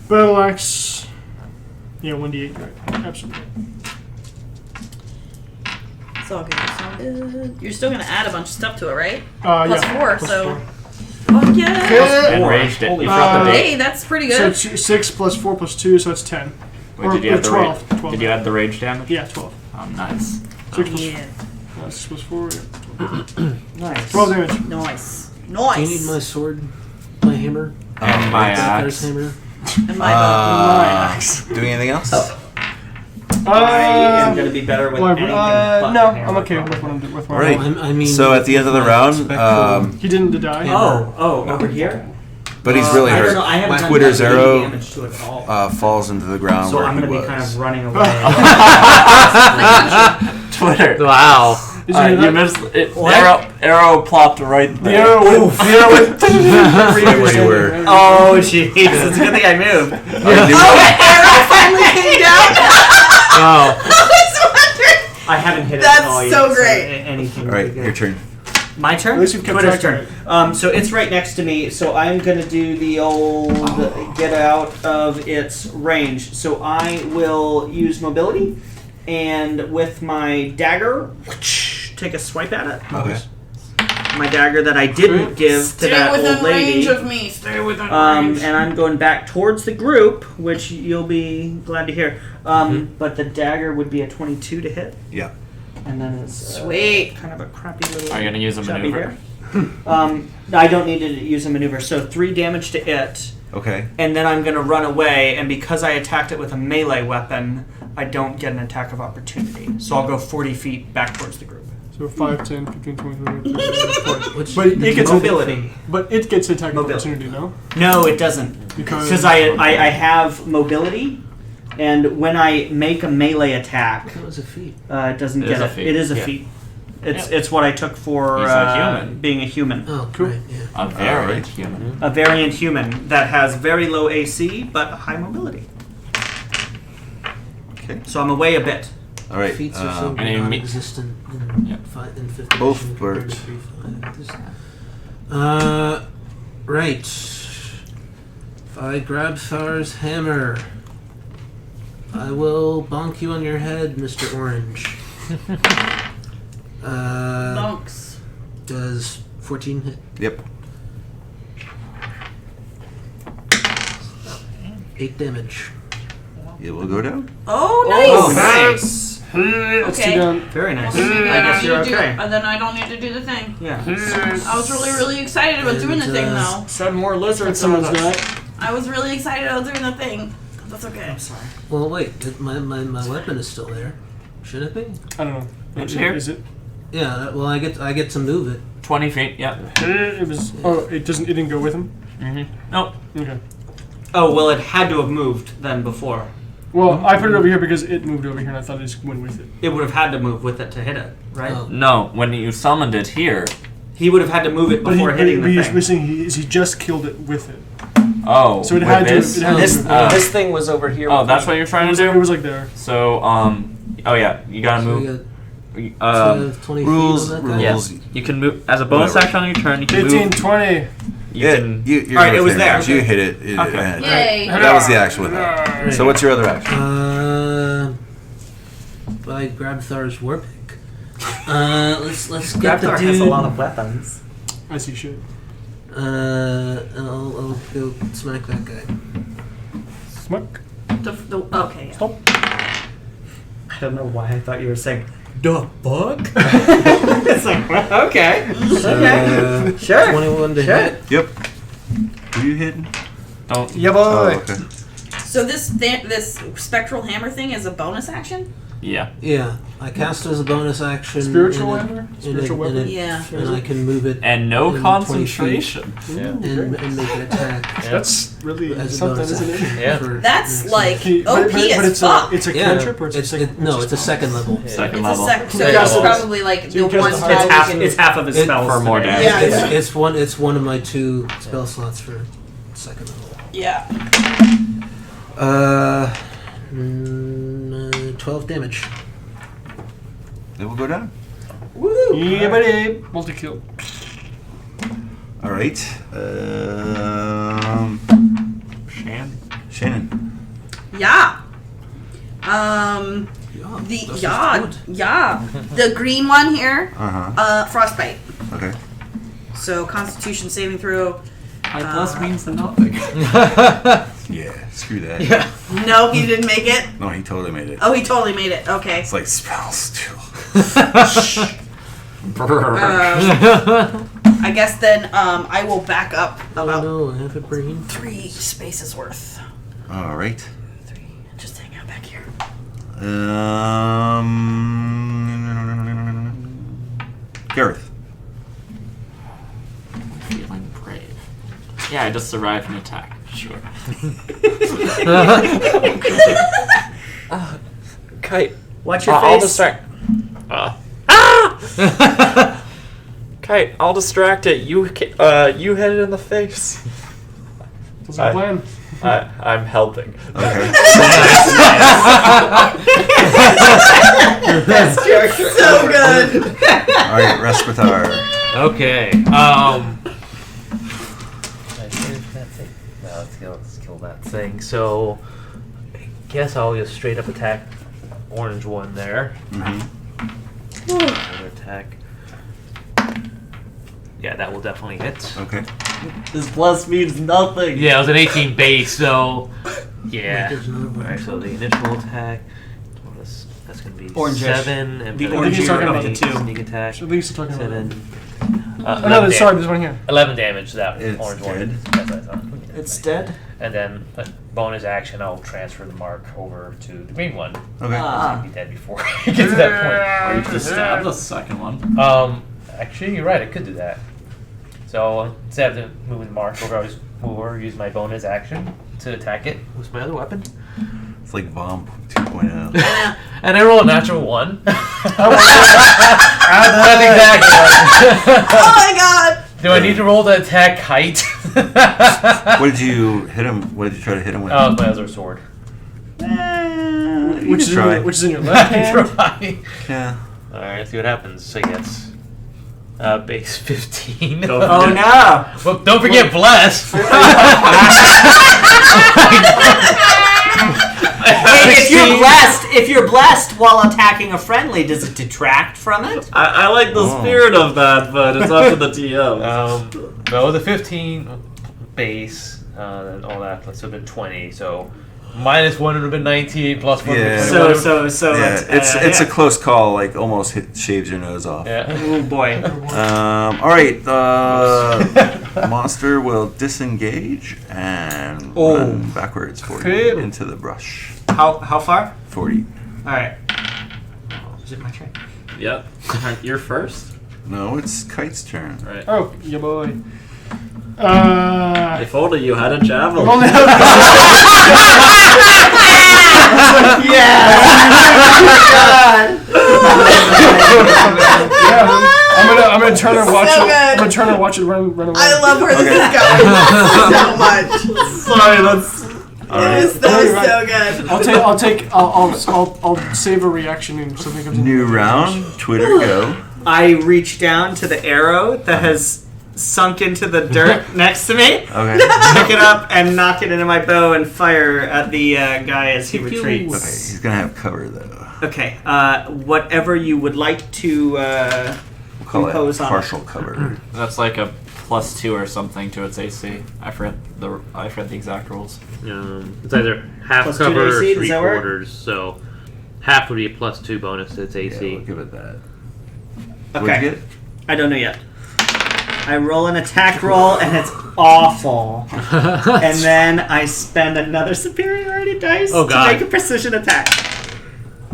S3: Battle axe. Yeah, 1d8. Right. Absolutely.
S2: It's all good. It's all good. You're still gonna add a bunch of stuff to it, right?
S3: Plus
S2: Plus 4,
S3: plus
S2: so.
S3: 4.
S2: Oh yeah.
S4: and raged it.
S5: Holy
S4: You dropped the
S2: Hey, that's pretty
S3: So
S2: good.
S3: 6 plus 4 plus 2, so it's 10.
S4: Wait, did you
S3: or
S4: add the
S3: 12.
S4: rage?
S3: 12.
S4: Did you add the rage damage?
S3: Yeah, 12.
S4: Oh, nice.
S3: 6 plus,
S2: Yeah.
S3: 6 plus 4, yeah.
S5: Nice.
S3: 12 damage.
S2: Nice.
S6: Do
S2: Nice.
S6: you need my sword? My hammer?
S4: And my
S6: Blackbear's
S4: axe.
S6: hammer?
S2: And my bow.
S1: Doing anything else?
S5: I am going to be better with anything but
S3: no,
S5: the hammer,
S3: I'm okay
S5: probably.
S3: with what I'm doing. With my
S1: All right.
S6: I mean,
S1: So at the end of the
S6: my
S1: round,
S6: spectral-
S3: He didn't die.
S5: Oh, over here?
S1: but he's really
S5: I don't
S1: hurt.
S5: know. I haven't done
S1: Twitter's
S5: any
S1: arrow
S5: damage to it at all.
S1: falls into the ground
S5: So
S1: where
S5: I'm
S1: he
S5: going to
S1: was.
S5: be kind of running away.
S4: Twitter.
S7: Wow.
S3: Did you hear
S4: You
S3: that?
S4: missed it.
S5: What?
S4: Arrow plopped right
S3: The
S4: there.
S3: arrow went. The arrow went.
S1: Where you were.
S5: Oh, jeez. It's a good thing I moved.
S2: Arrow finally came down.
S7: Oh.
S2: I was wondering.
S5: I haven't hit it
S2: That's
S5: at all
S2: so
S5: yet.
S2: great.
S5: Anything
S1: All right,
S5: really good.
S1: your turn.
S5: My turn?
S3: At least you've kept
S5: Twitter's
S3: track
S5: turn.
S3: of
S5: So it's right next to me. So I'm gonna do the old get out of its range. So I will use mobility, and with my dagger, take a swipe at it.
S1: Okay.
S5: My dagger that I didn't give to
S2: Stay
S5: that
S2: within
S5: old lady.
S2: range of me. Stay within range.
S5: And I'm going back towards the group, which you'll be glad to hear. But the dagger would be a 22 to hit.
S1: Yeah.
S5: And then it's
S2: Sweet.
S5: kind of a crappy little.
S4: Are you gonna use a
S5: chubby
S4: maneuver?
S5: bear. I don't need to use a maneuver. So 3 damage to it,
S1: Okay.
S5: and then I'm going to run away. And because I attacked it with a melee weapon, I don't get an attack of opportunity. So I'll go 40 feet back towards the group.
S3: So 5, 10, 15, 20, 30, 40.
S6: Which,
S3: But it gets
S5: Mobility.
S3: But it gets attack of
S5: Mobility.
S3: opportunity, no?
S5: No, it doesn't. Because I have mobility, and when I make a melee attack,
S6: that was a feat.
S5: it doesn't
S4: It
S5: get
S4: is a
S5: it.
S4: feat.
S5: It is a
S4: Yeah.
S5: feat. It's what I took for
S4: He's a human.
S5: being a human.
S6: Oh,
S3: Cool.
S6: right, yeah.
S4: A variant
S1: Alright.
S4: human.
S5: A variant human that has very low AC but high mobility.
S1: Okay.
S5: So I'm away a bit.
S1: All right.
S6: Feats are so
S4: and you meet-
S6: non-existent in,
S4: Yep.
S6: in 5th
S1: Both
S6: edition
S1: birds.
S6: compared to 3.5. Right. If I grab Thar's hammer, I will bonk you on your head, Mr. Orange.
S2: Dunks.
S6: Does 14 hit?
S1: Yep.
S6: 8 damage.
S1: It will go down.
S2: Oh,
S5: Oh,
S2: nice.
S5: nice.
S3: It's
S2: Okay.
S3: too down.
S5: Very nice.
S2: Well, then
S5: I guess you're
S2: don't need to
S5: okay.
S2: do, and then I don't need to do the thing.
S5: Yeah.
S2: I was really excited about doing the thing, though.
S5: Send more lizards.
S3: Someone's
S5: on us.
S3: got.
S2: I was really excited about doing the thing. That's okay.
S5: I'm sorry.
S6: Well, wait. My weapon is still there. Should it be?
S3: I don't know.
S4: It's here.
S3: Is it?
S6: Yeah. Well, I get to move it.
S4: 20 feet. Yep.
S3: It was. Oh, it doesn't. It didn't go with him.
S4: Nope.
S3: Okay.
S5: Oh well, it had to have moved then before.
S3: Well, I put it over here because it moved over here, and I thought I just went with it.
S5: It would have had to move with it to hit it, right?
S6: Oh.
S4: No. When you summoned it here.
S5: He would have had to move it
S3: But he,
S5: before hitting the
S3: he's
S5: thing.
S3: missing. He just killed it with it.
S4: Oh.
S3: So it
S4: with
S3: had to-
S4: this?
S3: it had to
S5: This
S3: move.
S5: this thing was over here.
S4: Oh,
S5: with
S4: that's
S5: me.
S4: what you're trying
S3: It
S4: to
S3: was,
S4: do.
S3: it was like there.
S4: So oh yeah, you gotta
S6: So
S4: move.
S6: we got
S4: Um,
S6: 20
S1: rules-
S6: feet on that guy?
S1: rules.
S4: yes, you can move as a bonus
S1: Whatever.
S4: action on your turn. You can
S3: 15,
S4: move.
S3: 20.
S4: You can.
S1: You're
S5: All right, it was
S1: within
S5: there.
S1: range. You hit it.
S4: Okay.
S2: Yay.
S1: That was the actual attack. So what's your other action?
S6: If I grab Thar's war pick. Let's get the
S5: Grabthar
S6: dude.
S5: has a lot of weapons.
S3: I see shit.
S6: And I'll go smack that guy.
S3: Smuck.
S2: Okay. Yeah.
S3: Stop.
S5: I don't know why I thought you were saying the fuck. It's like well, okay, okay, sure.
S6: 21 to
S5: Sure.
S6: hit.
S1: Yep. Who you hitting?
S4: Don't.
S5: Yeah,
S1: Oh,
S5: boy.
S1: okay.
S2: So this spectral hammer thing is a bonus action.
S4: Yeah.
S6: Yeah, I cast it as a bonus action.
S3: Spiritual
S6: and
S3: weapon?
S6: it-
S3: Spiritual
S6: and it-
S3: weapon?
S2: Yeah.
S6: And I can move it
S4: And no
S6: in 20
S4: concentration.
S7: Yeah.
S6: and make an attack.
S3: That's really
S6: As a
S3: something,
S6: bonus
S3: isn't
S6: action.
S3: it?
S7: Yeah.
S6: For-
S2: That's
S6: yeah,
S2: like
S3: But-
S2: OP
S3: but
S2: as
S3: it's
S2: fuck.
S3: it's a
S6: Yeah.
S3: cantrip or it's a
S6: It's a
S3: spell?
S6: second level.
S4: Second
S2: It's a
S4: level.
S2: sec, so
S3: Yeah,
S2: it's
S3: so
S2: probably like
S3: so you
S2: the
S3: cast
S2: one
S3: the
S2: spell
S3: high-
S2: you
S5: Half,
S2: can.
S5: it's half of his
S6: It-
S5: spells.
S4: for more
S5: today.
S4: damage.
S2: Yeah.
S6: It's one of my 2 spell slots for second level.
S2: Yeah.
S6: 12 damage.
S1: It will go down.
S2: Woo!
S3: Yeah, buddy. Multi-kill.
S1: All right. Shannon.
S2: Yeah.
S6: That's
S2: The green one here. Frostbite.
S1: Okay.
S2: So Constitution saving throw.
S4: High plus means nothing.
S1: Yeah. Screw that.
S5: Yeah.
S2: No, he didn't make it.
S1: No, he totally made it.
S2: Oh, he totally made it. Okay.
S1: It's like spells too.
S2: I guess then I will back up
S6: Oh
S2: about
S6: no, I have a brain.
S2: 3 spaces worth.
S1: All right.
S2: 3. Just hang out back here.
S1: Gareth.
S4: Feeling brave. Yeah, I just survived an attack. Sure.
S7: Kite.
S5: Watch your
S7: I'll
S5: face.
S7: distract. Kite, I'll distract it. You hit it in the face.
S3: What's the plan?
S7: I'm helping.
S1: Okay.
S2: So good.
S1: All right. Respitar.
S7: Okay. Let's kill that thing. So, I guess I'll just straight up attack orange one there.
S1: Mm-hmm.
S7: Another attack. Yeah, that will definitely hit.
S1: Okay.
S5: This plus means nothing.
S7: Yeah, it was an 18 base, so yeah.
S6: There's another one.
S7: Alright, so the initial attack. That's gonna be
S5: Orange-ish.
S7: 7 and
S5: The
S7: then
S3: orange
S5: orange
S3: talking
S5: up
S3: about
S5: to
S3: the
S5: 2.
S7: sneak attack.
S3: So at least you're talking about
S7: 7.
S3: Oh, no, sorry, there's one here.
S7: 11 damage to that
S1: It's
S7: orange
S1: dead.
S7: one. That's what I thought.
S5: It's dead.
S7: And then bonus action, I'll transfer the mark over to the green one.
S1: Okay.
S7: I'll be dead before I get to that
S4: Or you could stab the second one.
S7: point. Actually, you're right. I could do that. So instead of moving the mark over, I'll just move over, use my bonus action to attack it with my other weapon.
S1: It's like Bomb 2.0.
S7: And I roll a natural 1. That's
S2: Oh my god.
S7: exactly. Do I need to roll to attack Kite?
S1: What did you hit him? What did you try to hit him with?
S7: Oh, it's my other sword.
S1: You
S3: Which
S1: can try.
S3: is in your left hand.
S7: Try.
S1: Yeah.
S7: Alright, see what happens. I guess. Base 15.
S5: Oh no!
S7: Well, don't forget bless.
S5: If you're blessed while attacking a friendly, does it detract from it?
S4: I like the spirit of that, but it's up to the TM.
S7: No, the 15 base, and all that, so it's been 20, so minus 1 would have been 19, plus 1 would
S1: Yeah.
S7: have been 21.
S5: So
S1: Yeah, it's a close call. Like almost shaves your nose off.
S7: Yeah.
S5: Oh boy.
S1: All right. The monster will disengage and run backwards 40 into the brush.
S5: How far?
S1: 40.
S5: All right. Is it my turn?
S4: Yep. You're first?
S1: No, it's Kite's turn.
S4: Right.
S3: Oh, yeah, boy.
S4: If only you had a javelin.
S3: Only I'm gonna turn and watch
S2: So
S3: it.
S2: good.
S3: I'm gonna turn and watch it run away.
S2: I love where this
S1: Okay.
S2: is going so much.
S4: Sorry, that's.
S2: That was so good.
S3: I'll save a reaction and something comes in.
S1: New round. Twitter go.
S5: I reach down to the arrow that has sunk into the dirt next to me,
S1: Okay.
S5: pick it up, and knock it into my bow and fire at the guy as he
S1: Okay.
S5: retreats.
S1: He's gonna have cover though.
S5: Okay. Whatever you would like to
S1: We'll call
S5: impose
S1: it
S5: on
S1: partial cover.
S4: That's like a +2 or something to its AC. I forget the exact rules.
S7: It's either half
S5: Plus 2
S7: cover
S5: to
S7: or
S5: AC, does that work?
S7: 3/4, so half would be a +2 bonus to its
S1: Yeah,
S7: AC.
S1: we'll give it that.
S5: Okay.
S1: What'd you get?
S5: I don't know yet. I roll an attack roll and it's awful. And then I spend another superiority dice
S7: Oh, God.
S5: to make a precision attack.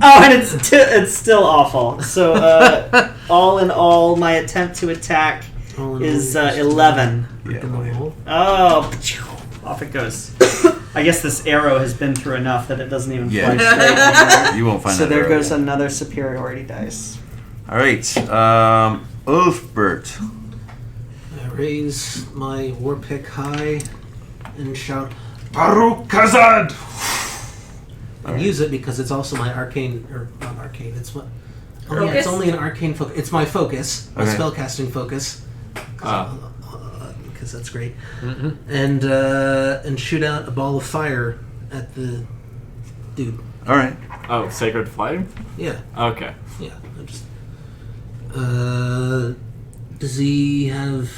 S5: Oh, and it's still awful. So, all in all, my attempt to attack is 11.
S1: Yeah.
S5: Oh, off it goes. I guess this arrow has been through enough that it doesn't even fly
S1: Yeah.
S5: straight anymore.
S1: You won't find
S5: So
S1: that.
S5: there
S1: arrow
S5: goes
S1: again.
S5: another superiority dice.
S1: All right. Ulfbert.
S6: I raise my war pick high and shout,
S3: Baruch Kazad!
S6: and use it because it's also my arcane, or not arcane, it's what? Oh, yeah,
S2: Focus?
S6: it's only an arcane focus. It's my focus, my
S1: Okay.
S6: spellcasting focus. Because that's great.
S7: Mm-hmm.
S6: And shoot out a ball of fire at the dude.
S1: All right.
S4: Oh, Sacred Flame?
S6: Yeah,
S4: Okay.
S6: yeah. I just. Does he have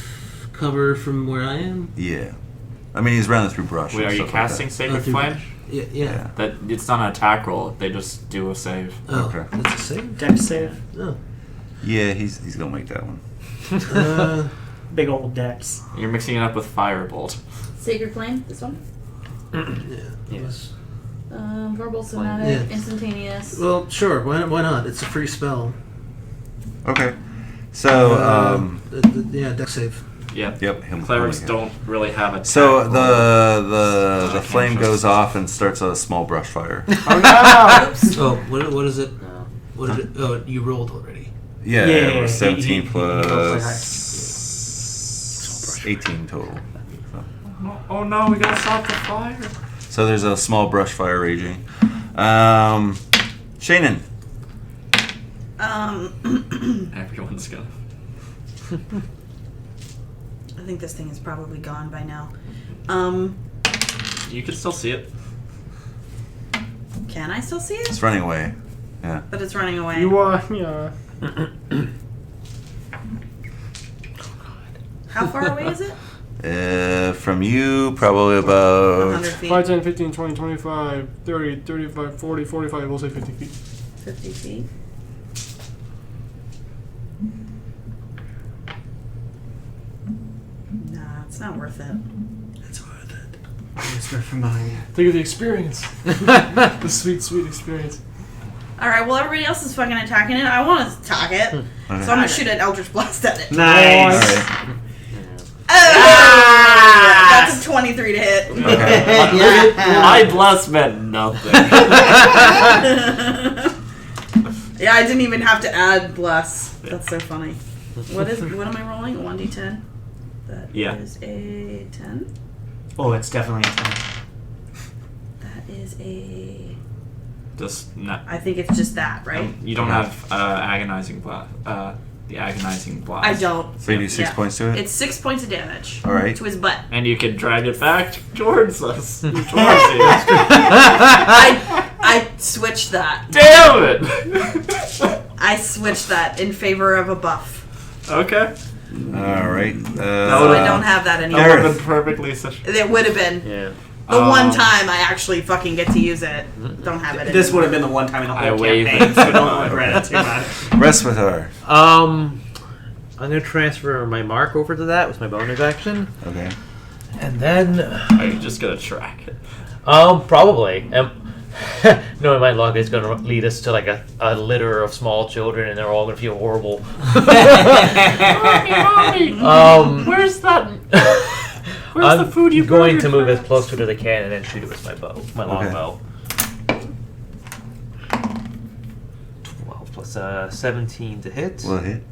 S6: cover from where I am?
S1: Yeah. I mean, he's running through brush.
S4: Wait,
S1: and
S4: are you
S1: stuff like
S4: casting
S1: that.
S4: Sacred
S6: through
S4: Flame?
S6: brush. Yeah.
S4: That it's not an attack roll. They just do a save.
S6: Oh,
S1: Okay.
S6: that's a save.
S5: Dex save.
S6: Oh.
S1: Yeah, he's gonna make that one.
S5: Big old dex.
S4: You're mixing it up with Firebolt.
S2: Sacred Flame, this one.
S6: Yeah.
S7: Yes.
S2: Verbal, somatic,
S6: Yeah.
S2: instantaneous.
S6: Well, sure. Why not? It's a free spell.
S1: Okay. So,
S6: Yeah, dex save.
S4: Yep.
S1: yep. Him
S4: Clerics
S1: okay.
S4: don't really have a.
S1: So the flame goes off and starts a small brush fire.
S3: Oh no!
S6: Oh, what is it?
S7: No.
S6: What did it? Oh, you rolled already.
S1: Yeah,
S5: Yeah,
S1: it was 17
S5: he
S1: plus 18 total.
S4: Oh no, we gotta stop the fire.
S1: So there's a small brush fire raging. Shannon.
S4: Everyone's gonna.
S2: I think this thing is probably gone by now.
S4: You can still see it.
S2: Can I still see it?
S1: It's running away. Yeah.
S2: But it's running away.
S3: You yeah.
S2: How far away is it?
S1: From you, probably about
S2: 100 feet.
S3: 5, 10, 15, 20, 25, 30, 35, 40, 45, we'll say 50 feet.
S2: 50 feet. Nah, it's not worth it.
S6: It's worth it.
S5: Whisper from behind you.
S3: Think of the experience. The sweet, sweet experience.
S2: Alright, well, everybody else is fucking attacking it. I want to attack it. So I'm going to shoot an Eldritch Blast at it.
S5: Nice.
S1: Alright.
S2: That's a 23 to hit.
S1: Okay.
S4: My bless meant nothing.
S2: Yeah, I didn't even have to add bless. That's so funny. What am I rolling? A 1d10? That
S4: Yeah.
S2: is a 10.
S5: Oh, it's definitely a 10.
S2: That is a...
S4: Just not.
S2: I think it's just that, right?
S4: You don't have agonizing blast. The agonizing blast.
S2: I don't.
S1: So you do 6
S2: Yeah.
S1: points to it?
S2: It's 6 points of damage.
S1: All right.
S2: To his butt.
S4: And you can drag it back towards us. Towards you.
S2: I switched that.
S4: Damn it!
S2: I switched that in favor of a buff.
S4: Okay.
S1: Alright.
S2: So I don't have that anymore.
S4: That would have been perfectly such.
S2: It would have been.
S7: Yeah.
S2: The one time I actually fucking get to use it. Don't have it
S5: This would
S2: anymore.
S5: have been the one time in the
S4: I
S5: whole
S4: waive
S5: campaign,
S4: it.
S5: so don't regret it too much.
S1: Respitar.
S7: I'm gonna transfer my mark over to that with my bonus action,
S1: Okay.
S7: and then
S4: Are you just gonna track it?
S7: probably. Knowing my luck, it's gonna lead us to like a litter of small children, and they're all gonna feel horrible.
S4: Mommy, where's that? Where's
S7: I'm
S4: the food you
S7: going
S4: brought
S7: to
S4: your
S7: move as
S4: friends?
S7: close to it as I can, and then shoot it with my bow, my longbow. 12 plus 17 to hit.
S1: Will it hit?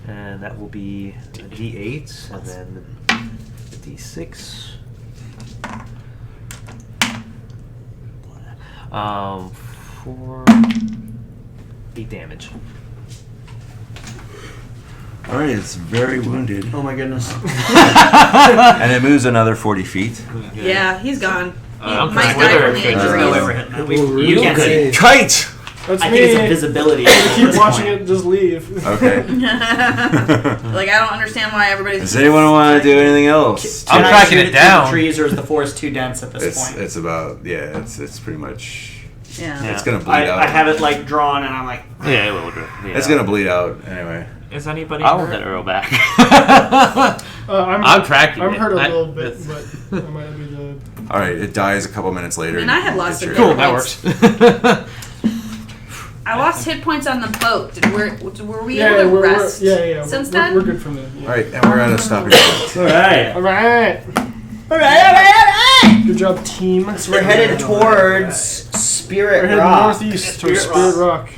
S7: And that will be a D8, and then a D6. 4 8 damage.
S1: Alright, it's very wounded.
S5: Oh my goodness.
S1: And it moves another 40 feet.
S2: Yeah, he's gone.
S4: I'm
S2: Might
S4: pretty
S2: die
S4: sure
S2: from
S4: it
S2: the
S4: could-
S5: There's no way we're
S2: injuries.
S5: hitting it. You can't see.
S1: Kite!
S3: That's
S5: I
S3: me.
S5: think it's invisibility.
S3: Keep watching it, just leave.
S1: Okay.
S2: Like, I don't understand why everybody's...
S1: Does anyone want to do anything else?
S7: I'm
S5: Can I
S7: tracking
S5: shoot
S7: it
S5: through
S7: down.
S5: The trees, or is the forest too dense at this point?
S1: It's about, yeah, it's pretty much,
S2: Yeah.
S7: Yeah.
S1: it's going to bleed
S5: I,
S1: out.
S5: I have it like drawn, and I'm like,
S7: Yeah, it will do. Yeah.
S1: It's going to bleed out anyway.
S4: Is anybody?
S7: I'll
S4: hurt?
S7: hit arrow back.
S3: I'm
S7: tracking
S3: I'm
S7: it.
S3: hurt a
S7: I-
S3: little bit,
S7: it's-
S3: but I might be the.
S1: Alright, it dies a couple minutes later.
S2: I mean, I had lots
S1: It's
S2: of
S1: your-
S7: Cool, that works.
S2: I lost hit points on the boat. Were we
S3: Yeah,
S2: able to
S3: we're
S2: rest
S3: we're,
S2: since then?
S3: we're good from there. Yeah.
S1: All right, and we're at a stopping point.
S5: Alright.
S3: All right.
S5: Alright.
S3: Good job, team.
S5: So we're headed towards Spirit
S3: We're heading
S5: Rock.
S3: northeast towards
S5: Spirit
S3: Spirit Rock.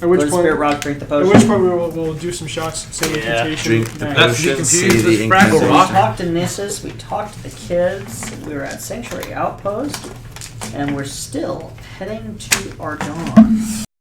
S3: At which
S5: Go to
S3: point?
S5: Spirit Rock, drink the
S3: At
S5: potion.
S3: which point we'll do some shots. Same incantation.
S1: Drink the
S5: Nice.
S8: That's to be
S1: potion, see
S8: confused
S1: the
S8: with Fraggle
S5: So we
S8: Rock.
S1: incantation.
S5: talked to Nissus, we talked to the kids, we were at Sanctuary Outpost, and we're still heading to Ardon.